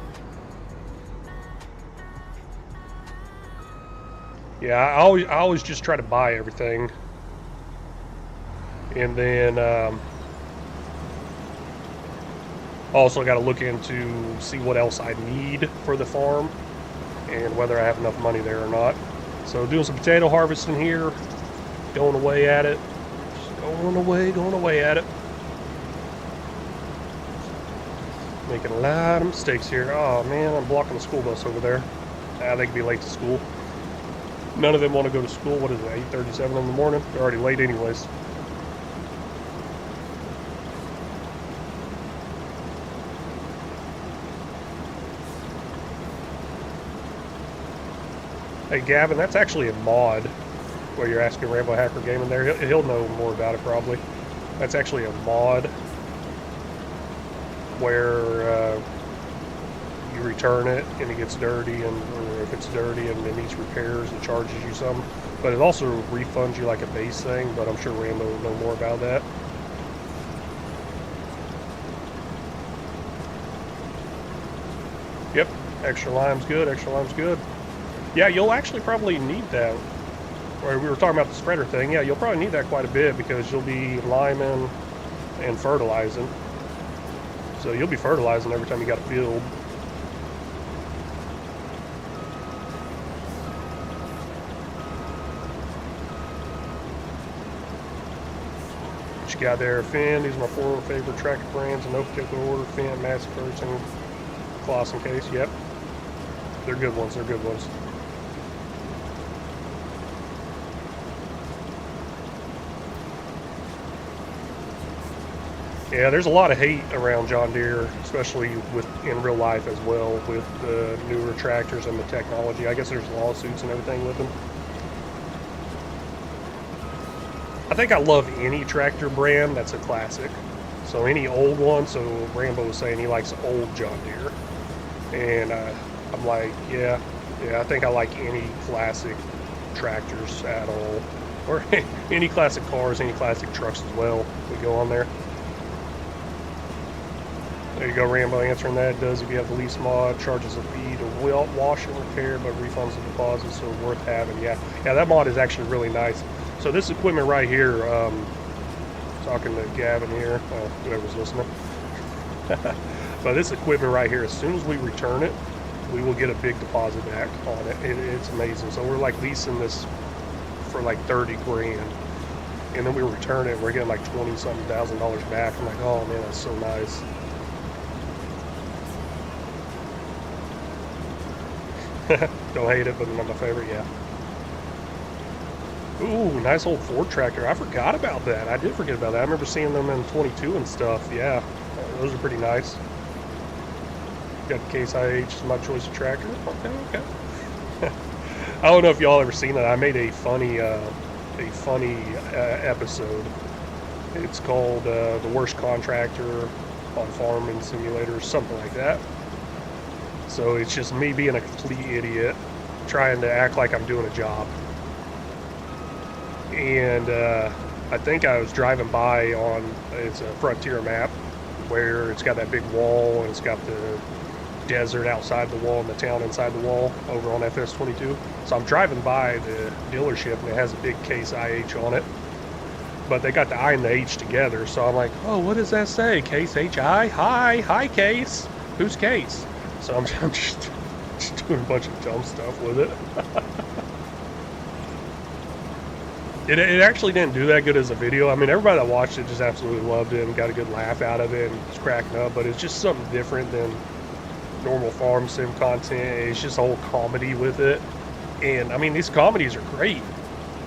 Yeah, I always just try to buy everything. And then also got to look into see what else I need for the farm and whether I have enough money there or not. So doing some potato harvesting here, going away at it. Just going away at it. Making a lot of mistakes here. Oh man, I'm blocking the school bus over there. They could be late to school. None of them want to go to school. What is it, 8:37 in the morning? They're already late anyways. Hey Gavin, that's actually a mod. Where you're asking Rambo Hacker Gaming there. He'll know more about it probably. That's actually a mod where you return it and it gets dirty, or if it's dirty and it needs repairs, it charges you some. But it also refunds you like a base thing, but I'm sure Rambo will know more about that. Yep, extra lime's good, Yeah, you'll actually probably need that. Or we were talking about the spreader thing. Yeah, you'll probably need that quite a bit because you'll be liming and fertilizing. So you'll be fertilizing every time you got a field. What you got there, Finn? These are my 4 favorite tractor brands in no particular order. Finn, Massey Ferguson, Clausen Case. Yep. They're good ones. Yeah, there's a lot of hate around John Deere, especially in real life as well, with the newer tractors and the technology. I guess there's lawsuits and everything with them. I think I love any tractor brand that's a classic. So any old one, so Rambo was saying he likes old John Deere. And I'm like, yeah, I think I like any classic tractors at all. Or any classic cars, any classic trucks as well. We go on there. There you go, Rambo answering that. It does if you have the lease mod, charges a fee to wash and repair, but refunds the deposit, so worth having. Yeah, that mod is actually really nice. So this equipment right here, talking to Gavin here, whoever's listening. But this equipment right here, as soon as we return it, we will get a big deposit back on it. It's amazing. So we're like leasing this for like 30 grand. And then we return it, we're getting like 20-something thousand back. I'm like, oh man, that's so nice. Don't hate it, but not my favorite, yeah. Ooh, nice old Ford tractor. I forgot about that. I did forget about that. I remember seeing them in 22 and stuff. Yeah, those are pretty nice. Got the Case IH as my choice of tractor. Okay. I don't know if y'all ever seen that. I made a funny episode. It's called The Worst Contractor on Farming Simulator, something like that. So it's just me being a complete idiot, trying to act like I'm doing a job. And I think I was driving by on, it's a Frontier map, where it's got that big wall, and it's got the desert outside the wall and the town inside the wall over on FS22. So I'm driving by the dealership, and it has a big Case IH on it. But they got the I and the H together, so I'm like, oh, what does that say? Case HI? Hi, Case. Who's Case? So I'm just doing a bunch of dumb stuff with it. It actually didn't do that good as a video. I mean, everybody that watched it just absolutely loved it and got a good laugh out of it and was cracking up, but it's just something different than normal farm sim content. It's just a whole comedy with it. And I mean, these comedies are great,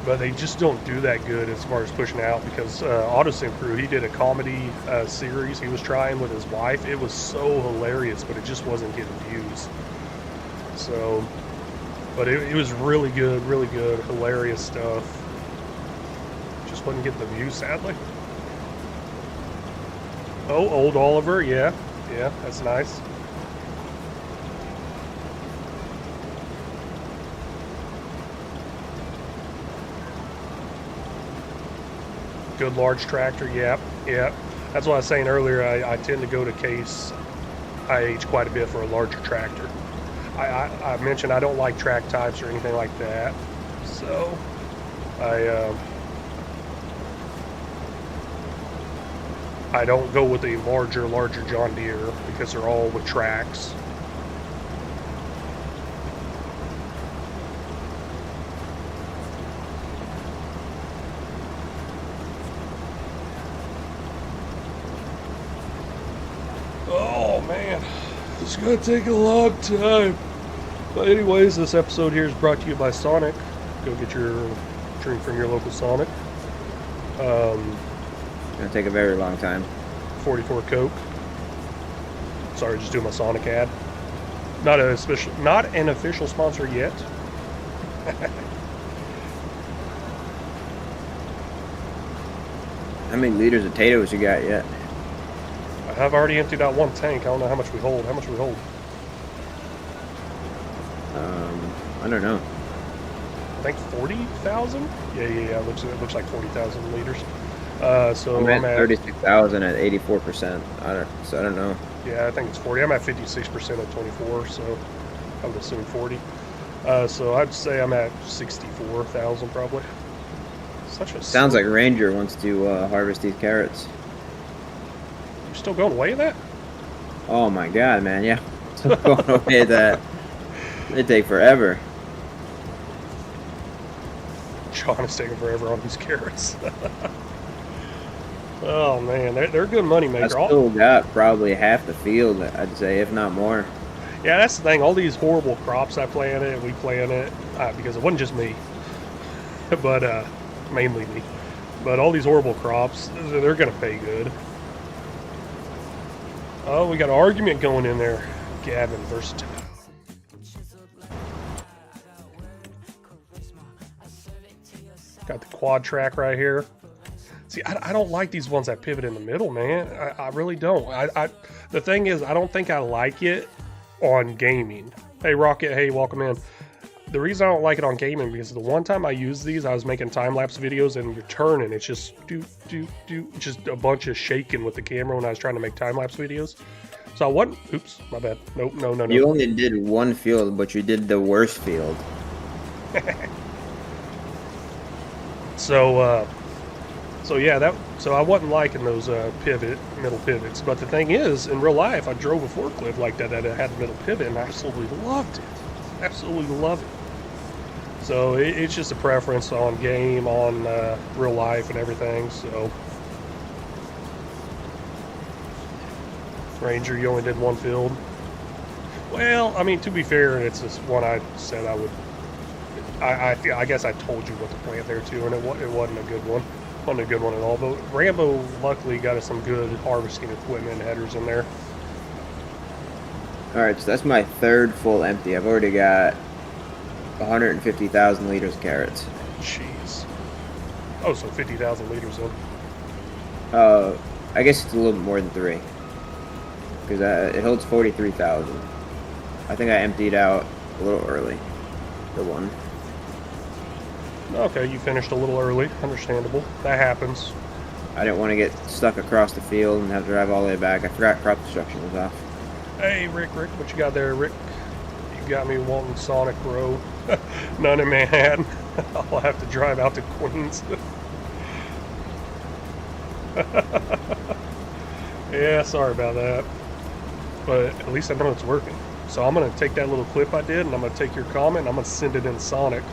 but they just don't do that good as far as pushing out, because AutoSim Crew, he did a comedy series he was trying with his wife. It was so hilarious, but it just wasn't getting views. So, but it was really good, hilarious stuff. Just wasn't getting the views, sadly. Oh, old Oliver, yeah, that's nice. Good large tractor, yeah. That's what I was saying earlier. I tend to go to Case IH quite a bit for a larger tractor. I mentioned I don't like track types or anything like that, so I don't go with a larger John Deere because they're all with tracks. Oh man, it's gonna take a long time. But anyways, this episode here is brought to you by Sonic. Go get your drink from your local Sonic. Gonna take a very long time. 44 Coke. Sorry, just doing my Sonic ad. Not an official sponsor yet. How many liters of potatoes you got yet? I've already emptied out one tank. I don't know how much we hold. How much we hold? I don't know. I think 40,000. Yeah. It looks like 40,000 liters. So I'm at 36,000 at 84%. So I don't know. Yeah, I think it's 40. I'm at 56% at 24, so I would assume 40. So I'd say I'm at 64,000 probably. Sounds like Ranger wants to harvest these carrots. You're still going away with that? Oh my god, man, yeah. Still going away with that. They take forever. John is taking forever on these carrots. Oh man, they're a good money maker. I still got probably half the field, I'd say, if not more. Yeah, that's the thing. All these horrible crops I planted, we planted because it wasn't just me, but mainly me. But all these horrible crops, they're gonna pay good. Oh, we got an argument going in there. Gavin versus. Got the quad track right here. See, I don't like these ones that pivot in the middle, man. I really don't. The thing is, I don't think I like it on gaming. Hey, Rocket, hey, welcome in. The reason I don't like it on gaming because the one time I used these, I was making time-lapse videos and you're turning. It's just just a bunch of shaking with the camera when I was trying to make time-lapse videos. So I wasn't. Oops, my bad. Nope, no. You only did one field, but you did the worst field. So yeah, so I wasn't liking those middle pivots. But the thing is, in real life, I drove a forklift like that had a middle pivot, and I absolutely loved it. Absolutely love it. So it's just a preference on game, on real life, and everything. So Ranger, you only did one field. Well, I mean, to be fair, it's just one I said I would. I guess I told you what to plant there too, and it wasn't a good one. Wasn't a good one at all. But Rambo luckily got us some good harvesting equipment and headers in there. All right, so that's my third full empty. I've already got 150,000 liters of carrots. Jeez. Oh, so 50,000 liters in. I guess it's a little bit more than 3. Because it holds 43,000. I think I emptied out a little early. The one. Okay, you finished a little early. Understandable. That happens. I didn't want to get stuck across the field and have to drive all the way back. I forgot crop destruction was off. Hey, Rick, what you got there, Rick? You got me wanting Sonic Row. None in Manhattan. I'll have to drive out to Queens. Yeah, sorry about that. But at least I know it's working. So I'm going to take that little clip I did, and I'm going to take your comment, and I'm going to send it in Sonic.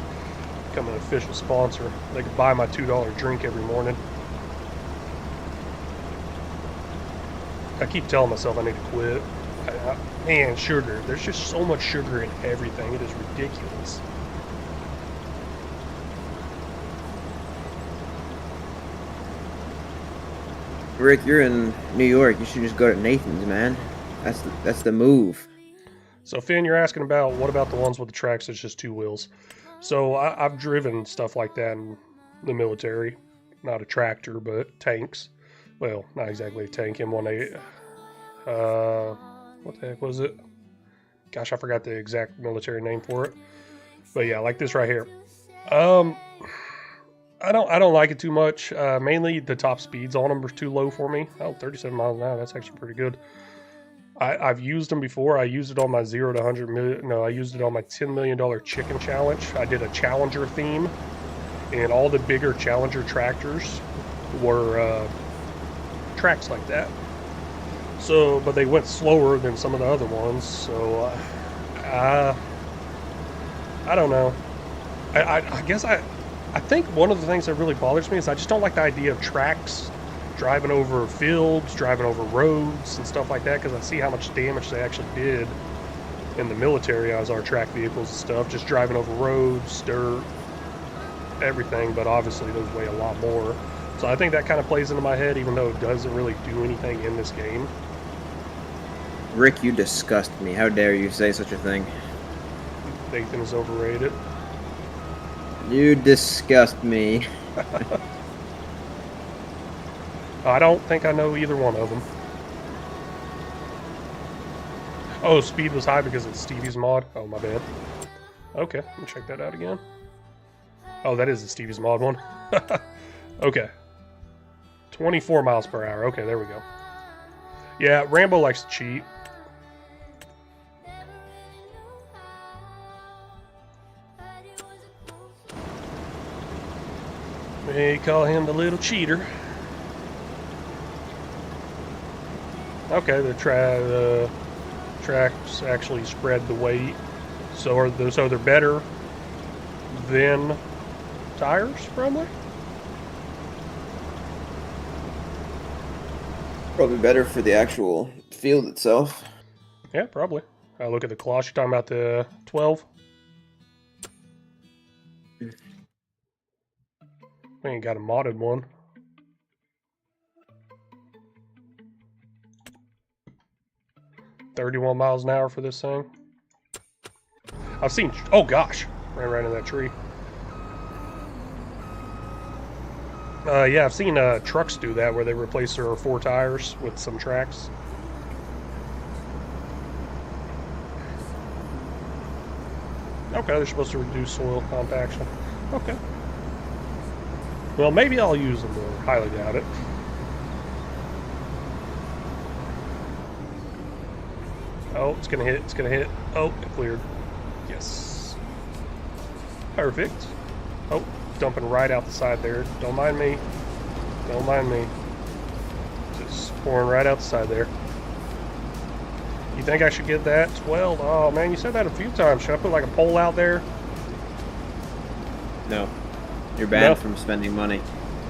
Become an official sponsor. They can buy my $2 drink every morning. I keep telling myself I need to quit. Man, sugar. There's just so much sugar in everything. It is ridiculous. Rick, you're in New York. You should just go to Nathan's, man. That's the move. So Finn, you're asking about what about the ones with the tracks that's just 2 wheels? So I've driven stuff like that in the military. Not a tractor, but tanks. Well, not exactly a tank. M18. What the heck was it? Gosh, I forgot the exact military name for it. But yeah, like this right here. I don't like it too much. Mainly the top speeds on them are too low for me. Oh, 37 miles an hour. That's actually pretty good. I've used them before. I used it on my 0 to 100 million. No, I used it on my $10 million chicken challenge. I did a Challenger theme, and all the bigger Challenger tractors were tracks like that. So, but they went slower than some of the other ones. So, I don't know. I guess I think one of the things that really bothers me is I just don't like the idea of tracks driving over fields, driving over roads and stuff like that, because I see how much damage they actually did in the military as our track vehicles and stuff, just driving over roads, dirt, everything, but obviously those weigh a lot more. So I think that kind of plays into my head, even though it doesn't really do anything in this game. Rick, you disgust me. How dare you say such a thing? Nathan is overrated. You disgust me. I don't think I know either one of them. Oh, speed was high because it's Stevie's mod. Oh, my bad. Okay, let me check that out again. Oh, that is the Stevie's mod one. Okay. 24 miles per hour. Okay, there we go. Yeah, Rambo likes to cheat. They call him the little cheater. Okay, the tracks actually spread the weight, so they're better than tires, probably. Probably better for the actual field itself. Yeah, probably. Look at the cloth. You're talking about the 12. We ain't got a modded one. $31 miles an hour for this thing. I've seen. Oh gosh, ran right into that tree. Yeah, I've seen trucks do that where they replace their 4 tires with some tracks. Okay, they're supposed to reduce soil compaction. Okay. Well, maybe I'll use them more. Highly doubt it. Oh, it's gonna hit. It's gonna hit. Oh, it cleared. Yes. Perfect. Oh, dumping right out the side there. Don't mind me. Don't mind me. Just pouring right out the side there. You think I should get that 12? Oh man, you said that a few times. Should I put like a pole out there? No. You're banned No. from spending money.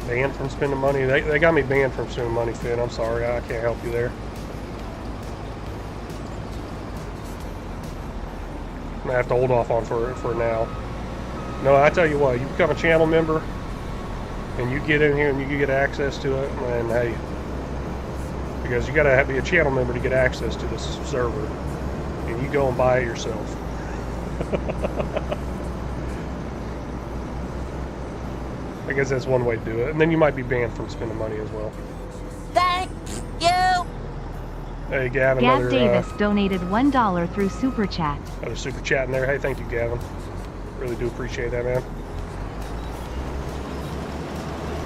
Banned from spending money? They got me banned from spending money, Finn. I'm sorry. I can't help you there. I'm gonna have to hold off on for now. No, I tell you what, you become a channel member and you get in here and you get access to it, and hey, because you gotta be a channel member to get access to this server, and you go and buy it yourself. I guess that's one way to do it, and then you might be banned from spending money as well. Thank you. Hey, Gavin, Gav Davis donated $1 through Super Chat. another super chat in there. Hey, thank you, Gavin. Really do appreciate that, man.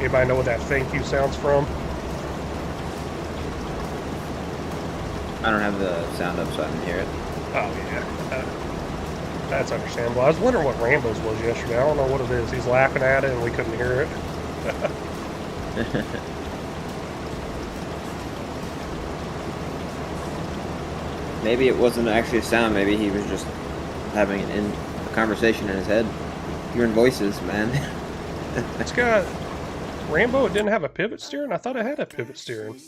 Anybody know what that thank you sounds from? I don't have the sound up so I can hear it. Oh, yeah. That's understandable. I was wondering what Rambo's was yesterday. I don't know what it is. He's laughing at it and we couldn't hear it. Maybe it wasn't actually a sound. Maybe he was just having a conversation in his head. Hearing voices, man. It's got... Rambo, it didn't have a pivot steering? I thought it had a pivot steering.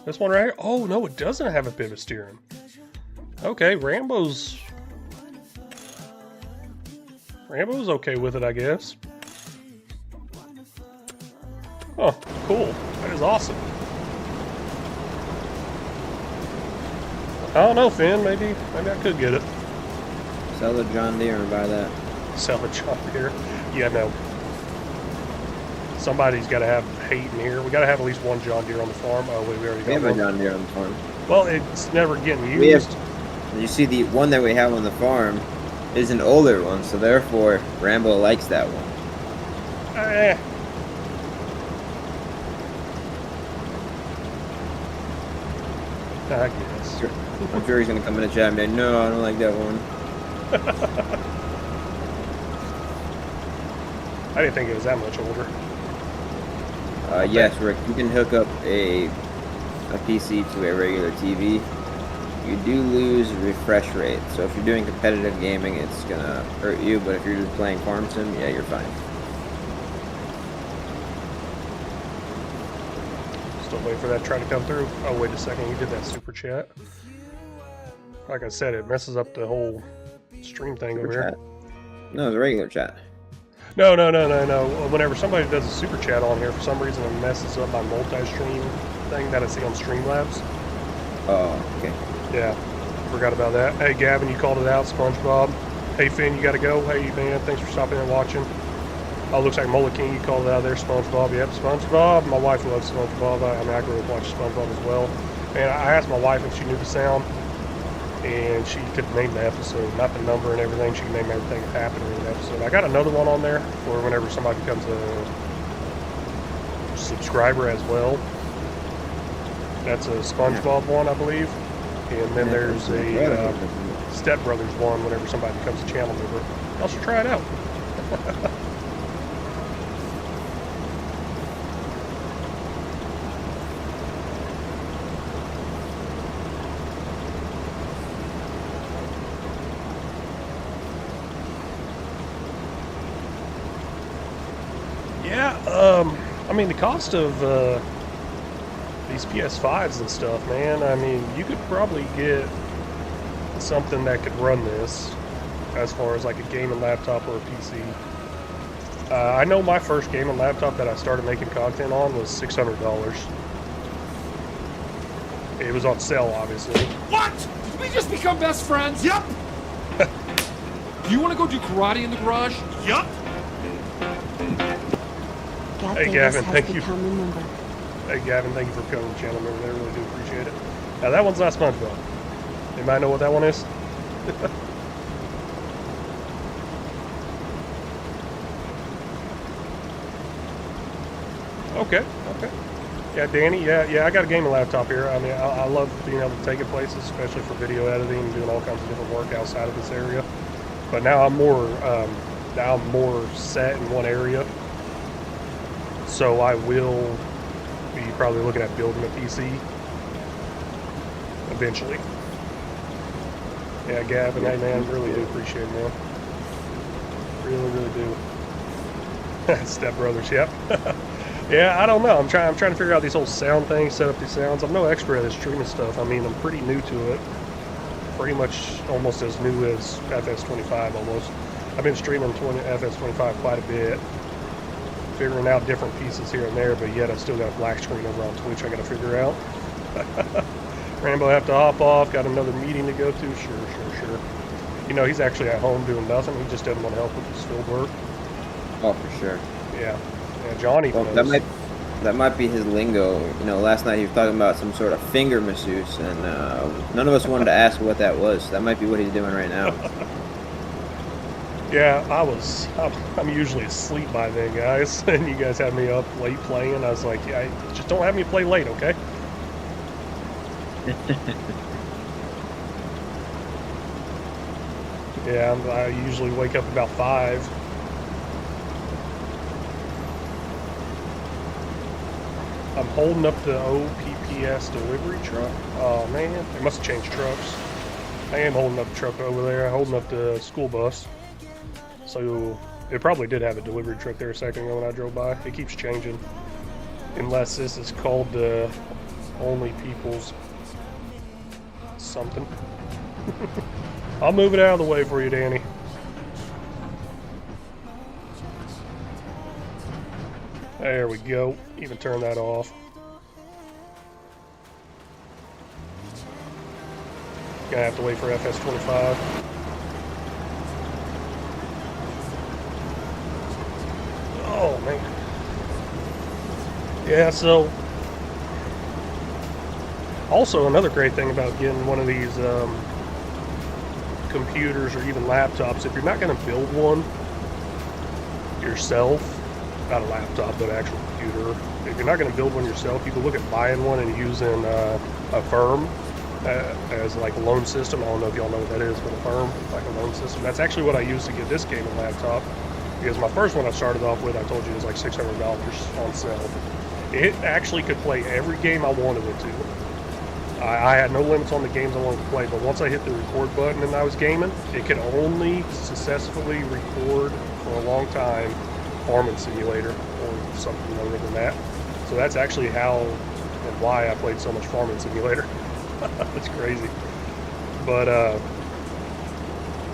This one right here? Oh, no, it doesn't have a pivot steering. Okay, Rambo's okay with it, I guess. Oh, cool. That is awesome. I don't know, Finn. Maybe I could get it. Sell the John Deere and buy that. Sell a John Deere. Yeah, no. Somebody's got to have hate in here. We got to have at least one John Deere on the farm. Oh, wait, we already We got have a one. John Deere on the farm. Well, it's never getting used. We have. You see, the one that we have on the farm is an older one, so therefore Rambo likes that one. Eh. I guess. I'm sure he's gonna come in the chat and be like, no, I don't like that one. I didn't think it was that much older. Yes, Rick, you can hook up a PC to a regular TV. You do lose refresh rate, so if you're doing competitive gaming, it's gonna hurt you, but if you're just playing farm sim, yeah, you're fine. Still waiting for that to try to come through. Oh, wait a second, you did that super chat. Like I said, it messes up the whole stream thing over Super here. chat. No, it's a regular chat. No. Whenever somebody does a super chat on here, for some reason it messes up my multi-stream thing that I see on Streamlabs. Oh, okay. Yeah, forgot about that. Hey, Gavin, you called it out. SpongeBob. Hey, Finn, you got to go. Hey, man, thanks for stopping and watching. Oh, looks like Mola King, you called it out there. SpongeBob. Yep, SpongeBob. My wife loves SpongeBob. I mean, I grew up watching SpongeBob as well. And I asked my wife if she knew the sound, and she could name the episode, not the number and everything. She could name everything that happened in the episode. I got another one on there for whenever somebody becomes a subscriber as well. That's a SpongeBob one, I believe. And then there's a Step Brothers one whenever somebody becomes a channel member. Y'all should try it out. Yeah, I mean, the cost of these PS5s and stuff, man, I mean, you could probably get something that could run this as far as like a gaming laptop or a PC. I know my first gaming laptop that I started making content on was $600. It was on sale, obviously. What? Did we just become best friends? Yup. Do you want to go do karate in the garage? Yup. Hey, Davis Gavin, has thank you. become a member. Hey Gavin, thank you for coming to the channel member there. I really do appreciate it. Now that one's not SpongeBob. Anybody know what that one is? Okay, okay. Yeah, Danny, yeah, I got a gaming laptop here. I mean, I love being able to take it places, especially for video editing and doing all kinds of different work outside of this area. But now I'm more set in one area. So I will be probably looking at building a PC eventually. Yeah, Gavin, hey man, really do appreciate it, man. Really, really do. Step Brothers, yep. Yeah, I don't know. I'm trying to figure out these whole sound things, set up these sounds. I'm no expert at this streaming stuff. I mean, I'm pretty new to it. Pretty much almost as new as FS25 almost. I've been streaming FS25 quite a bit. Figuring out different pieces here and there, but yet I've still got a black screen over on Twitch I gotta figure out. Rambo have to hop off, got another meeting to go to, sure. You know, he's actually at home doing nothing, he just doesn't want to help with his field work. Oh, for sure. Yeah, Johnny Well, knows. that might be his lingo. You know, last night he was talking about some sort of finger masseuse, and none of us wanted to ask what that was. That might be what he's doing right now. Yeah, I'm usually asleep by then, guys, and you guys had me up late playing. I was like, yeah, just don't have me play late, okay? Yeah, I usually wake up about 5. I'm holding up the OPPS delivery truck. Oh man, they must have changed trucks. I am holding up the truck over there. I'm holding up the school bus. So it probably did have a delivery truck there a second ago when I drove by. It keeps changing. Unless this is called the Only People's something. I'll move it out of the way for you, Danny. There we go. Even turn that off. Gonna have to wait for FS25. Oh man. Yeah, so also another great thing about getting one of these computers or even laptops, if you're not going to build one yourself, not a laptop but an actual computer, if you're not going to build one yourself, you can look at buying one and using a firm as like a loan system. I don't know if y'all know what that is, but a firm, like a loan system. That's actually what I used to get this gaming laptop, because my first one I started off with, I told you, was like $600 on sale. It actually could play every game I wanted it to. I had no limits on the games I wanted to play, but once I hit the record button and I was gaming, it could only successfully record for a long time Farming Simulator or something other than that. So that's actually how and why I played so much Farming Simulator. That's crazy. But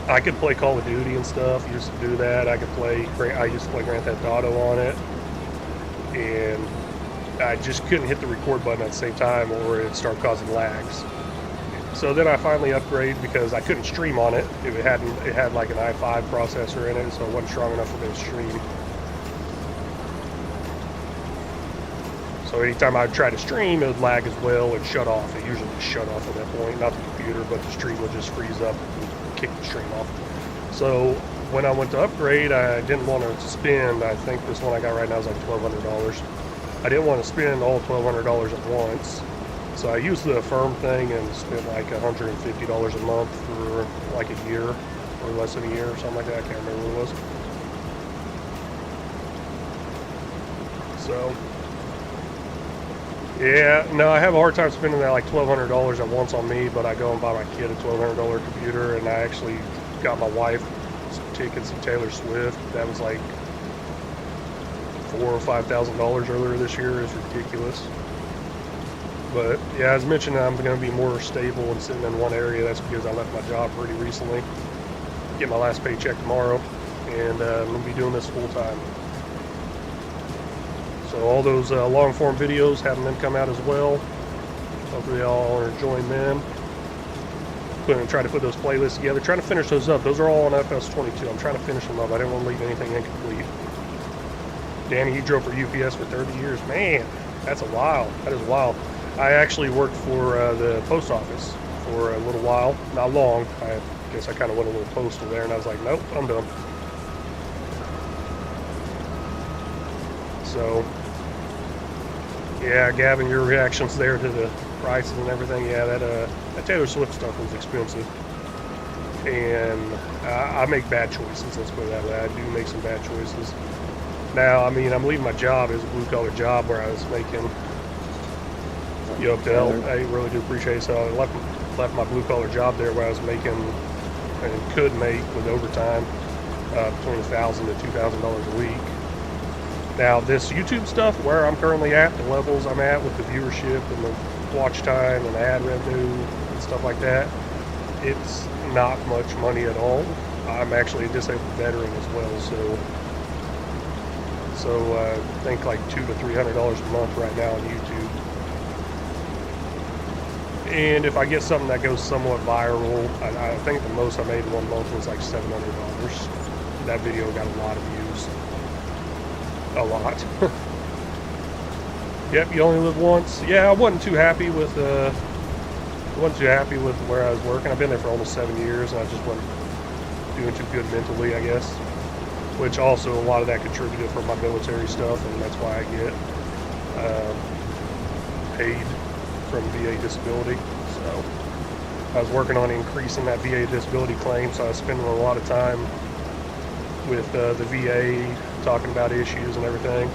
I could play Call of Duty and stuff. Used to do that. I used to play Grand Theft Auto on it, and I just couldn't hit the record button at the same time or it'd start causing lags. So then I finally upgraded because I couldn't stream on it. It had like an i5 processor in it, so it wasn't strong enough for me to stream. So anytime I would try to stream, it would lag as well and shut off. It usually just shut off at that point, not the computer, but the stream would just freeze up and kick the stream off. So when I went to upgrade, I didn't want to spend, I think this one I got right now is like $1,200. I didn't want to spend all $1,200 at once, so I used the firm thing and spent like $150 a month for like a year, or less than a year, or something like that. I can't remember what it was. So, yeah, no, I have a hard time spending that like $1,200 at once on me, but I go and buy my kid a $1,200 computer, and I actually got my wife some tickets to Taylor Swift. That was like $4,000 or $5,000 earlier this year. Is ridiculous. But yeah, as mentioned, I'm going to be more stable and sitting in one area. That's because I left my job pretty recently. Get my last paycheck tomorrow, and I'm going to be doing this full time. So all those long form videos, having them come out as well. Hopefully y'all are enjoying them. Try to put those playlists together. Trying to finish those up. Those are all on FS22. I'm trying to finish them up. I didn't want to leave anything incomplete. Danny, you drove for UPS for 30 years. Man, that's a while. That is wild. I actually worked for the post office for a little while. Not long. I guess I kind of went a little postal there, and I was like, nope, I'm done. So, yeah, Gavin, your reactions there to the prices and everything. Yeah, that Taylor Swift stuff was expensive. And I make bad choices, let's put it that way. I do make some bad choices. Now, I mean, I'm leaving my job as a blue-collar job where I was making, up to help. I really do appreciate it. So I left my blue-collar job there where I was making and could make with overtime between $1,000 to $2,000 a week. Now, this YouTube stuff, where I'm currently at, the levels I'm at with the viewership and the watch time and the ad revenue and stuff like that, it's not much money at all. I'm actually a disabled veteran as well, so I think like $200 to $300 a month right now on YouTube. And if I get something that goes somewhat viral, I think the most I made in 1 month was like $700. That video got a lot of views. A lot. Yep, you only live once. Yeah, I wasn't too happy with where I was working. I've been there for almost 7 years, and I just wasn't doing too good mentally, I guess. Which also a lot of that contributed from my military stuff, and that's why I get paid from VA disability. So I was working on increasing that VA disability claim, so I was spending a lot of time with the VA talking about issues and everything.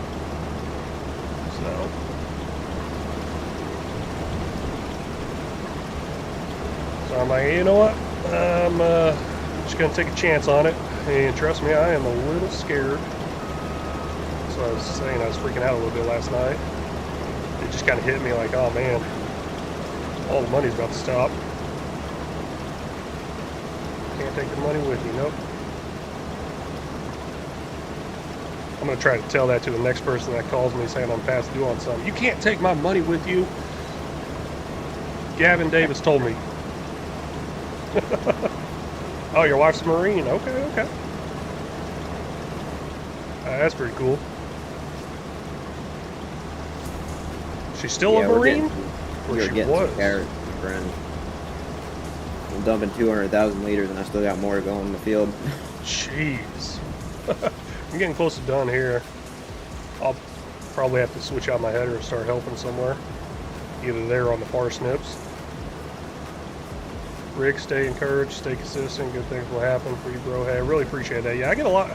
So I'm like, you know what? I'm just gonna take a chance on it, and trust me, I am a little scared. So I was saying, I was freaking out a little bit last night. It just kind of hit me like, oh man, all the money's about to stop. Can't take the money with you, nope. I'm gonna try to tell that to the next person that calls me saying I'm past due on something. You can't take my money with you. Gavin Davis told me. Oh, your wife's a Marine. Okay. That's pretty cool. She's still a Marine? We're getting some carrots, my friend. I'm dumping 200,000 liters, and I still got more going in the field. Jeez. I'm getting close to done here. I'll probably have to switch out my header and start helping somewhere. Either there or on the parsnips. Rick, stay encouraged, stay consistent. Good things will happen for you, bro. Hey, I really appreciate that. Yeah, I get a lot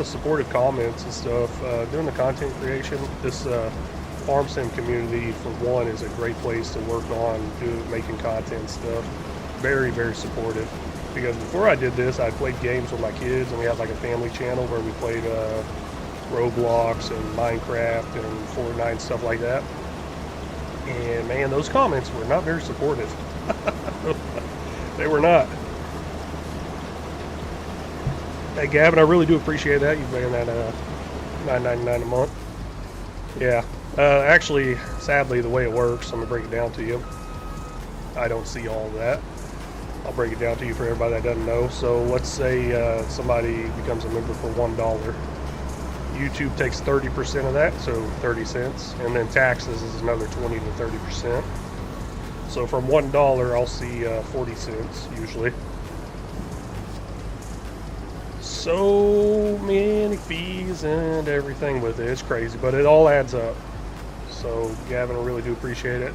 of supportive comments and stuff doing the content creation. This farm sim community, for one, is a great place to work on making content and stuff. Very, very supportive. Because before I did this, I played games with my kids, and we had like a family channel where we played Roblox and Minecraft and Fortnite and stuff like that. And man, those comments were not very supportive. They were not. Hey Gavin, I really do appreciate that. You've been that $9.99 a month. Yeah. Actually, sadly, the way it works, I'm gonna break it down to you. I don't see all of that. I'll break it down to you for everybody that doesn't know. So let's say somebody becomes a member for $1. YouTube takes 30% of that, so 30 cents, and then taxes is another 20 to 30%. So from $1, I'll see 40 cents usually. So many fees and everything with it. It's crazy, but it all adds up. So Gavin, I really do appreciate it.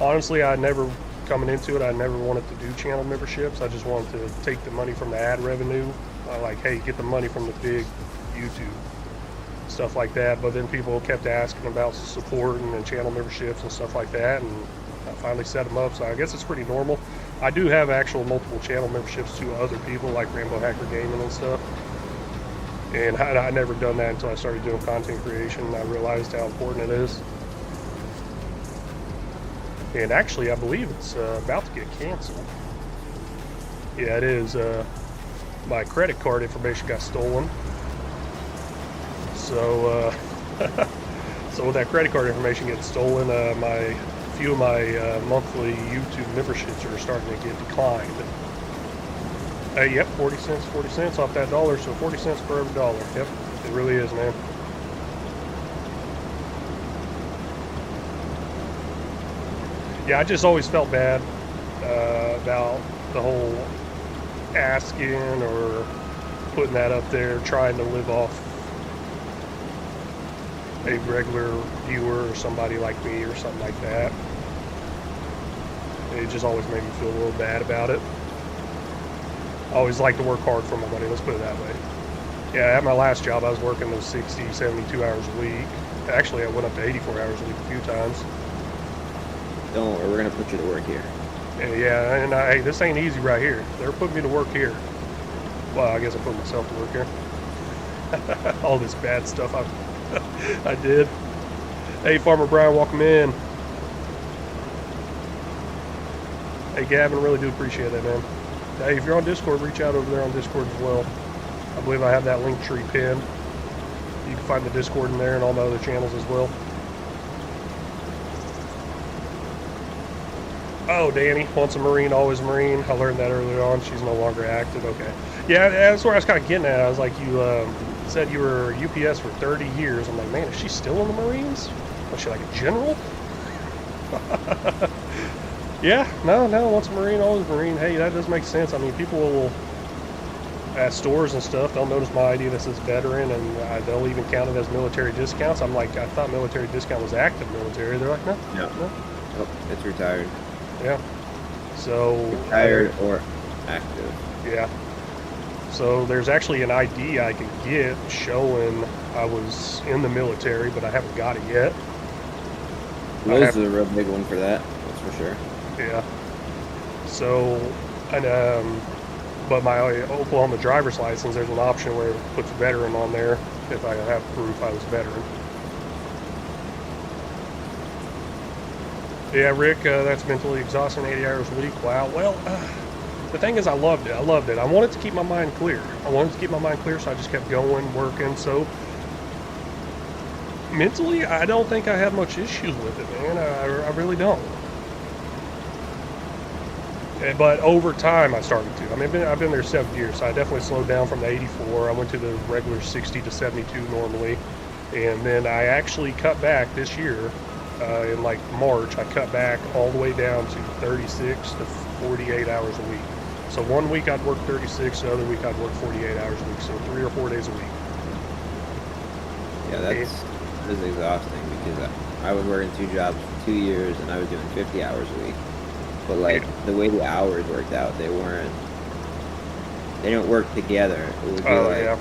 Honestly, coming into it, I never wanted to do channel memberships. I just wanted to take the money from the ad revenue. Hey, get the money from the big YouTube, stuff like that. But then people kept asking about support and channel memberships and stuff like that, and I finally set them up. So I guess it's pretty normal. I do have actual multiple channel memberships to other people like Rambo Hacker Gaming and stuff. And I never done that until I started doing content creation, and I realized how important it is. And actually, I believe it's about to get canceled. Yeah, it is. My credit card information got stolen. So, so with that credit card information getting stolen, a few of my monthly YouTube memberships are starting to get declined. Yep, 40 cents off that dollar, so 40 cents for every dollar. Yep, it really is, man. Yeah, I just always felt bad about the whole asking or putting that up there, trying to live off a regular viewer or somebody like me or something like that. It just always made me feel a little bad about it. I always like to work hard for my money, let's put it that way. Yeah, at my last job, I was working those 60, 72 hours a week. Actually, I went up to 84 hours a week a few times. Don't worry, we're gonna put you to work here. Yeah, and hey, this ain't easy right here. They're putting me to work here. Well, I guess I put myself to work here. All this bad stuff I did. Hey, Farmer Brian, welcome in. Hey, Gavin, really do appreciate that, man. Hey, if you're on Discord, reach out over there on Discord as well. I believe I have that link tree pinned. You can find the Discord in there and all my other channels as well. Oh, Danny, once a Marine, always a Marine. I learned that earlier on. She's no longer active. Okay. Yeah, that's where I was kind of getting at. I was like, you said you were UPS for 30 years. I'm like, man, is she still in the Marines? Was she like a general? Yeah, no, once a Marine, always a Marine. Hey, that does make sense. I mean, people will, at stores and stuff, they'll notice my ID that says veteran, and they'll even count it as military discounts. I'm like, I thought military discount was active military. They're like, no. Oh, it's retired. Yeah. So retired or active. Yeah. So there's actually an ID I can get showing I was in the military, but I haven't got it yet. Those are a real big one for that. That's for sure. Yeah. So, and but my Oklahoma driver's license, there's an option where it puts veteran on there if I have proof I was a veteran. Yeah, Rick, that's mentally exhausting, 80 hours a week. Wow. Well, the thing is, I loved it. I wanted to keep my mind clear. So I just kept going, working. So mentally, I don't think I have much issues with it, man. I really don't. But over time, I started to. I mean, I've been there 7 years, so I definitely slowed down from the 84. I went to the regular 60 to 72 normally. And then I actually cut back this year. In like March, I cut back all the way down to 36 to 48 hours a week. So 1 week I'd work 36, the other week I'd work 48 hours a week. So 3 or 4 days a week. Yeah, that is exhausting because I was working 2 jobs for 2 years and I was doing 50 hours a week. But like the way the hours worked out, they didn't work together. It would be I'd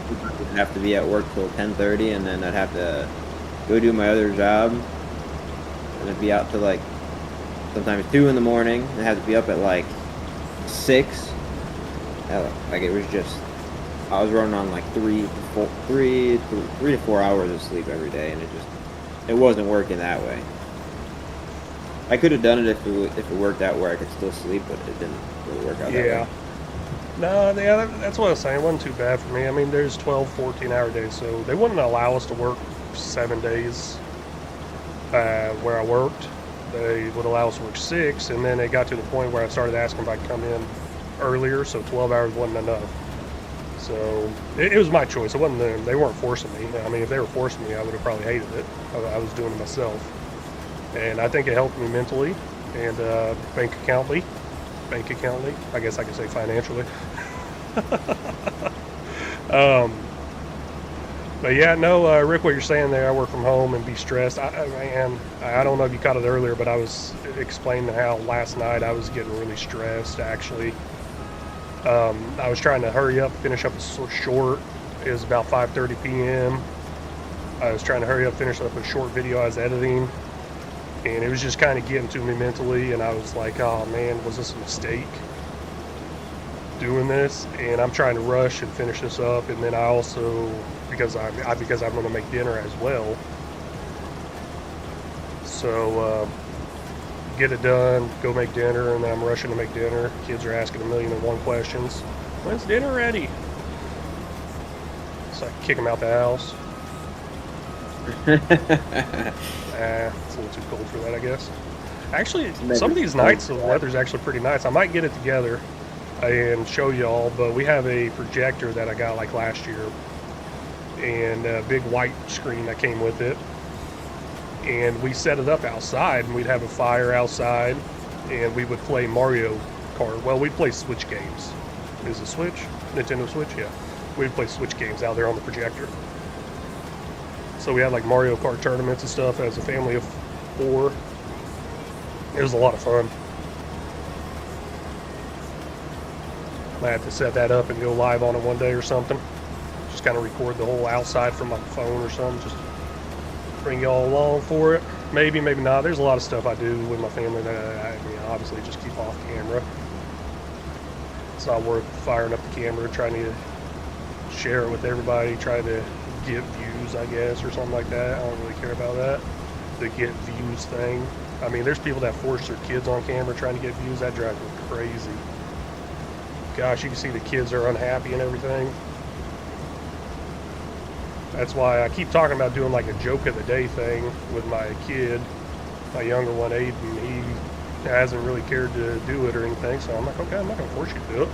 have to be at work till 10:30, and then I'd have to go do my other job. And I'd be out to like sometimes 2 in the morning and have to be up at like 6. Like it was just, I was running on like 3 to 4 hours of sleep every day, and it wasn't working that way. I could have done it if it worked out where I could still sleep, but it didn't really work out that way. No, yeah, that's what I was saying. It wasn't too bad for me. I mean, there's 12, 14-hour days, so they wouldn't allow us to work 7 days. Where I worked, they would allow us to work 6, and then it got to the point where I started asking if I could come in earlier, so 12 hours wasn't enough. So it was my choice. It wasn't them. They weren't forcing me. I mean, if they were forcing me, I would have probably hated it. I was doing it myself, and I think it helped me mentally and bank accountly. I guess I could say financially. But yeah, no, Rick, what you're saying there, I work from home and be stressed. I don't know if you caught it earlier, but I was explaining how last night I was getting really stressed, actually. I was trying to hurry up, finish up a short. It was about 5:30 p.m. I was trying to hurry up, finish up a short video I was editing. And it was just kind of getting to me mentally, and I was like, oh man, was this a mistake? Doing this, and I'm trying to rush and finish this up, and then I also, because I'm going to make dinner as well, so get it done, go make dinner, and then I'm rushing to make dinner. Kids are asking 1,000,001 questions. When's dinner ready? So I kick them out the house. It's a little too cold for that, I guess. Actually, some of these nights the weather's actually pretty nice. I might get it together and show y'all, but we have a projector that I got like last year, and a big white screen that came with it, and we set it up outside, and we'd have a fire outside, and we would play Mario Kart. Well, we'd play Switch games. Is it Switch? Nintendo Switch? Yeah. We'd play Switch games out there on the projector. So we had like Mario Kart tournaments and stuff as a family of 4. It was a lot of fun. Might have to set that up and go live on it one day or something. Just kind of record the whole outside from my phone or something. Just bring y'all along for it. Maybe, maybe not. There's a lot of stuff I do with my family that I obviously just keep off camera. It's not worth firing up the camera, trying to share it with everybody, trying to get views, I guess, or something like that. I don't really care about that. The get views thing. I mean, there's people that force their kids on camera trying to get views. That drives me crazy. Gosh, you can see the kids are unhappy and everything. That's why I keep talking about doing like a joke of the day thing with my kid, my younger one, Aiden. He hasn't really cared to do it or anything, so I'm like, okay, I'm not gonna force you to do it.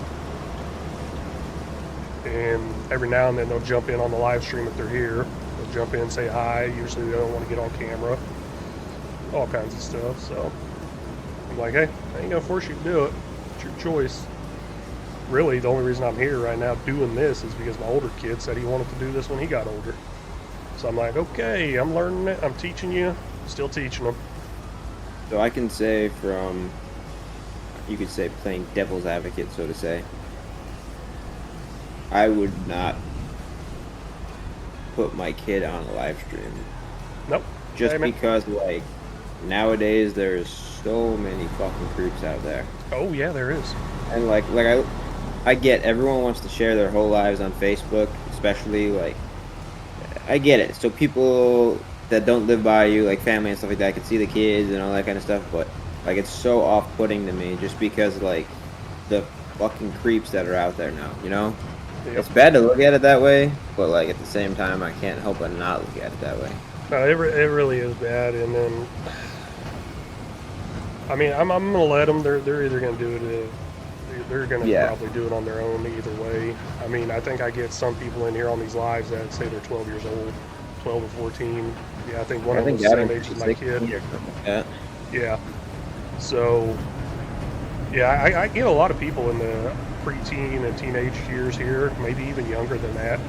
And every now and then they'll jump in on the live stream if they're here. They'll jump in and say hi. Usually they don't want to get on camera. All kinds of stuff. So I'm like, hey, I ain't gonna force you to do it. It's your choice. Really, the only reason I'm here right now doing this is because my older kid said he wanted to do this when he got older. So I'm like, okay, I'm learning it. I'm teaching you. Still teaching them. So I can say from, you could say playing devil's advocate, so to say, I would not put my kid on a live stream. Nope. Just because, like, nowadays there's so many fucking creeps out there. Oh yeah, there is. And like I get everyone wants to share their whole lives on Facebook, especially like, I get it. So people that don't live by you, like family and stuff like that, can see the kids and all that kind of stuff. But like, it's so off-putting to me just because like the fucking creeps that are out there now, you know? Yep. It's bad to look at it that way, but like at the same time, I can't help but not look at it that way. No, it really is bad. And then, I mean, I'm gonna let them. They're either gonna do it. They're gonna probably do it on their own either way. I mean, I think I get some people in here on these lives that say they're 12 years old, 12 or 14. Yeah, I think one of them is the same age as my kid. Yeah. So, yeah, I get a lot of people in the preteen and teenage years here, maybe even younger than that.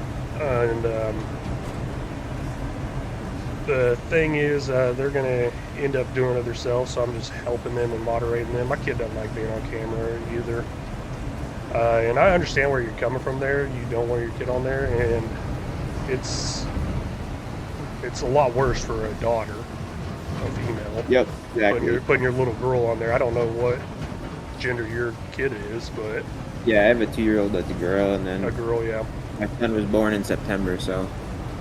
The thing is, they're going to end up doing it themselves, so I'm just helping them and moderating them. My kid doesn't like being on camera either. And I understand where you're coming from there. You don't want your kid on there, and it's a lot worse for a daughter, a female. Yep, exactly. Putting your little girl on there. I don't know what gender your kid is, but... Yeah, I have a 2-year-old that's a girl, and then... A girl, yeah. My son was born in September, so...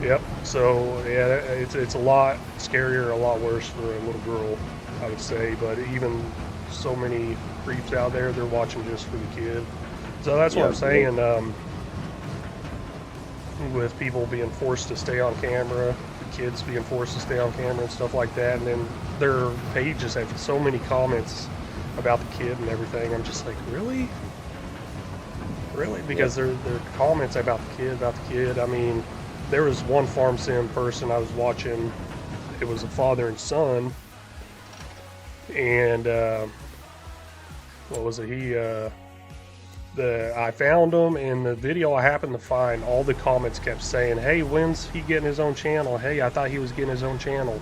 Yep. So yeah, it's a lot scarier, a lot worse for a little girl, I would say. But even so many creeps out there, they're watching just for the kid. So that's what I'm saying. With people being forced to stay on camera, the kids being forced to stay on camera and stuff like that, and then their pages have so many comments about the kid and everything. I'm just like, really? Because they're comments about the kid. I mean, there was one farm sim person I was watching. It was a father and son, and what was it? I found him in the video. I happened to find all the comments kept saying, "Hey, when's he getting his own channel? Hey, I thought he was getting his own channel."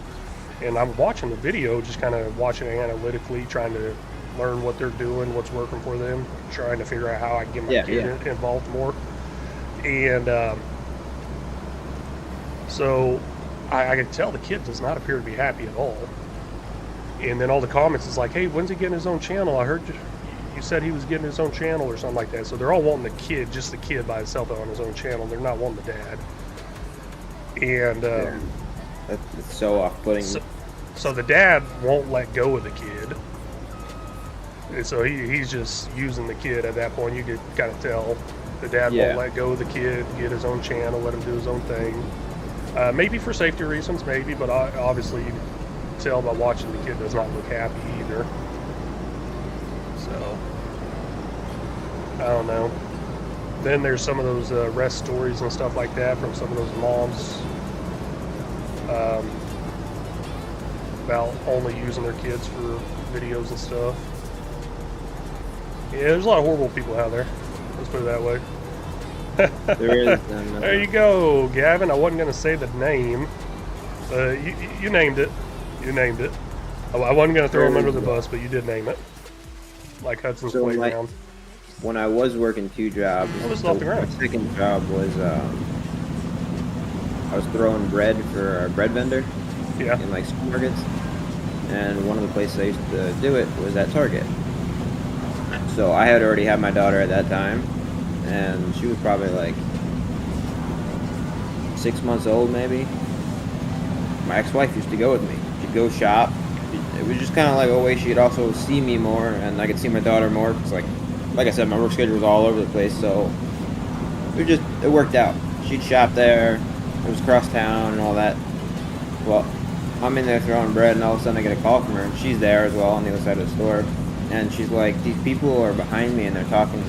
And I'm watching the video, just kind of watching it analytically, trying to learn what they're doing, what's working for them, trying to figure out how I can get my kid involved more. And so I could tell the kid does not appear to be happy at all. And then all the comments is like, "Hey, when's he getting his own channel? I heard you said he was getting his own channel," or something like that. So they're all wanting the kid, just the kid by himself on his own channel. They're not wanting the dad. And that's so off-putting. So the dad won't let go of the kid. And so he's just using the kid at that point. You could kind of tell the dad won't let go of the kid, get his own channel, let him do his own thing. Maybe for safety reasons, maybe, but obviously you can tell by watching the kid does not look happy either. So, I don't know. Then there's some of those arrest stories and stuff like that from some of those moms about only using their kids for videos and stuff. Yeah, there's a lot of horrible people out there. Let's put it that way. There is. There you go, Gavin. I wasn't gonna say the name. You named it. You named it. I wasn't gonna throw him under the bus, but you did name it. Like Hudson's So, like, Playground. when I was working 2 jobs, Oh, this is off the my ground. second job was I was throwing bread for a bread vendor Yeah. in like supermarkets, and one of the places I used to do it was at Target. So I had already had my daughter at that time, and she was probably like 6 months old, maybe. My ex-wife used to go with me. She'd go shop. It was just kind of like a way she'd also see me more, and I could see my daughter more. Cause like I said, my work schedule was all over the place, so it worked out. She'd shop there. It was across town and all that. Well, I'm in there throwing bread, and all of a sudden I get a call from her, and she's there as well on the other side of the store. And she's like, "These people are behind me, and they're talking.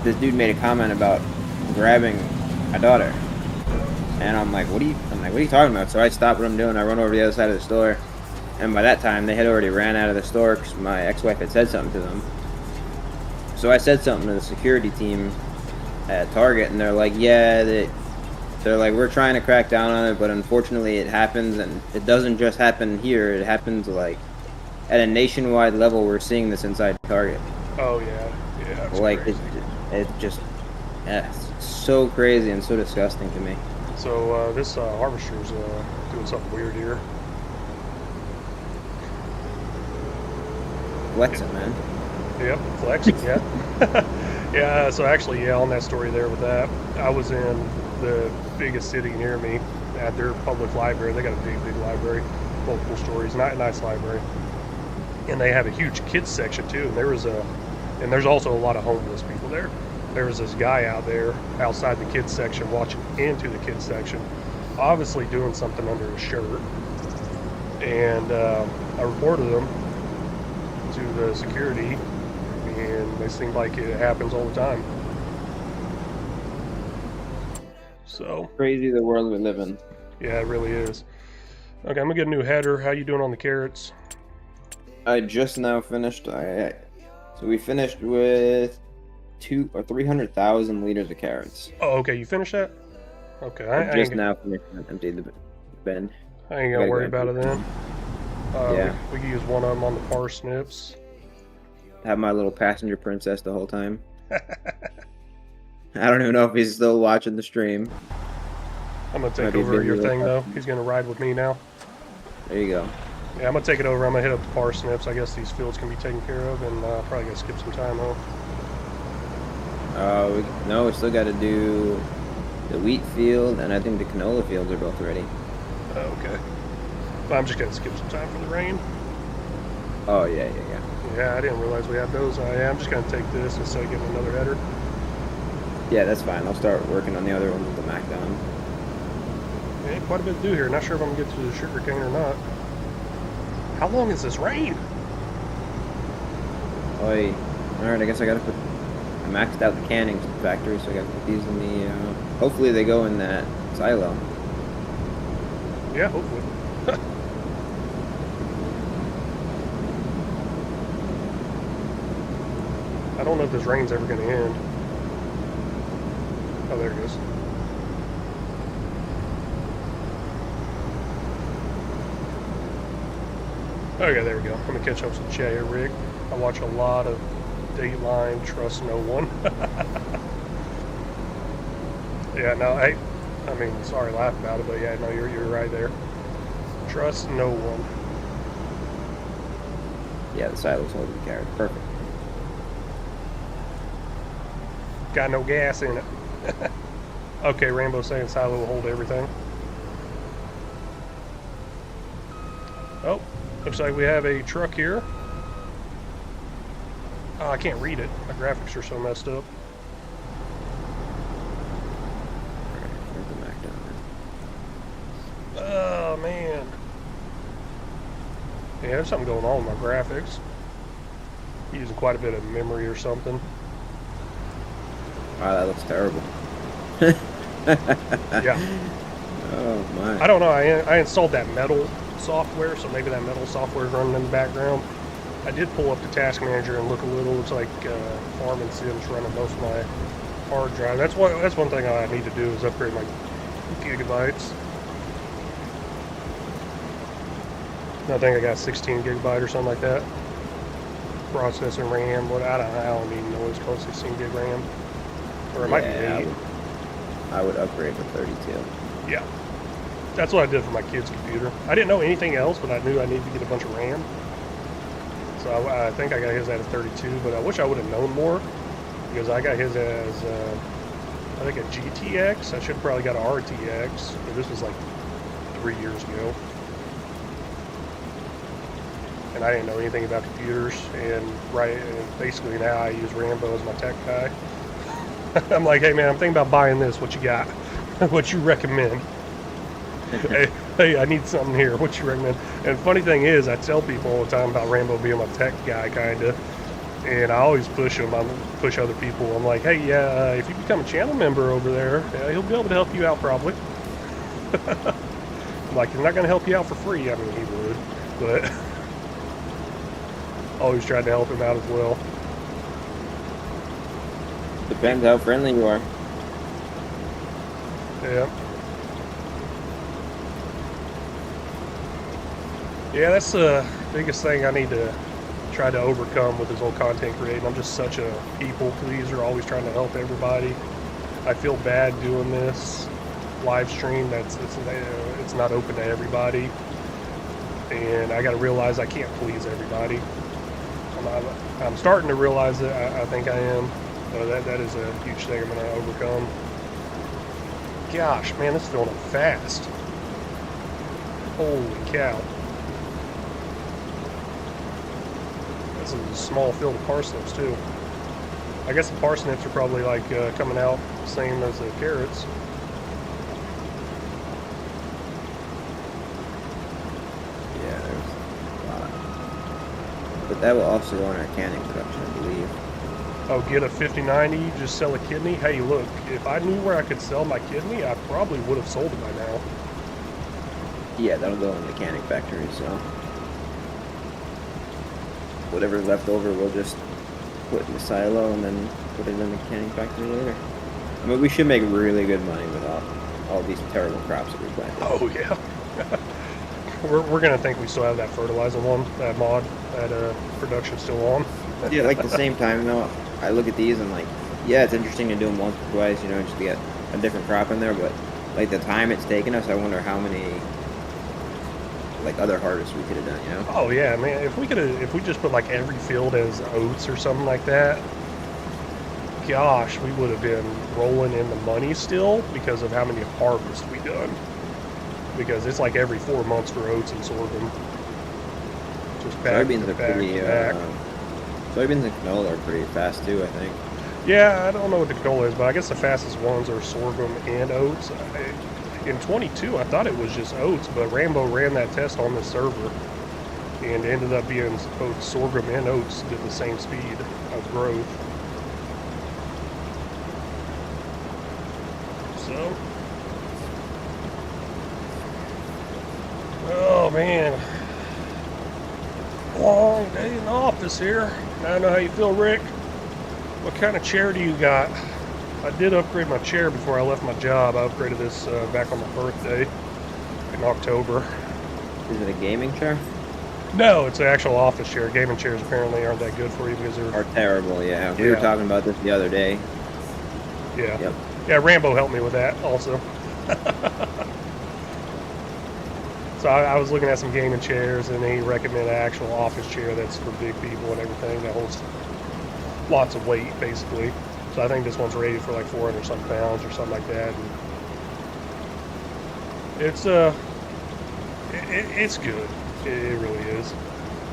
This dude made a comment about grabbing my daughter." And I'm like, what are you talking about? So I stop what I'm doing. I run over to the other side of the store. And by that time, they had already ran out of the store because my ex-wife had said something to them. So I said something to the security team at Target, and they're like, yeah, they're like, we're trying to crack down on it, but unfortunately it happens, and it doesn't just happen here. It happens like at a nationwide level. We're seeing this inside Target. Oh yeah, yeah. It's Like crazy. it just, yeah, it's so crazy and so disgusting to me. So this harvester's doing something weird here. Flexing, man. Yep, flexing, yeah. Yeah, so actually, yeah, on that story there with that, I was in the biggest city near me at their public library. They got a big, big library, multiple stories, nice library. And they have a huge kids section too. And there's also a lot of homeless people there. There was this guy out there outside the kids section watching into the kids section, obviously doing something under his shirt. And I reported him to the security, and they seem like it happens all the time. So Crazy the world we live in. yeah, it really is. Okay, I'm gonna get a new header. How you doing on the carrots? I just now finished. So we finished with 200 or 300,000 liters of carrots. Oh, okay, you finished that? Okay, I I just ain't, now finished and emptied the bin. I ain't gonna worry about it then. Yeah. We can use one of them on the parsnips. Have my little passenger princess the whole time. I don't even know if he's still watching the stream. I'm gonna take Might be over your busy thing with though. that. He's gonna ride with me now. There you go. Yeah, I'm gonna take it over. I'm gonna hit up the parsnips. I guess these fields can be taken care of, and probably gonna skip some time home. We still got to do the wheat field, and I think the canola fields are both ready. Okay. But I'm just gonna skip some time for the rain. Oh yeah. Yeah, I didn't realize we had those. I'm just gonna take this instead of getting another header. Yeah, that's fine. I'll start working on the other one with the Mac down. Yeah, quite a bit to do here. Not sure if I'm gonna get to the sugar cane or not. How long is this rain? Oi. Alright, I guess I gotta put... I maxed out the canning factory, so I gotta put these in the... hopefully they go in that silo. Yeah, hopefully. I don't know if this rain's ever gonna end. Oh, there it goes. Okay, there we go. I'm gonna catch up with Jay here, Rick. I watch a lot of Dateline, Trust No One. Yeah, no, I mean, sorry to laugh about it, but yeah, no, you're right there. Trust no one. Yeah, the silo's holding the carrot. Perfect. Got no gas in it. Okay, Rambo saying silo will hold everything. Oh, looks like we have a truck here. Oh, I can't read it. My graphics are so messed up. Alright, where's the Mac down Oh, man. Yeah, there's something going on with my graphics. Using quite a bit of memory or something. there? Wow, that looks terrible. Yeah. Oh my. I don't know. I installed that metal software, so maybe that metal software is running in the background. I did pull up the task manager and look a little. Looks like Farm and Sim's running most of my hard drive. That's one thing I need to do is upgrade my gigabytes. I think I got 16 gigabyte or something like that. Processor RAM. What I don't even know. It's called 16 gig RAM, or it might be 8. I would upgrade to 32. Yeah, that's what I did for my kid's computer. I didn't know anything else, but I knew I needed to get a bunch of RAM. So I think I got his at a 32, but I wish I would have known more, because I got his as, I think a GTX. I should have probably got a RTX, but this was like 3 years ago. And I didn't know anything about computers, and basically now I use Rambo as my tech guy. I'm like, hey man, I'm thinking about buying this. What you got? What you recommend? hey, I need something here. What you recommend? And funny thing is, I tell people all the time about Rambo being my tech guy, kinda. And I always push him. I push other people. I'm like, hey, yeah, if you become a channel member over there, he'll be able to help you out probably. Like, he's not going to help you out for free. I mean, he would, but always tried to help him out as well. Depends how friendly you are. Yeah. Yeah, that's the biggest thing I need to try to overcome with this whole content creating. I'm just such a people pleaser, always trying to help everybody. I feel bad doing this live stream. It's not open to everybody, and I got to realize I can't please everybody. I'm starting to realize that I think I am. So that is a huge thing I'm going to overcome. Gosh, man, this is filling up fast. Holy cow. This is a small field of parsnips, too. I guess the parsnips are probably like coming out the same as the carrots. Yeah, there's a lot. But that will also go in our canning production, I believe. Oh, get a 50/90, just sell a kidney? Hey, look, if I knew where I could sell my kidney, I probably would have sold it by now. Yeah, that'll go in the canning factory, so whatever's left over we'll just put in the silo and then put it in the canning factory later. I mean, we should make really good money with all these terrible crops that we planted. Oh, yeah. We're going to think we still have that fertilizer one, that mod, that production still on. Yeah, like at the same time, though, I look at these and like, yeah, it's interesting to do them once or twice, you know, just to get a different crop in there, but like the time it's taken us, I wonder how many like other harvests we could have done, you know? Oh yeah, man, if we just put like every field as oats or something like that, gosh, we would have been rolling in the money still because of how many harvests we done. Because it's like every 4 months for oats and sorghum. Just back Soybeans to are back pretty, to back. soybeans and canola are pretty fast too, I think. Yeah, I don't know what the canola is, but I guess the fastest ones are sorghum and oats. In 22, I thought it was just oats, but Rambo ran that test on the server and ended up being both sorghum and oats did the same speed of growth. So, oh man, long day in the office here. I don't know how you feel, Rick. What kind of chair do you got? I did upgrade my chair before I left my job. I upgraded this back on my birthday in October. Is it a gaming chair? No, it's an actual office chair. Gaming chairs apparently aren't that good for you because they're... Are terrible, yeah. We were talking about this the other day. Yeah. Yep. Yeah, Rambo helped me with that also. So I was looking at some gaming chairs, and he recommended an actual office chair that's for big people and everything that holds lots of weight, basically. So I think this one's rated for like 400 something pounds or something like that. And it's it's good. It really is.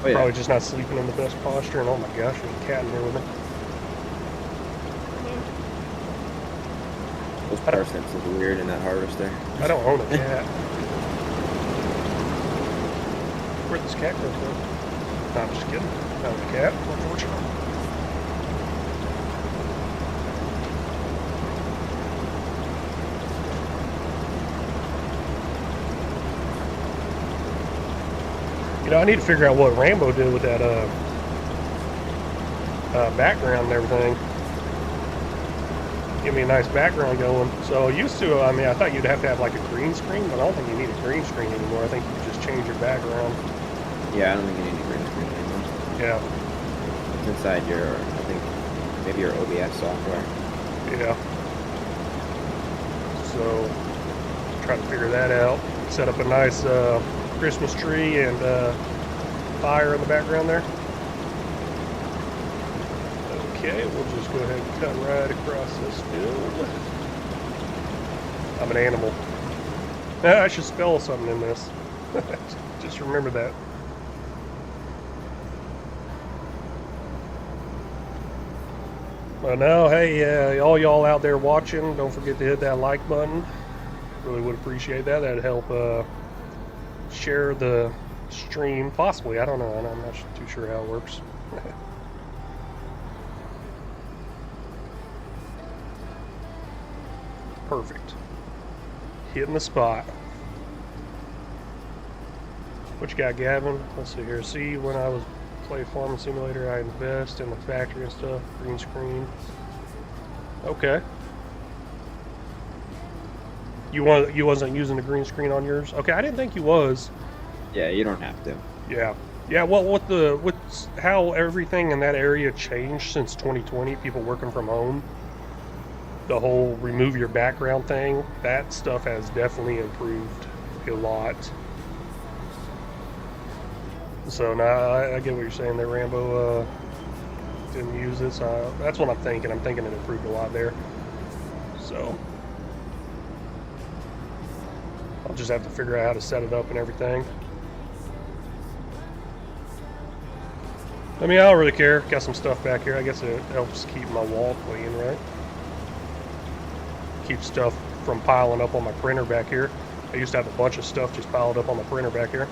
Oh, yeah. Probably just not sleeping in the best posture. And oh my gosh, there's a cat in here with me. Those parsnips is weird in that harvester. I don't own a cat. Where'd this cat go from? No, I'm just kidding. Not a cat, unfortunately. You know, I need to figure out what Rambo did with that background and everything. Give me a nice background going. So used to, I mean, I thought you'd have to have like a green screen, but I don't think you need a green screen anymore. I think you can just change your background. Yeah, I don't think you need a green screen anymore. Yeah. It's inside your, I think, maybe your OBS software. Yeah. So, try to figure that out. Set up a nice Christmas tree and fire in the background there. Okay, we'll just go ahead and cut right across this field. I'm an animal. I should spell something in this. Just remember that. Well, now, hey, all y'all out there watching, don't forget to hit that like button. Really would appreciate that. That'd help share the stream, possibly. I don't know. I'm not too sure how it works. Perfect. Hitting the spot. What you got, Gavin? Let's see here. See, when I was play Farming Simulator, I invest in the factory and stuff. Green screen. Okay. You wasn't using the green screen on yours? Okay, I didn't think you was. Yeah, you don't have to. Yeah. Yeah, well, with how everything in that area changed since 2020, people working from home, the whole remove your background thing, that stuff has definitely improved a lot. So now I get what you're saying there, Rambo. Didn't use it, so that's what I'm thinking. I'm thinking it improved a lot there. So I'll just have to figure out how to set it up and everything. I mean, I don't really care. Got some stuff back here. I guess it helps keep my wall clean, right? Keep stuff from piling up on my printer back here. I used to have a bunch of stuff just piled up on the printer back here.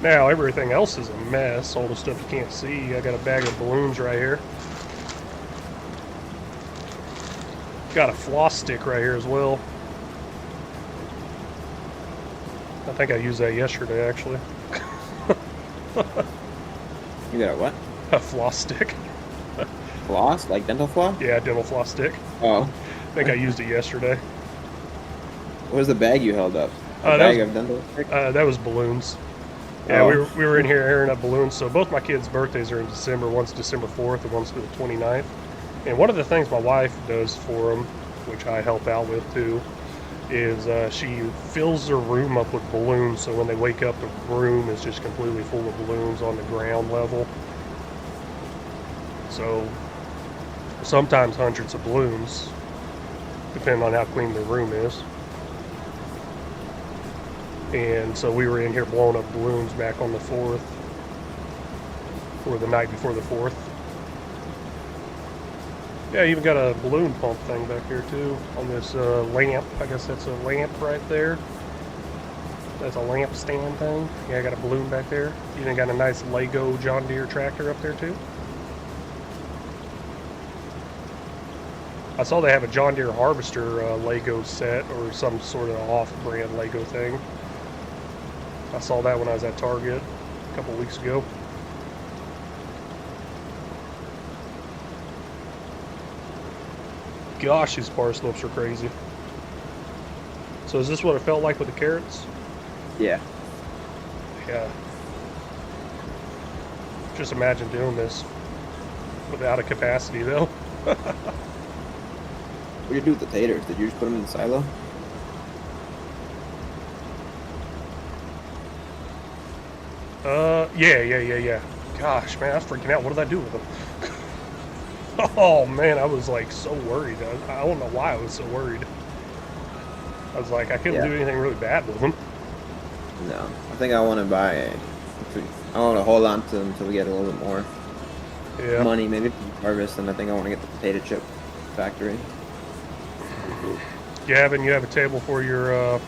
Now everything else is a mess. All the stuff you can't see. I got a bag of balloons right here. Got a floss stick right here as well. I think I used that yesterday, actually. You got a what? A floss stick. Floss? Like dental floss? Yeah, dental floss stick. Oh. I think I used it yesterday. What was the bag you held up? A bag of dental stick? That was balloons. Yeah, Oh. we were in here airing up balloons. So both my kids' birthdays are in December. One's December 4th and one's the 29th. And one of the things my wife does for them, which I help out with too, is she fills their room up with balloons. So when they wake up, the room is just completely full of balloons on the ground level. So sometimes hundreds of balloons, depending on how clean the room is. And so we were in here blowing up balloons back on the 4th, or the night before the 4th. Yeah, even got a balloon pump thing back here too, on this lamp. I guess that's a lamp right there. That's a lamp stand thing. Yeah, I got a balloon back there. Even got a nice Lego John Deere tractor up there too. I saw they have a John Deere harvester Lego set, or some sort of off-brand Lego thing. I saw that when I was at Target a couple weeks ago. Gosh, these parsnips are crazy. So is this what it felt like with the carrots? Yeah. Yeah. Just imagine doing this without a capacity though. What did you do with the taters? Did you just put them in the silo? Yeah. Gosh, man, I was freaking out. What did I do with them? Oh, man, I was, like, so worried. I don't know why I was so worried. I was like, I couldn't do anything really bad with them. No. I think I want to buy I want to hold on to them until we get a little bit more money, maybe from harvest, and I think I want to get the potato chip factory. Gavin, you have a table for your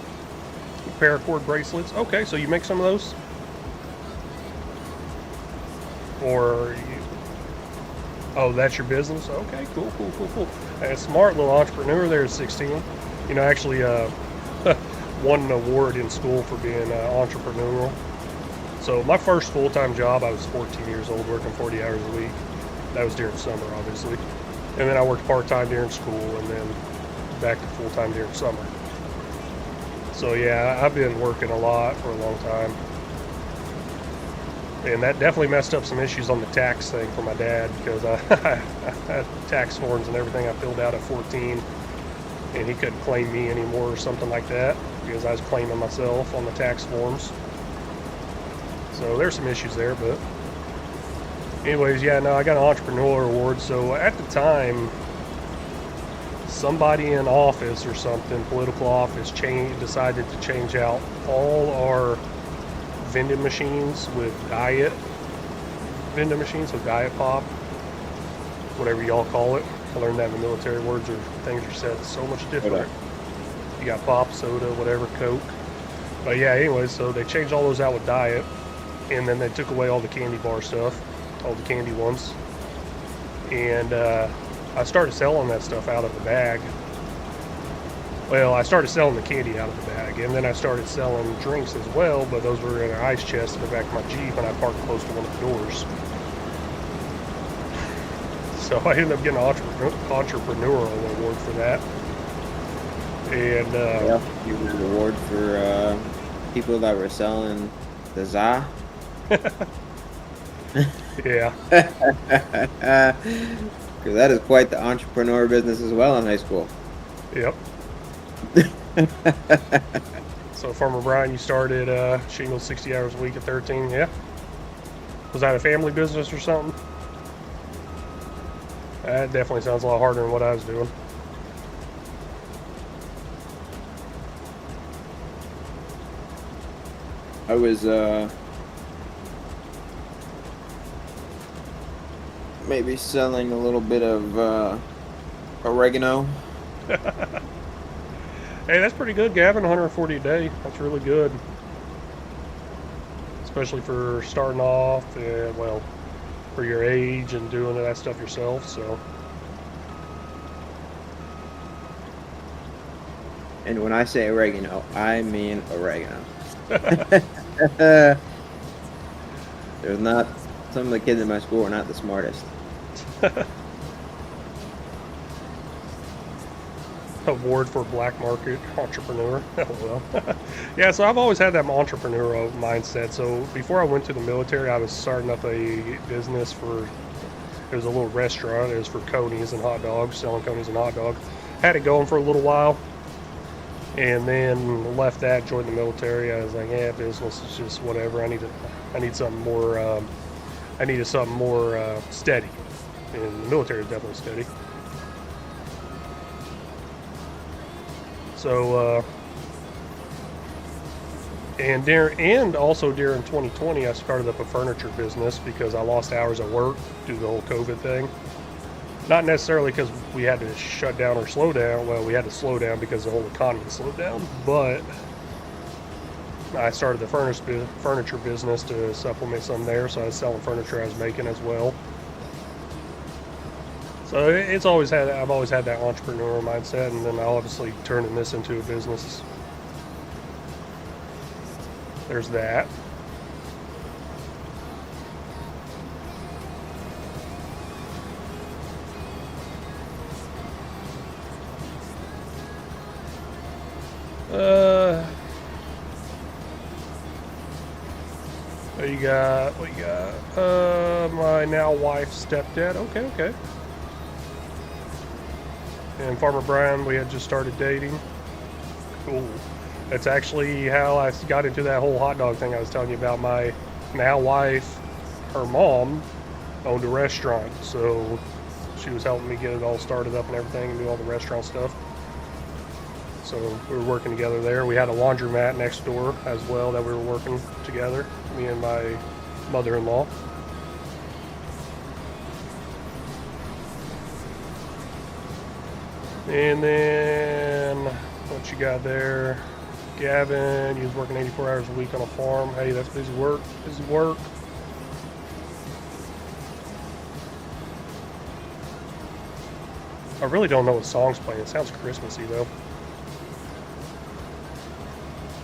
paracord bracelets. Okay, so you make some of those? Or you... Oh, that's your business? Okay, cool. A smart little entrepreneur there at 16. You know, actually won an award in school for being entrepreneurial. So my first full-time job, I was 14 years old, working 40 hours a week. That was during summer, obviously. And then I worked part-time during school, and then back to full-time during summer. So yeah, I've been working a lot for a long time. And that definitely messed up some issues on the tax thing for my dad, because I had tax forms and everything I filled out at 14, and he couldn't claim me anymore or something like that, because I was claiming myself on the tax forms. So there's some issues there, but anyways, yeah, no, I got an entrepreneur award. So at the time, somebody in office or something, political office, decided to change out all our vending machines with diet pop, whatever y'all call it. I learned that in the military. Words or things are said so much different. You got pop, soda, whatever, Coke. But yeah, anyways, so they changed all those out with diet, and then they took away all the candy bar stuff, all the candy ones, and I started selling that stuff out of the bag. Well, I started selling the candy out of the bag, and then I started selling drinks as well, but those were in an ice chest in the back of my Jeep, and I parked close to one of the doors. So I ended up getting an entrepreneurial award for that. And yeah, you won an award for people that were selling the za. Yeah. Because that is quite the entrepreneur business as well in high school. Yep. So Farmer Brian, you started Shingles 60 hours a week at 13, yeah? Was that a family business or something? That definitely sounds a lot harder than what I was doing. I was maybe selling a little bit of oregano. Hey, that's pretty good, Gavin. 140 a day. That's really good. Especially for starting off, well, for your age and doing that stuff yourself, so. And when I say oregano, I mean oregano. There's not, some of the kids in my school are not the smartest. Award for black market entrepreneur. Oh well. Yeah, so I've always had that entrepreneurial mindset. So before I went to the military, I was starting up a business for, it was a little restaurant. It was for conies and hot dogs, selling conies and hot dogs. Had it going for a little while, and then left that, joined the military. I was like, yeah, business is just whatever. I need something more. I needed something more steady, and the military is definitely steady. So, and also during 2020, I started up a furniture business because I lost hours at work due to the whole COVID thing. Not necessarily because we had to shut down or slow down. Well, we had to slow down because the whole economy slowed down. But I started the furniture business to supplement some there. So I was selling furniture I was making as well. So I've always had that entrepreneurial mindset, and then obviously turning this into a business. There's that. What you got? My now wife's stepdad. Okay. And Farmer Brian, we had just started dating. Cool. That's actually how I got into that whole hot dog thing I was telling you about. My now wife, her mom, owned a restaurant, so she was helping me get it all started up and everything and do all the restaurant stuff. So we were working together there. We had a laundromat next door as well that we were working together, me and my mother-in-law. And then, what you got there? Gavin, he was working 84 hours a week on a farm. Hey, that's busy work. I really don't know what song's playing. It sounds Christmassy, though.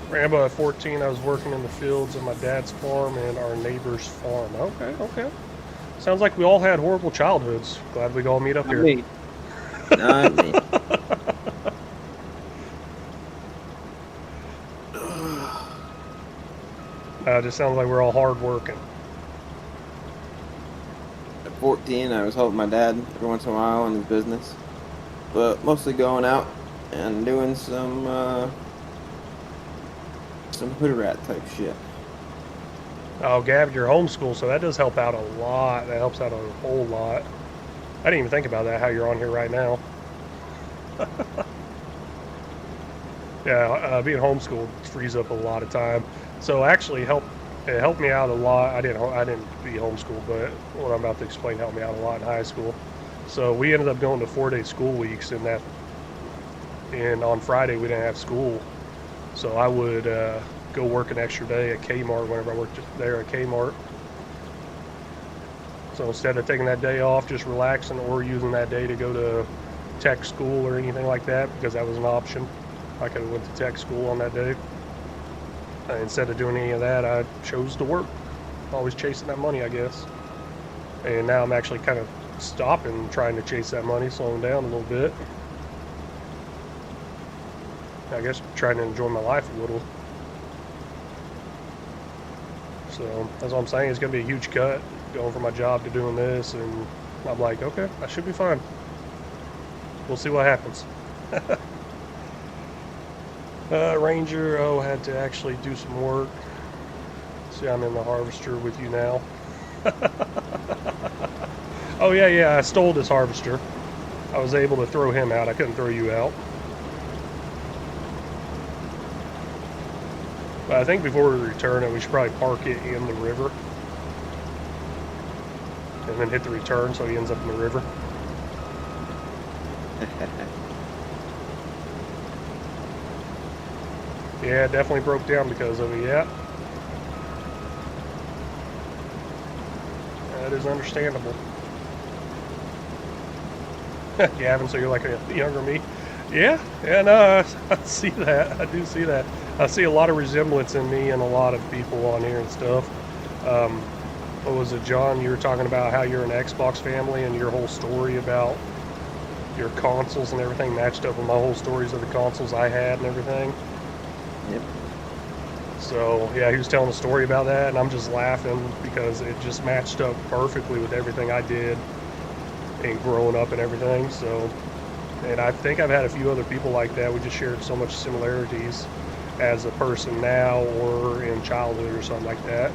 Rambo, at 14, I was working in the fields of my dad's farm and our neighbor's farm. Okay, okay. Sounds like we all had horrible childhoods. Glad we could all meet up Not here. me. Not me. Just sounds like we're all hard working. At 14, I was helping my dad every once in a while in his business, but mostly going out and doing some hood rat type shit. Oh, Gab, you're homeschooled, so that does help out a lot. That helps out a whole lot. I didn't even think about that, how you're on here right now. Yeah, being homeschooled frees up a lot of time. So actually, it helped me out a lot. I didn't be homeschooled, but what I'm about to explain helped me out a lot in high school. So we ended up going to 4-day school weeks, and on Friday we didn't have school. So I would go work an extra day at Kmart whenever I worked there at Kmart. So instead of taking that day off, just relaxing, or using that day to go to tech school or anything like that, because that was an option, I could have went to tech school on that day. Instead of doing any of that, I chose to work. Always chasing that money, I guess. And now I'm actually kind of stopping trying to chase that money, slowing down a little bit. I guess trying to enjoy my life a little. So that's what I'm saying. It's going to be a huge cut going from my job to doing this, and I'm like, okay, I should be fine. We'll see what happens. Ranger, had to actually do some work. See, I'm in the harvester with you now. Oh yeah, I stole this harvester. I was able to throw him out. I couldn't throw you out. But I think before we return it, we should probably park it in the river. And then hit the return so he ends up in the river. Yeah, it definitely broke down because of it, yeah. That is understandable. Gavin, so you're like a younger me? Yeah, no, I see that. I do see that. I see a lot of resemblance in me and a lot of people on here and stuff. What was it, John? You were talking about how you're an Xbox family and your whole story about your consoles and everything matched up with my whole stories of the consoles I had and everything. Yep. So, yeah, he was telling a story about that, and I'm just laughing because it just matched up perfectly with everything I did and growing up and everything. So, and I think I've had a few other people like that. We just shared so much similarities as a person now or in childhood or something like that.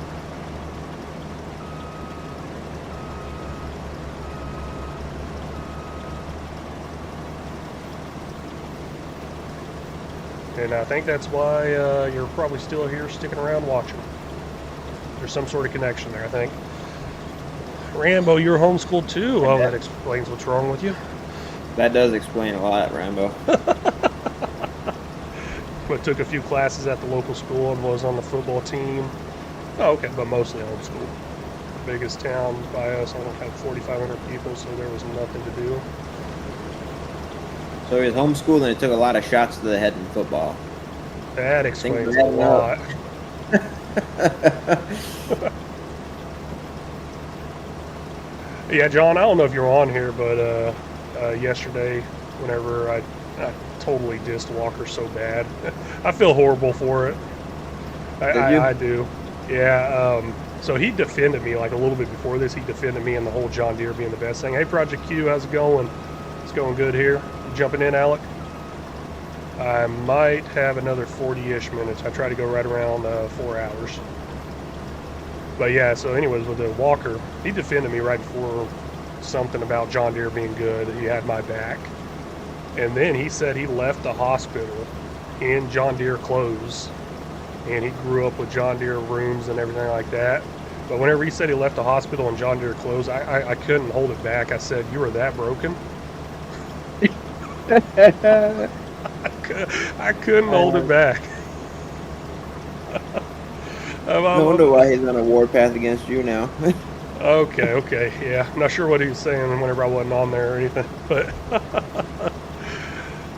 And I think that's why you're probably still here sticking around watching. There's some sort of connection there, I think. Rambo, you're homeschooled too. Oh, that explains what's wrong with you. That does explain a lot, Rambo. I took a few classes at the local school and was on the football team. Oh, okay, but mostly homeschooled. The biggest town by us only had 4,500 people, so there was nothing to do. So he was homeschooled and he took a lot of shots to the head in football. That explains a lot. Yeah, John, I don't know if you're on here, but yesterday, whenever I totally dissed Walker so bad, I feel horrible for it. I do. Yeah, so he defended me like a little bit before this. He defended me in the whole John Deere being the best thing. Hey, Project Q, how's it going? It's going good here. You jumping in, Alec? I might have another 40-ish minutes. I try to go right around 4 hours. But yeah, so anyways, with the Walker, he defended me right before something about John Deere being good. He had my back. And then he said he left the hospital in John Deere clothes. And he grew up with John Deere rooms and everything like that. But whenever he said he left the hospital in John Deere clothes, I couldn't hold it back. I said, "You were that broken?" I couldn't hold it back. No wonder why he's on a warpath against you now. Okay, yeah. I'm not sure what he was saying whenever I wasn't on there or anything, but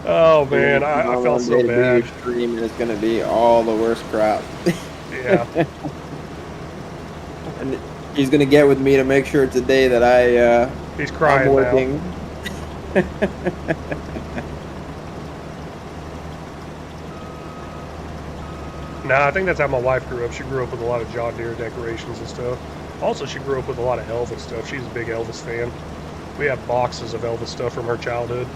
Oh You're man, gonna come I on felt one so day to do your bad. stream, and it's gonna be all the worst crap. Yeah. And he's gonna get with me to make sure it's a day that He's I'm crying now. working. Nah, I think that's how my wife grew up. She grew up with a lot of John Deere decorations and stuff. Also, she grew up with a lot of Elvis stuff. She's a big Elvis fan. We have boxes of Elvis stuff from her childhood.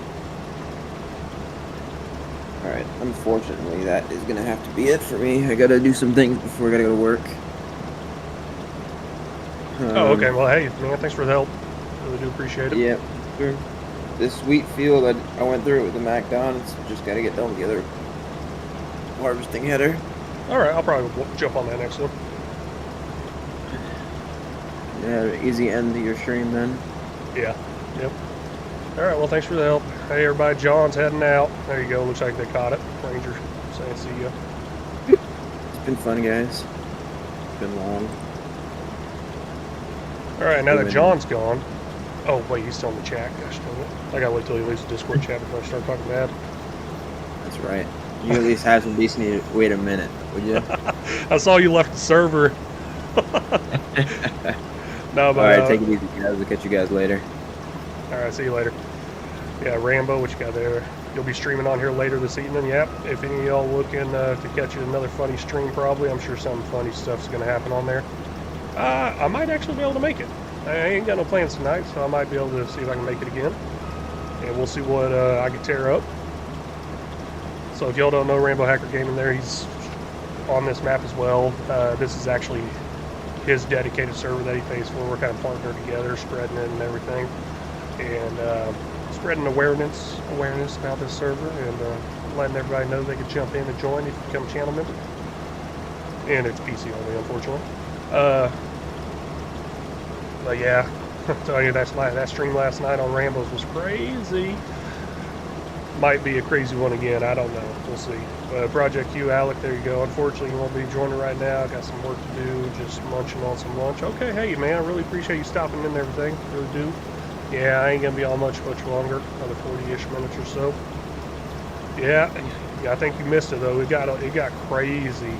Alright, unfortunately, that is gonna have to be it for me. I gotta do some things before I gotta go to work. Oh, okay. Well, hey, man, thanks for the help. Really do appreciate it. Yeah, sure. This wheat field, I went through it with the McDonald's. Just gotta get done with the other harvesting header. All right, I'll probably jump on that next one. Yeah, easy end to your stream then. Yeah. Yep. All right. Well, thanks for the help. Hey, everybody. John's heading out. There you go. Looks like they caught it. Ranger saying see ya. It's been fun, guys. It's been long. All right. Now that John's gone. Oh wait, he's still in the chat. Gosh dang it! I gotta wait till he leaves the Discord chat before I start talking bad. That's right. You at least have some decency to wait a minute, would you? I saw you left the server. No, but Alright, take it easy, guys. We'll catch you guys later. Alright, see you later. Yeah, Rambo, what you got there? You'll be streaming on here later this evening. Yep. If any of y'all looking to catch another funny stream, probably, I'm sure some funny stuff's going to happen on there. I might actually be able to make it. I ain't got no plans tonight, so I might be able to see if I can make it again. And we'll see what I can tear up. So if y'all don't know Rambo Hacker Gaming there, he's on this map as well. This is actually his dedicated server that he pays for. We're kind of partnered together, spreading it and everything. And spreading awareness about this server and letting everybody know they can jump in and join if you become a channel member. And it's PC only, unfortunately. But yeah, I'm telling you, that stream last night on Rambo's was crazy. Might be a crazy one again, I don't know. We'll see. Project Q, Alec, there you go. Unfortunately, you won't be joining right now. I got some work to do, just munching on some lunch. Okay, hey man, I really appreciate you stopping in and everything. Really do. Yeah, I ain't gonna be on much longer. Another 40-ish minutes or so. Yeah, I think you missed it though. It got crazy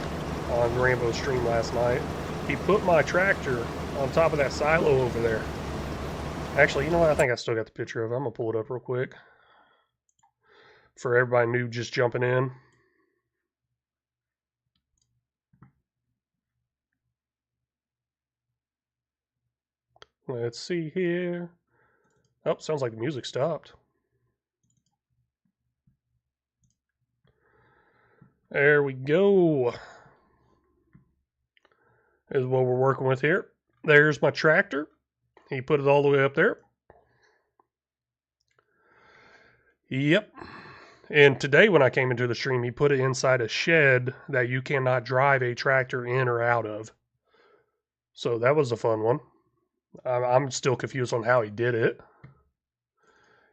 on Rambo's stream last night. He put my tractor on top of that silo over there. Actually, you know what? I think I still got the picture of it. I'm gonna pull it up real quick for everybody new just jumping in. Let's see here. Oh, sounds like the music stopped. There we go. Is what we're working with here. There's my tractor. He put it all the way up there. Yep. And today when I came into the stream, he put it inside a shed that you cannot drive a tractor in or out of. So that was a fun one. I'm still confused on how he did it.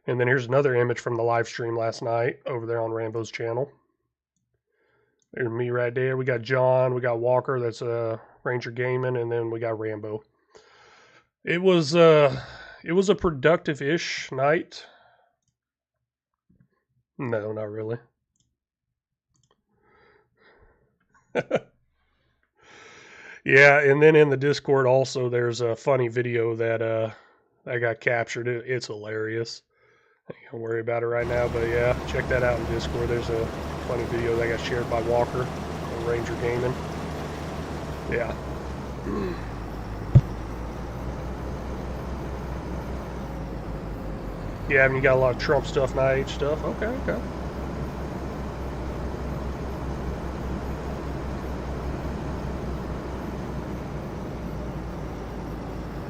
And then here's another image from the live stream last night over there on Rambo's channel. There's me right there. We got John, we got Walker, that's Ranger Gaming, and then we got Rambo. It was a productive-ish night. No, not really. Yeah, and then in the Discord also there's a funny video that I got captured. It's hilarious. I ain't gonna worry about it right now, but yeah, check that out in Discord. There's a funny video that got shared by Walker on Ranger Gaming. Yeah. Yeah, and you got a lot of Trump stuff, not H stuff. Okay.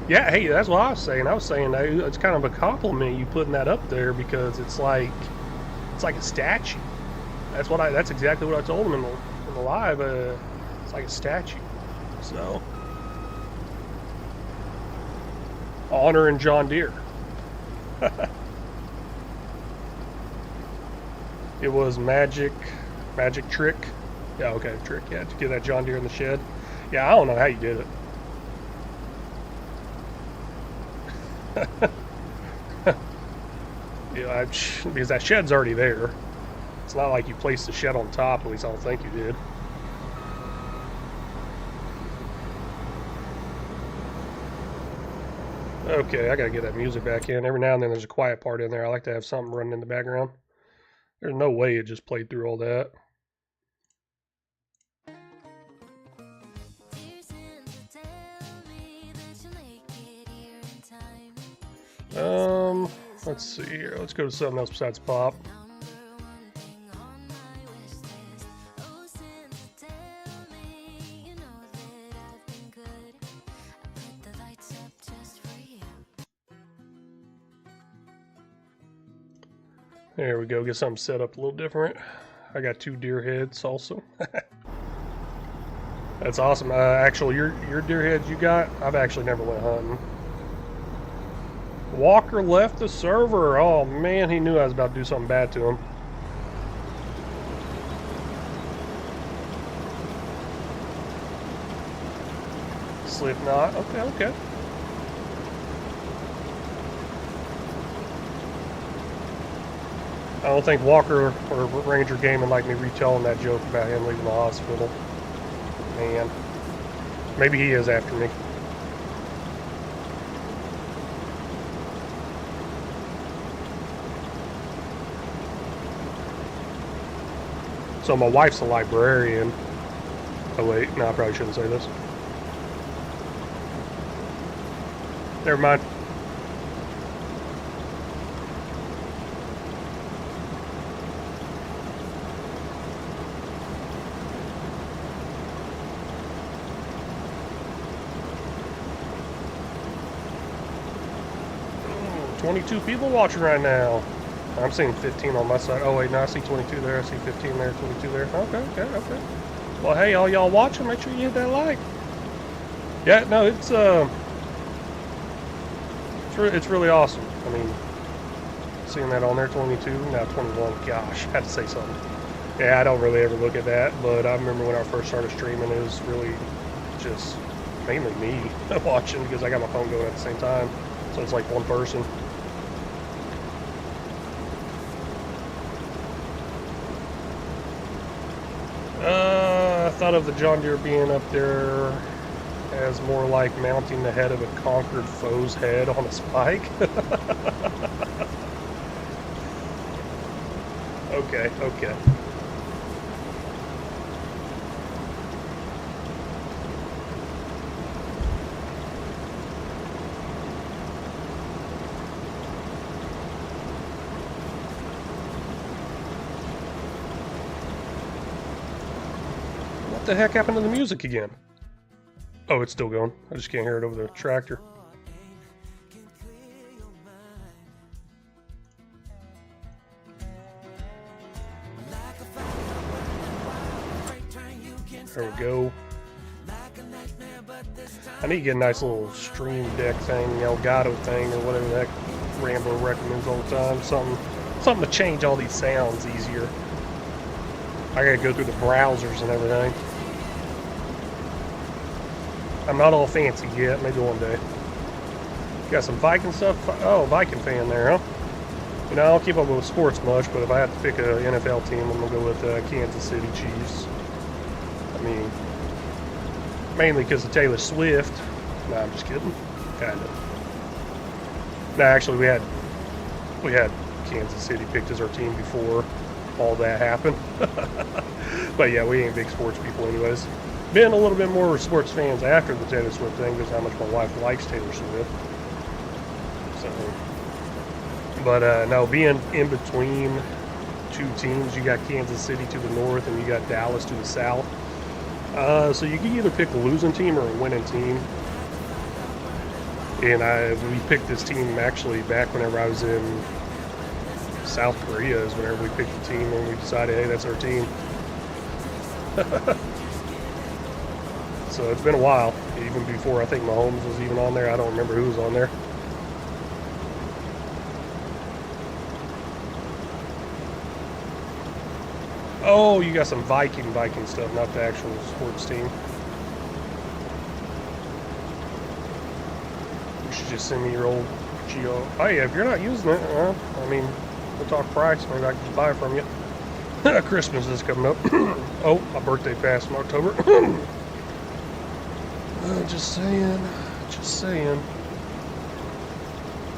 Yeah, hey, that's what I was saying. I was saying that it's kind of a compliment you putting that up there because it's like a statue. That's exactly what I told him in the live. It's like a statue. So honoring John Deere. It was magic trick. Yeah, okay, trick. Yeah, to get that John Deere in the shed. Yeah, I don't know how you did it. Yeah, because that shed's already there. It's not like you placed the shed on top, at least I don't think you did. Okay, I gotta get that music back in. Every now and then there's a quiet part in there. I like to have something running in the background. There's no way it just played through all that. Let's see here. Let's go to something else besides pop. There we go. Get something set up a little different. I got 2 deer heads also. That's awesome. Actually, your deer heads you got, I've actually never went hunting. Walker left the server. Oh man, he knew I was about to do something bad to him. Slipknot. Okay, okay. I don't think Walker or Ranger Gaming like me retelling that joke about him leaving the hospital. Man. Maybe he is after me. So my wife's a librarian. Oh wait, no, I probably shouldn't say this. Never mind. Oh, 22 people watching right now. I'm seeing 15 on my side. Oh wait, no, I see 22 there. I see 15 there, 22 there. Okay. Well, hey, all y'all watching, make sure you hit that like. Yeah, no, it's really awesome. I mean, seeing that on there, 22, now 21. Gosh, I had to say something. Yeah, I don't really ever look at that, but I remember when I first started streaming, it was really just mainly me watching because I got my phone going at the same time. So it's like one person. I thought of the John Deere being up there as more like mounting the head of a conquered foe's head on a spike. Okay. What the heck happened to the music again? Oh, it's still going. I just can't hear it over the tractor. There we go. I need to get a nice little stream deck thing, Elgato thing, or whatever the heck Rambo recommends all the time. Something to change all these sounds easier. I gotta go through the browsers and everything. I'm not all fancy yet, maybe one day. Got some Viking stuff. Oh, Viking fan there, huh? You know, I don't keep up with sports much, but if I have to pick an NFL team, I'm going to go with Kansas City Chiefs. I mean, mainly because of Taylor Swift. No, I'm just kidding. Kind of. No, actually, we had Kansas City picked as our team before all that happened. But yeah, we ain't big sports people anyways. Been a little bit more sports fans after the Taylor Swift thing because how much my wife likes Taylor Swift. So, but no, being in between two teams, you got Kansas City to the north and you got Dallas to the south. So you can either pick a losing team or a winning team. And we picked this team actually back whenever I was in South Korea is whenever we picked the team and we decided, hey, that's our team. So it's been a while, even before I think Mahomes was even on there. I don't remember who was on there. Oh, you got some Viking stuff, not the actual sports team. You should just send me your old Geo. Oh yeah, if you're not using it, I mean, we'll talk price. Maybe I can just buy it from you. Christmas is coming up. Oh, my birthday passed in October. Just saying. Just saying.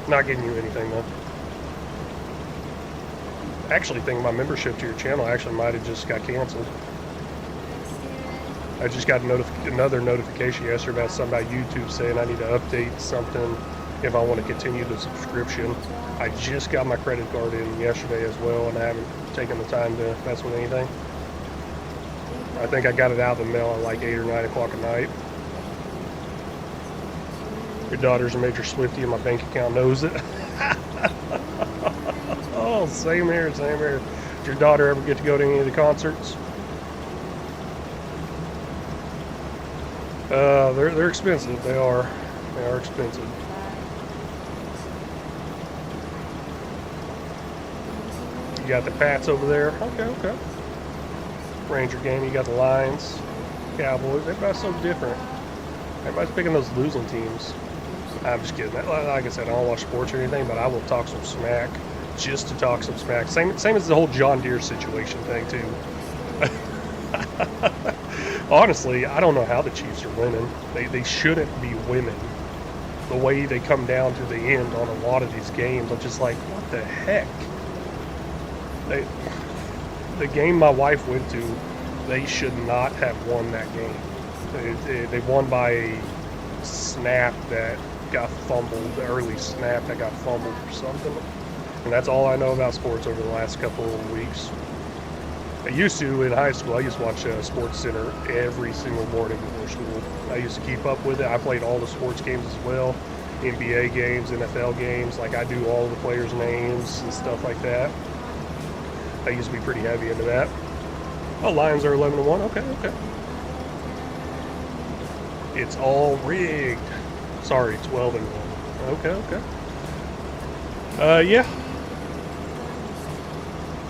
Not getting you anything though. Actually think my membership to your channel actually might have just got canceled. I just got another notification yesterday about something about YouTube saying I need to update something if I want to continue the subscription. I just got my credit card in yesterday as well, and I haven't taken the time to mess with anything. I think I got it out of the mail at like 8 or 9 o'clock at night. Your daughter's a major Swiftie and my bank account knows it. Oh, same here, same here. Did your daughter ever get to go to any of the concerts? They're expensive. They are expensive. You got the Pats over there. Okay. Ranger game. You got the Lions, Cowboys. Everybody's so different. Everybody's picking those losing teams. I'm just kidding. Like I said, I don't watch sports or anything, but I will talk some smack just to talk some smack. Same as the whole John Deere situation thing too. Honestly, I don't know how the Chiefs are winning. They shouldn't be winning. The way they come down to the end on a lot of these games, I'm just like, what the heck? The game my wife went to, they should not have won that game. They won by a snap that got fumbled, the early snap that got fumbled or something. And that's all I know about sports over the last couple of weeks. I used to, in high school, I used to watch Sports Center every single morning before school. I used to keep up with it. I played all the sports games as well. NBA games, NFL games. Like, I do all the players' names and stuff like that. I used to be pretty heavy into that. Oh, Lions are 11-1. Okay. It's all rigged. Sorry, 12-1. Okay.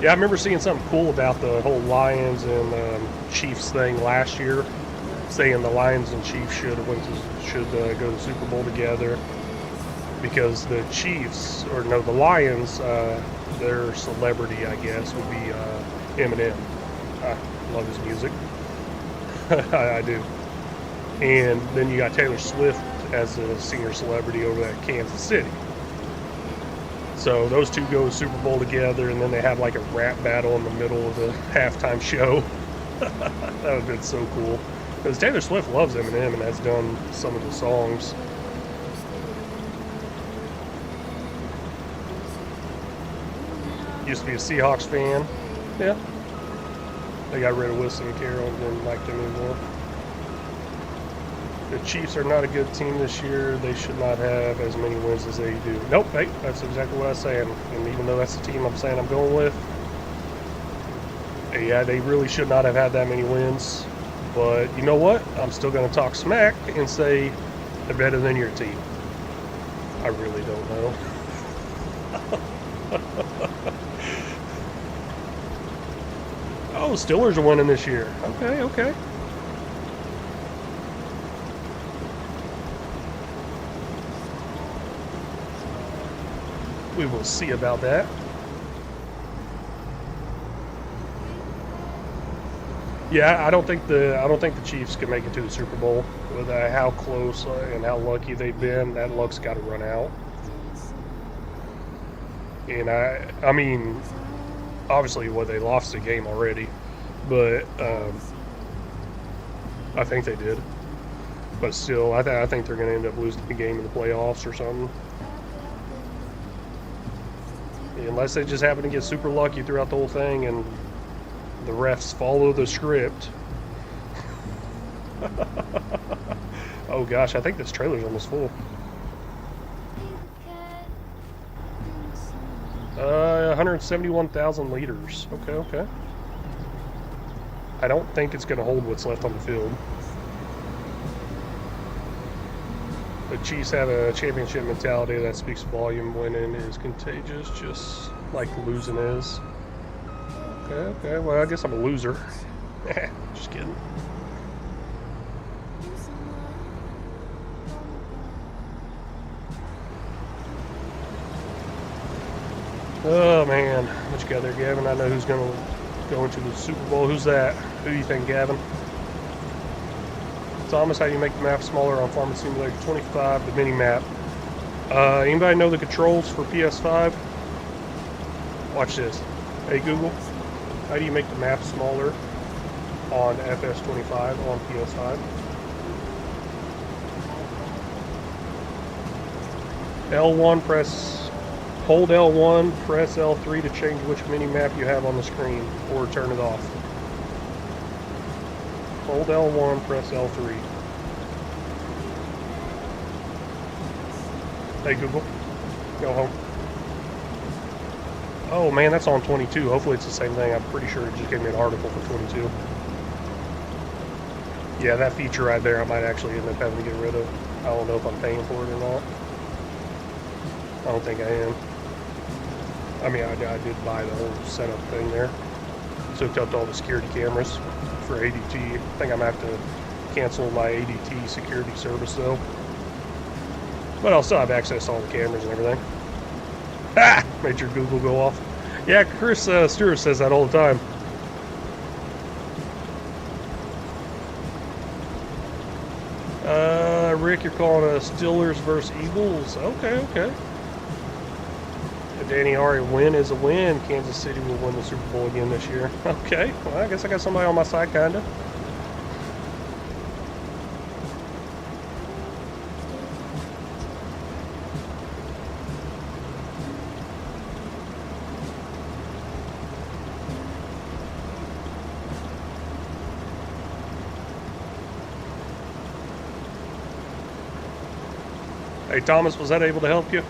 Yeah, I remember seeing something cool about the whole Lions and Chiefs thing last year, saying the Lions and Chiefs should go to the Super Bowl together because the Chiefs, or no, the Lions, their celebrity, I guess, would be Eminem. I love his music. I do. And then you got Taylor Swift as a senior celebrity over at Kansas City. So those two go to Super Bowl together, and then they have like a rap battle in the middle of the halftime show. That would have been so cool. Because Taylor Swift loves Eminem and has done some of the songs. Used to be a Seahawks fan. Yeah. They got rid of Wilson and Carroll and didn't like them anymore. The Chiefs are not a good team this year. They should not have as many wins as they do. Nope, hey, that's exactly what I was saying. And even though that's the team I'm saying I'm going with, yeah, they really should not have had that many wins. But you know what? I'm still going to talk smack and say they're better than your team. I really don't know. Oh, Steelers are winning this year. Okay. We will see about that. Yeah, I don't think the Chiefs can make it to the Super Bowl with how close and how lucky they've been. That luck's got to run out. And I mean, obviously, they lost the game already, but I think they did. But still, I think they're going to end up losing the game in the playoffs or something. Unless they just happen to get super lucky throughout the whole thing and the refs follow the script. Oh gosh, I think this trailer's almost full. 171,000 liters. Okay. I don't think it's going to hold what's left on the field. The Chiefs have a championship mentality that speaks volume. Winning is contagious, just like losing is. Okay. Well, I guess I'm a loser. Just kidding. Oh man, what you got there, Gavin? I know who's gonna going to the Super Bowl. Who's that? Who do you think, Gavin? Thomas, how do you make the map smaller on Farming Simulator 25, the mini map? Anybody know the controls for PS5? Watch this. Hey Google, how do you make the map smaller on FS25 on PS5? L1, hold L1, press L3 to change which mini map you have on the screen, or turn it off. Hold L1, press L3. Hey Google, go home. Oh man, that's on 22. Hopefully it's the same thing. I'm pretty sure it just gave me an article for 22. Yeah, that feature right there I might actually end up having to get rid of. I don't know if I'm paying for it or not. I don't think I am. I mean, I did buy the whole setup thing there. It's hooked up to all the security cameras for ADT. I think I'm going to have to cancel my ADT security service though. But I'll still have access to all the cameras and everything. Ah! Made your Google go off. Yeah, Chris Stewart says that all the time. Rick, you're calling us Steelers versus Eagles. Okay, okay. Danny Ari, win is a win. Kansas City will win the Super Bowl again this year. Okay, well, I guess I got somebody on my side, kinda. Hey Thomas, was that able to help you?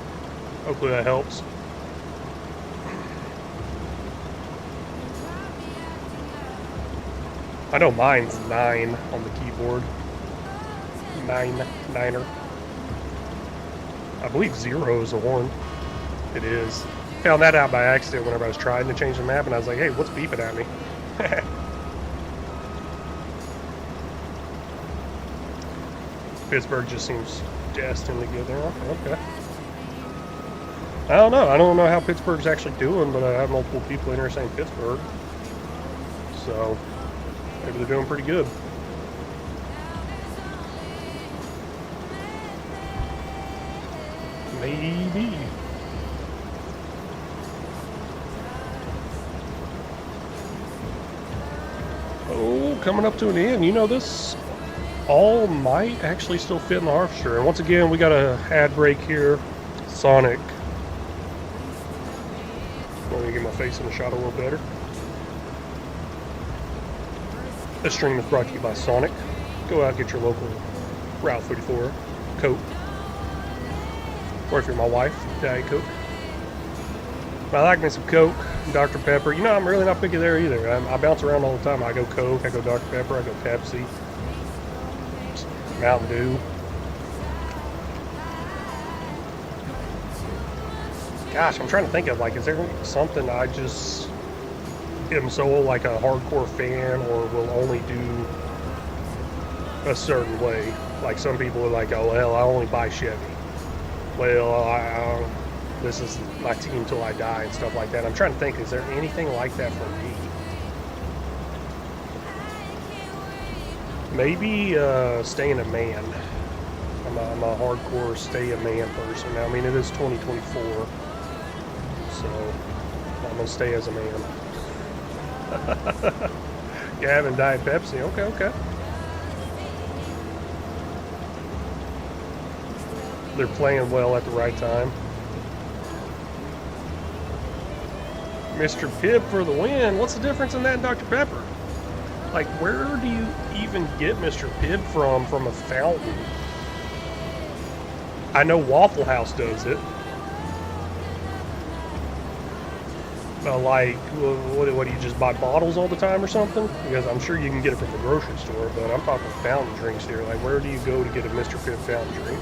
Hopefully that helps. I know mine's 9 on the keyboard. Niner. I believe 0 is a horn. It is. Found that out by accident whenever I was trying to change the map, and I was like, hey, what's beeping at me? Pittsburgh just seems destined to get there. Okay. I don't know. I don't know how Pittsburgh's actually doing, but I have multiple people in here saying Pittsburgh. So, maybe they're doing pretty good. Maybe. Oh, coming up to an end. You know, this all might actually still fit in the harvester. And once again, we got a ad break here. Sonic. Let me get my face in the shot a little better. This stream is brought to you by Sonic. Go out and get your local Route 44 Coke. Or if you're my wife, Diet Coke. I like me some Coke, Dr. Pepper. You know, I'm really not picky there either. I bounce around all the time. I go Coke, I go Dr. Pepper, I go Pepsi, Mountain Dew. Gosh, I'm trying to think of, like, is there something I just am so like a hardcore fan or will only do a certain way? Like some people are like, oh, well, I only buy Chevy. Well, this is my team till I die and stuff like that. I'm trying to think, is there anything like that for me? Maybe staying a man. I'm a hardcore stay a man person. Now, I mean, it is 2024, so I'm gonna stay as a man. Gavin, Diet Pepsi. Okay. They're playing well at the right time. Mr. Pibb for the win. What's the difference in that and Dr. Pepper? Like, where do you even get Mr. Pibb from a fountain? I know Waffle House does it. Like, what do you just buy bottles all the time or something? Because I'm sure you can get it from the grocery store, but I'm talking fountain drinks here. Like, where do you go to get a Mr. Pibb fountain drink?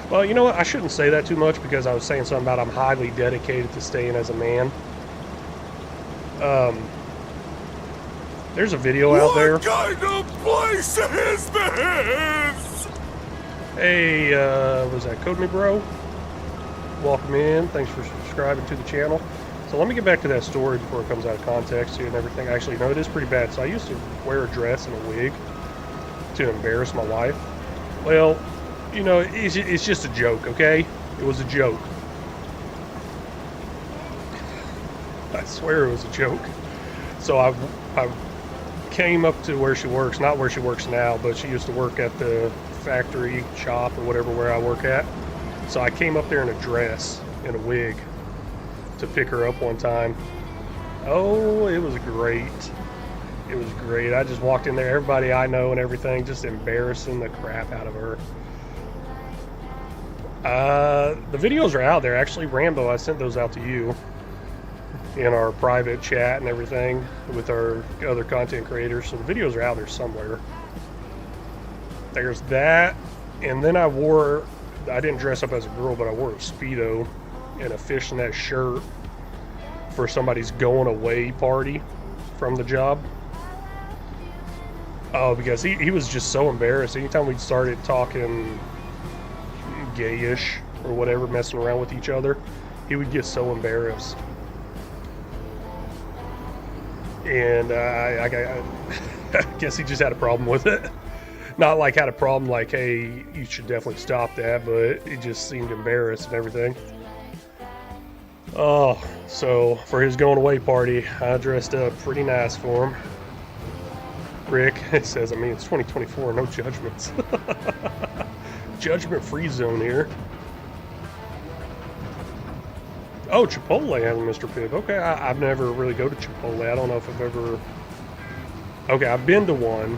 Well, you know what? I shouldn't say that too much because I was saying something about I'm highly dedicated to staying as a man. There's a video out there. What kind of place is this? Hey, was that Code Me Bro? Welcome in. Thanks for subscribing to the channel. So let me get back to that story before it comes out of context here and everything. Actually, no, it is pretty bad. So I used to wear a dress and a wig to embarrass my wife. Well, you know, it's just a joke, okay? It was a joke. I swear it was a joke. So I came up to where she works, not where she works now, but she used to work at the factory shop or whatever where I work at. So I came up there in a dress and a wig to pick her up one time. Oh, it was great. It was great. I just walked in there, everybody I know and everything, just embarrassing the crap out of her. The videos are out there. Actually, Rambo, I sent those out to you in our private chat and everything with our other content creators. So the videos are out there somewhere. There's that. And then I didn't dress up as a girl, but I wore a Speedo and a fishnet shirt for somebody's going away party from the job. Oh, because he was just so embarrassed. Anytime we started talking gayish or whatever, messing around with each other, he would get so embarrassed. And I guess he just had a problem with it. Not like had a problem like, hey, you should definitely stop that, but he just seemed embarrassed and everything. Oh, so for his going away party, I dressed up pretty nice for him. Rick, it says, I mean, it's 2024, no judgments. Judgment-free zone here. Oh, Chipotle has a Mr. Pibb. Okay, I've never really go to Chipotle. I don't know if I've ever... Okay, I've been to one.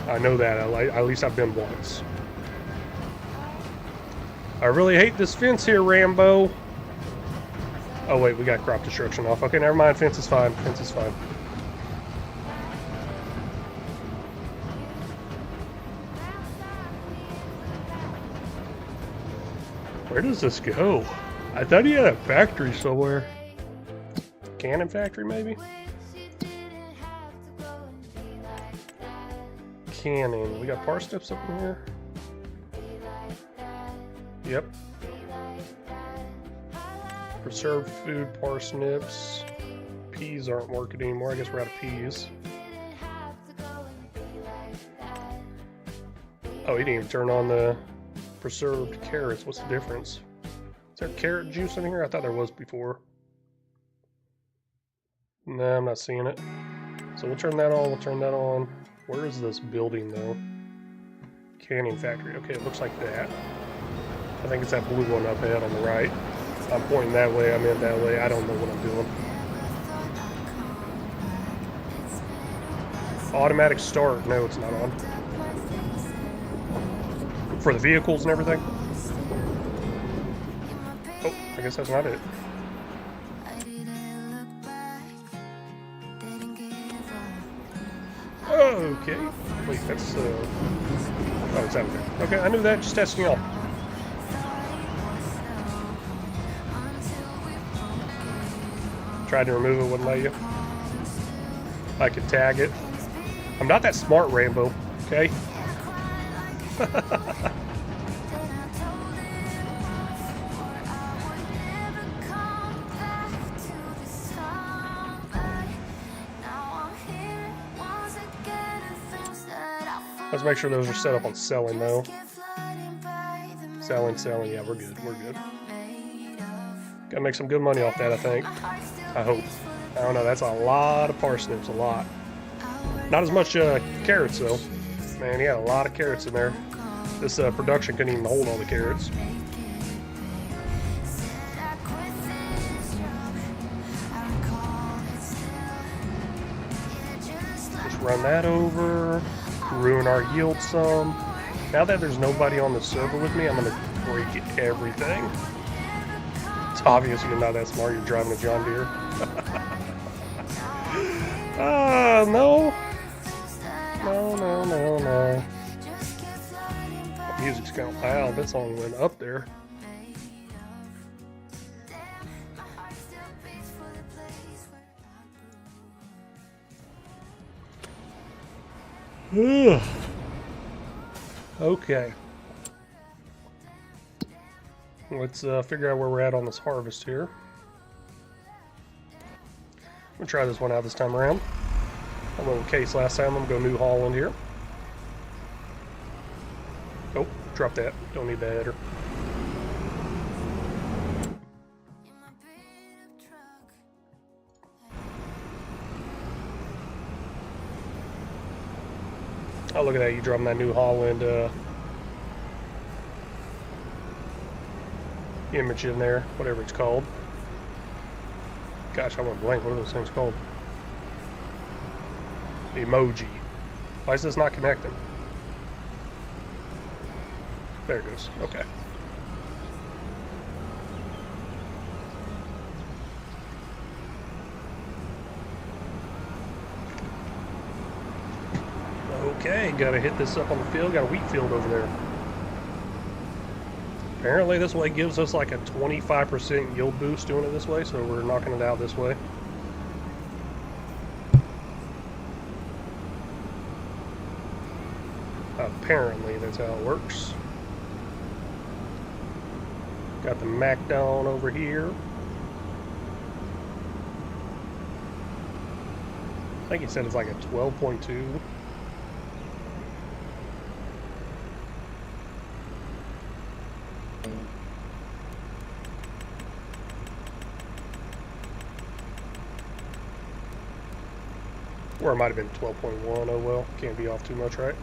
I know that. At least I've been once. I really hate this fence here, Rambo. Oh, wait, we got crop destruction off. Okay, never mind. Fence is fine. Fence is fine. Where does this go? I thought he had a factory somewhere. Cannon factory, maybe? Cannon. We got parsnips up in here. Yep. Preserved food, parsnips. Peas aren't working anymore. I guess we're out of peas. Oh, he didn't even turn on the preserved carrots. What's the difference? Is there carrot juice in here? I thought there was before. No, I'm not seeing it. So we'll turn that on. We'll turn that on. Where is this building, though? Canning factory. Okay, it looks like that. I think it's that blue one up ahead on the right. I'm pointing that way. I meant that way. I don't know what I'm doing. Automatic start. No, it's not on. For the vehicles and everything. Oh, I guess that's not it. Okay. Wait, that's oh, it's out there. Okay, I knew that. Just testing y'all. Tried to remove it, wouldn't let you. I could tag it. I'm not that smart, Rambo. Okay. Let's make sure those are set up on selling, though. Selling. Yeah, we're good. We're good. Gotta make some good money off that, I think. I hope. I don't know. That's a lot of parsnips. A lot. Not as much carrots, though. Man, he had a lot of carrots in there. This production couldn't even hold all the carrots. Just run that over. Ruin our yield some. Now that there's nobody on the server with me, I'm going to break everything. It's obvious you're not that smart. You're driving a John Deere. No. No. music's kind of loud. That song went up there. Okay. Let's figure out where we're at on this harvest here. I'm gonna try this one out this time around. I went with Case last time. I'm gonna go New Holland here. Oh, drop that. Don't need that header. Oh, look at that. You dropping that New Holland image in there, whatever it's called. Gosh, I went blank. What are those things called? The emoji. Why is this not connecting? There it goes. Okay. Okay, gotta hit this up on the field. Got a wheat field over there. Apparently this way gives us like a 25% yield boost doing it this way, so we're knocking it out this way. Apparently that's how it works. Got the Mac down over here. I think he said it's like a 12.2. Or it might have been 12.1, oh well, can't be off too much, right?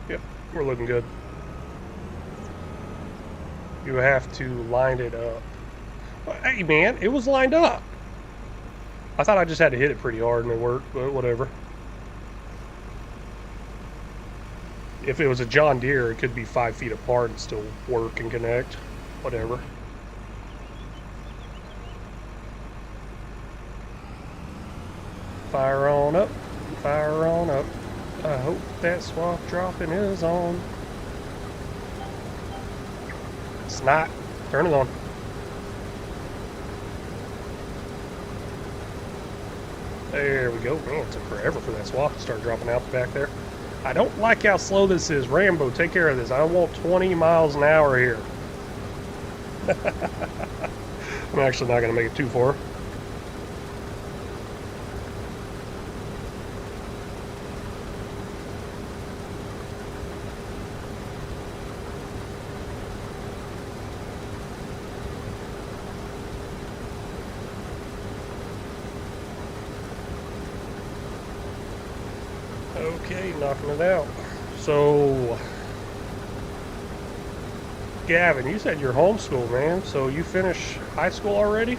Yep, we're looking good. You have to line it up. Well, hey man, it was lined up. I thought I just had to hit it pretty hard and it worked, but whatever. If it was a John Deere, it could be 5 feet apart and still work and connect. Whatever. Fire on up, fire on up. I hope that swap dropping is on. It's not. Turn it on. There we go. Man, it took forever for that swap to start dropping out the back there. I don't like how slow this is. Rambo, take care of this. I want 20 miles an hour here. I'm actually not going to make it too far. Okay, knocking it out. So, Gavin, you said you're homeschooled, man. So you finish high school already?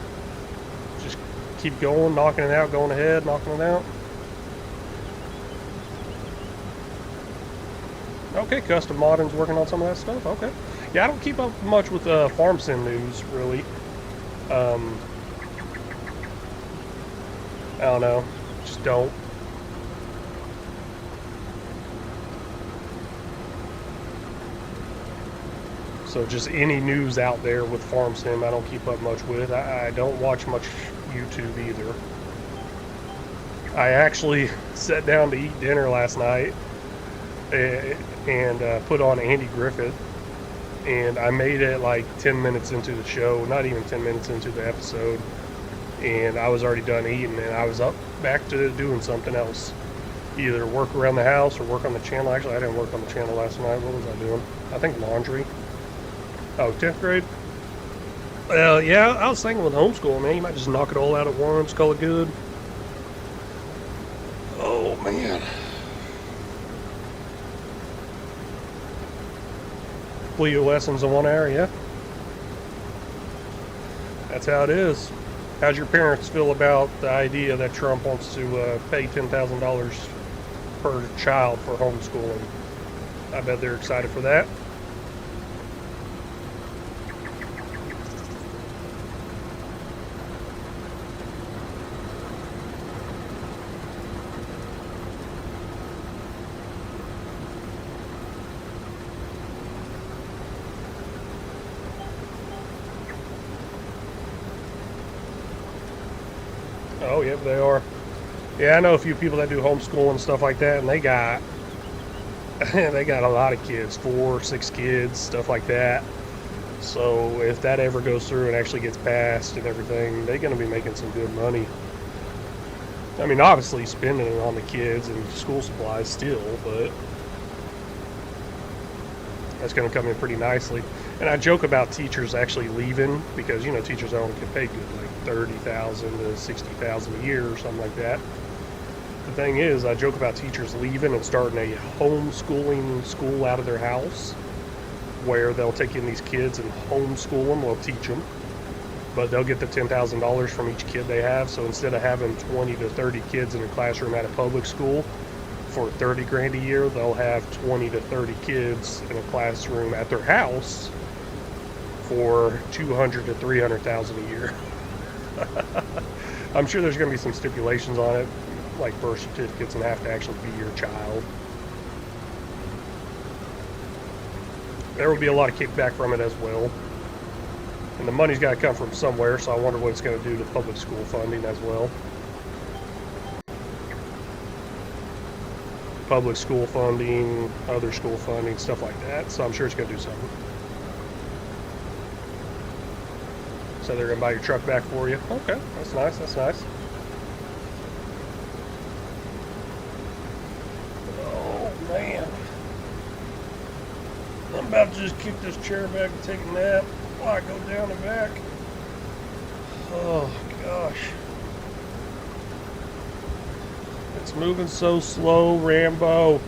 Just keep going, knocking it out, going ahead, knocking it out. Okay, Custom Modding's working on some of that stuff. Okay. Yeah, I don't keep up much with Farm Sim news, really. I don't know. Just don't. So just any news out there with Farm Sim, I don't keep up much with. I don't watch much YouTube either. I actually sat down to eat dinner last night and put on Andy Griffith, and I made it like 10 minutes into the show, not even 10 minutes into the episode, and I was already done eating, and I was up back to doing something else. Either work around the house or work on the channel. Actually, I didn't work on the channel last night. What was I doing? I think laundry. Oh, 10th grade? Well, yeah, I was thinking with homeschool, man, you might just knock it all out at once, call it good. Oh, man. Complete your lessons in 1 hour, yeah? That's how it is. How's your parents feel about the idea that Trump wants to pay $10,000 per child for homeschooling? I bet they're excited for that. Oh, yep, they are. Yeah, I know a few people that do homeschool and stuff like that, and they got they got a lot of kids, 4, 6 kids, stuff like that. So if that ever goes through and actually gets passed and everything, they're going to be making some good money. I mean, obviously spending it on the kids and school supplies still, but that's going to come in pretty nicely. And I joke about teachers actually leaving because, you know, teachers only get paid good, like $30,000 to $60,000 a year or something like that. The thing is, I joke about teachers leaving and starting a homeschooling school out of their house where they'll take in these kids and homeschool them, they'll teach them, but they'll get the $10,000 from each kid they have. So instead of having 20 to 30 kids in a classroom at a public school for 30 grand a year, they'll have 20 to 30 kids in a classroom at their house for 200 to 300,000 a year. I'm sure there's going to be some stipulations on it, like birth certificates, and have to actually be your child. There will be a lot of kickback from it as well. And the money's got to come from somewhere, so I wonder what it's going to do to public school funding as well. Public school funding, other school funding, stuff like that. So I'm sure it's going to do something. So they're going to buy your truck back for you. Okay, that's nice, that's nice. Oh, man. I'm about to just kick this chair back and take a nap while I go down and back. Oh, gosh. It's moving so slow, Rambo.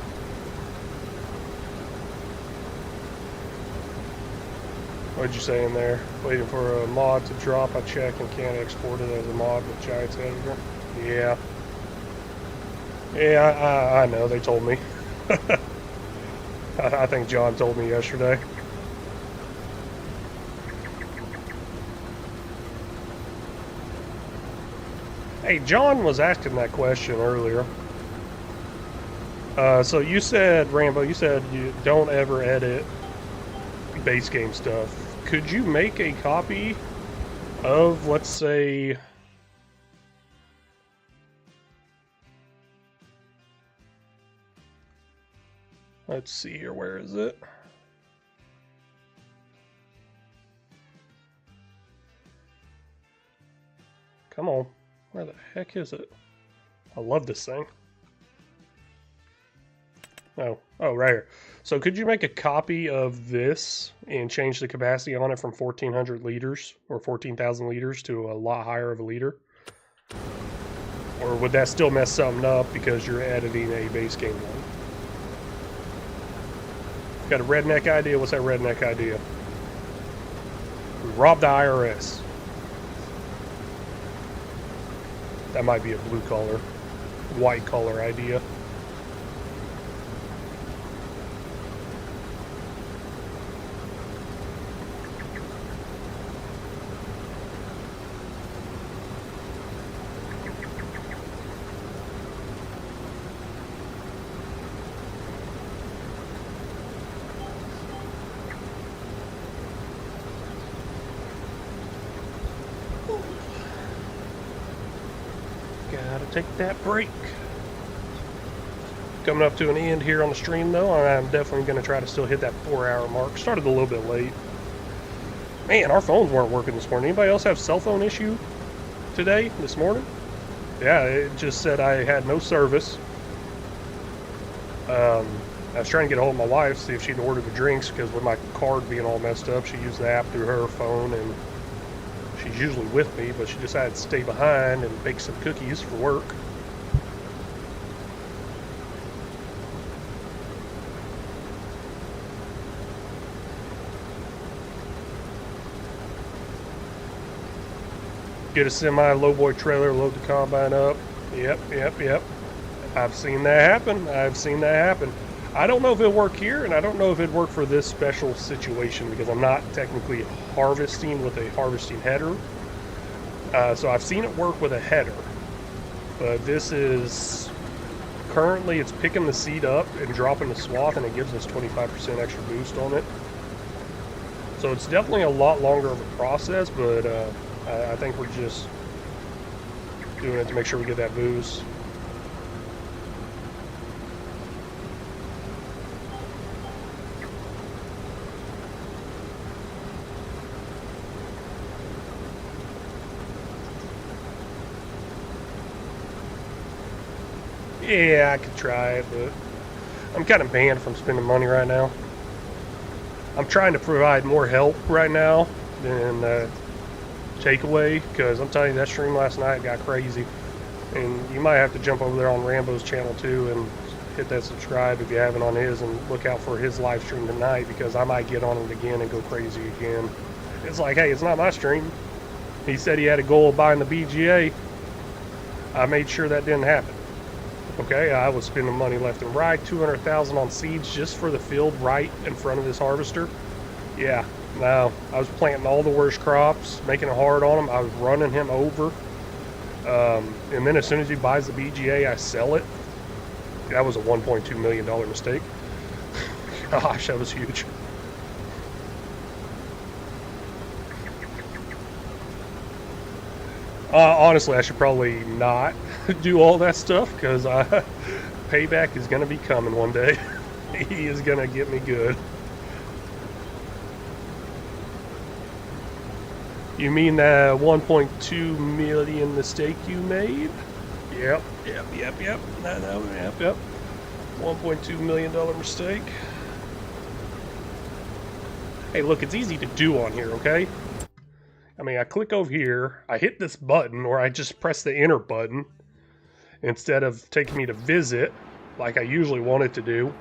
What'd you say in there? Waiting for a mod to drop. I check and can't export it as a mod with Giants Editor. Yeah. Yeah, I know. They told me. I think John told me yesterday. Hey, John was asking that question earlier. So you said, Rambo, you said you don't ever edit base game stuff. Could you make a copy of, let's say, let's see here, where is it? Come on, where the heck is it? I love this thing. Oh, right here. So could you make a copy of this and change the capacity on it from 1,400 liters or 14,000 liters to a lot higher of a liter? Or would that still mess something up because you're editing a base game one? Got a redneck idea? What's that redneck idea? Rob the IRS. That might be a blue collar, white collar idea. Gotta take that break. Coming up to an end here on the stream though, I'm definitely going to try to still hit that 4-hour mark. Started a little bit late. Man, our phones weren't working this morning. Anybody else have cell phone issue today, this morning? Yeah, it just said I had no service. I was trying to get a hold of my wife, see if she'd ordered the drinks, because with my card being all messed up, she used the app through her phone, and she's usually with me, but she decided to stay behind and bake some cookies for work. Get a semi lowboy trailer, load the combine up. Yep. I've seen that happen. I don't know if it'll work here, and I don't know if it'd work for this special situation because I'm not technically harvesting with a harvesting header. So I've seen it work with a header, but this is currently it's picking the seed up and dropping the swath, and it gives us 25% extra boost on it. So it's definitely a lot longer of a process, but I think we're just Doing it to make sure we get that boost. Yeah, I could try it, but I'm kind of banned from spending money right now. I'm trying to provide more help right now than takeaway, because I'm telling you, that stream last night got crazy. And you might have to jump over there on Rambo's channel too and hit that subscribe if you haven't on his, and look out for his live stream tonight, because I might get on it again and go crazy again. It's like, hey, it's not my stream. He said he had a goal of buying the BGA. I made sure that didn't happen. Okay, I was spending money left and right, 200,000 on seeds just for the field right in front of this harvester. Yeah, no, I was planting all the worst crops, making it hard on him. I was running him over. And then as soon as he buys the BGA, I sell it. That was a $1.2 million mistake. Gosh, that was huge. Honestly, I should probably not do all that stuff, because payback is going to be coming one day. He is going to get me good. You mean that 1.2 million mistake you made? Yep. No, yep. 1.2 million mistake. Hey, look, it's easy to do on here, okay? I mean, I click over here, I hit this button, or I just press the enter button instead of taking me to visit like I usually want it to do.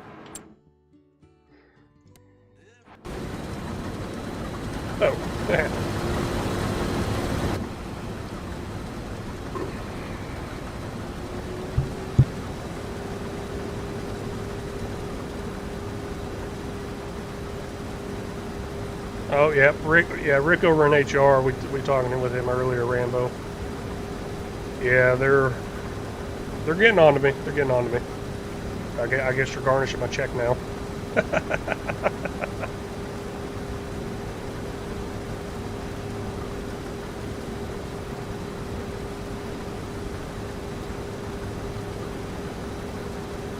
Oh, oh yeah, Rick over in HR. We talking with him earlier, Rambo. Yeah, they're getting on to me. They're getting on to me. I guess you're garnishing my check now.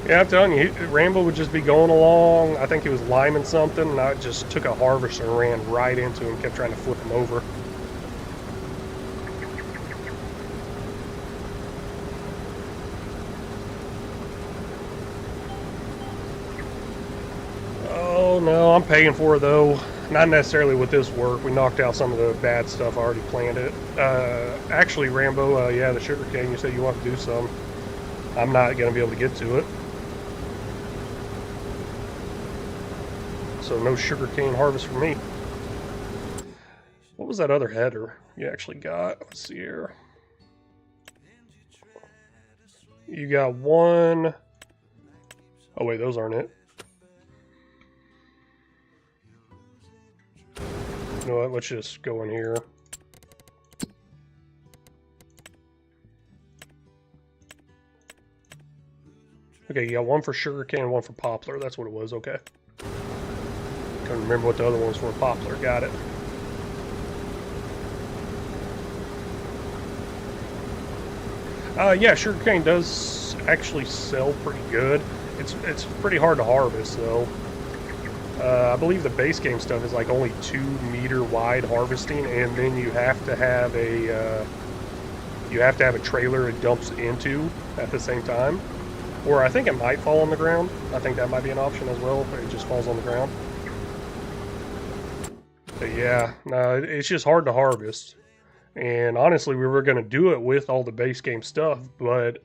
Yeah, I'm telling you, Rambo would just be going along. I think he was liming something, and I just took a harvester and ran right into him, kept trying to flip him over. Oh, no, I'm paying for it, though. Not necessarily with this work. We knocked out some of the bad stuff. I already planted. Actually, Rambo, yeah, the sugar cane, you said you want to do some. I'm not going to be able to get to it. So no sugarcane harvest for me. What was that other header you actually got? Let's see here. You got one. Oh wait, those aren't it. You know what? Let's just go in here. Okay, you got one for sugarcane and one for poplar. That's what it was. Okay. Couldn't remember what the other one was for. Poplar, got it. Yeah, sugarcane does actually sell pretty good. It's pretty hard to harvest though. I believe the base game stuff is like only 2 meter wide harvesting, and then you have to have a trailer it dumps into at the same time. Or I think it might fall on the ground. I think that might be an option as well, but it just falls on the ground. But yeah, no, it's just hard to harvest. And honestly, we were going to do it with all the base game stuff, but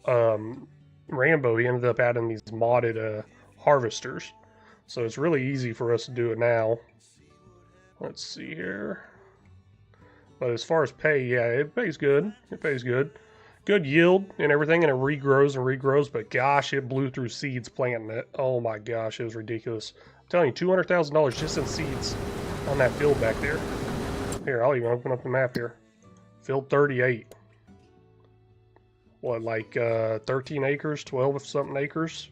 Rambo, he ended up adding these modded harvesters. So it's really easy for us to do it now. Let's see here. But as far as pay, yeah, it pays good. It pays good. Good yield and everything, and it regrows and regrows, but gosh, it blew through seeds planting it. Oh my gosh, it was ridiculous. I'm telling you, $200,000 just in seeds on that field back there. Here, I'll even open up the map here. Field 38. What, like 13 acres, 12 something acres?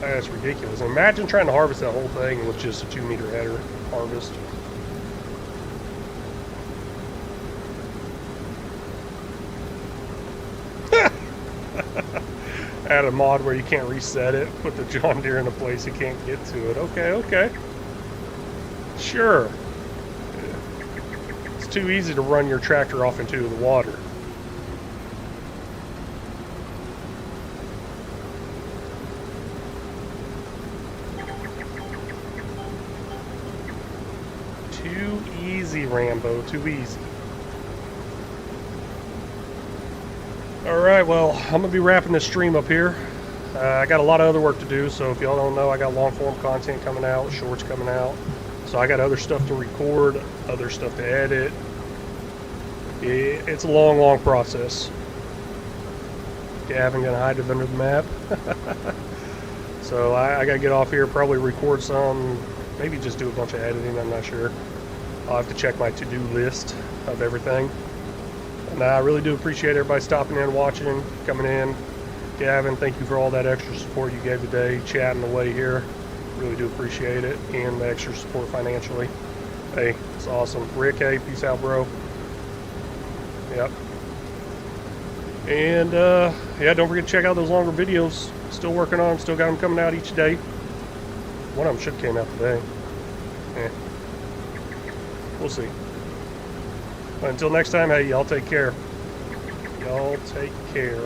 That's ridiculous. Imagine trying to harvest that whole thing with just a 2 meter header harvest. Add a mod where you can't reset it. Put the John Deere in a place you can't get to it. Okay, okay. Sure. It's too easy to run your tractor off into the water. Too easy, Rambo. Too easy. Alright, well, I'm going to be wrapping this stream up here. I got a lot of other work to do, so if y'all don't know, I got long form content coming out, shorts coming out. So I got other stuff to record, other stuff to edit. It's a long, long process. Gavin gonna hide it under the map. So I gotta get off here, probably record some, maybe just do a bunch of editing, I'm not sure. I'll have to check my to-do list of everything. And I really do appreciate everybody stopping in, watching, coming in. Gavin, thank you for all that extra support you gave today, chatting away here. Really do appreciate it, and the extra support financially. Hey, it's awesome. Rick, hey, peace out, bro. Yep. And, yeah, don't forget to check out those longer videos. Still working on them, still got them coming out each day. One of them should have came out today. We'll see. But until next time, hey, y'all take care. Y'all take care.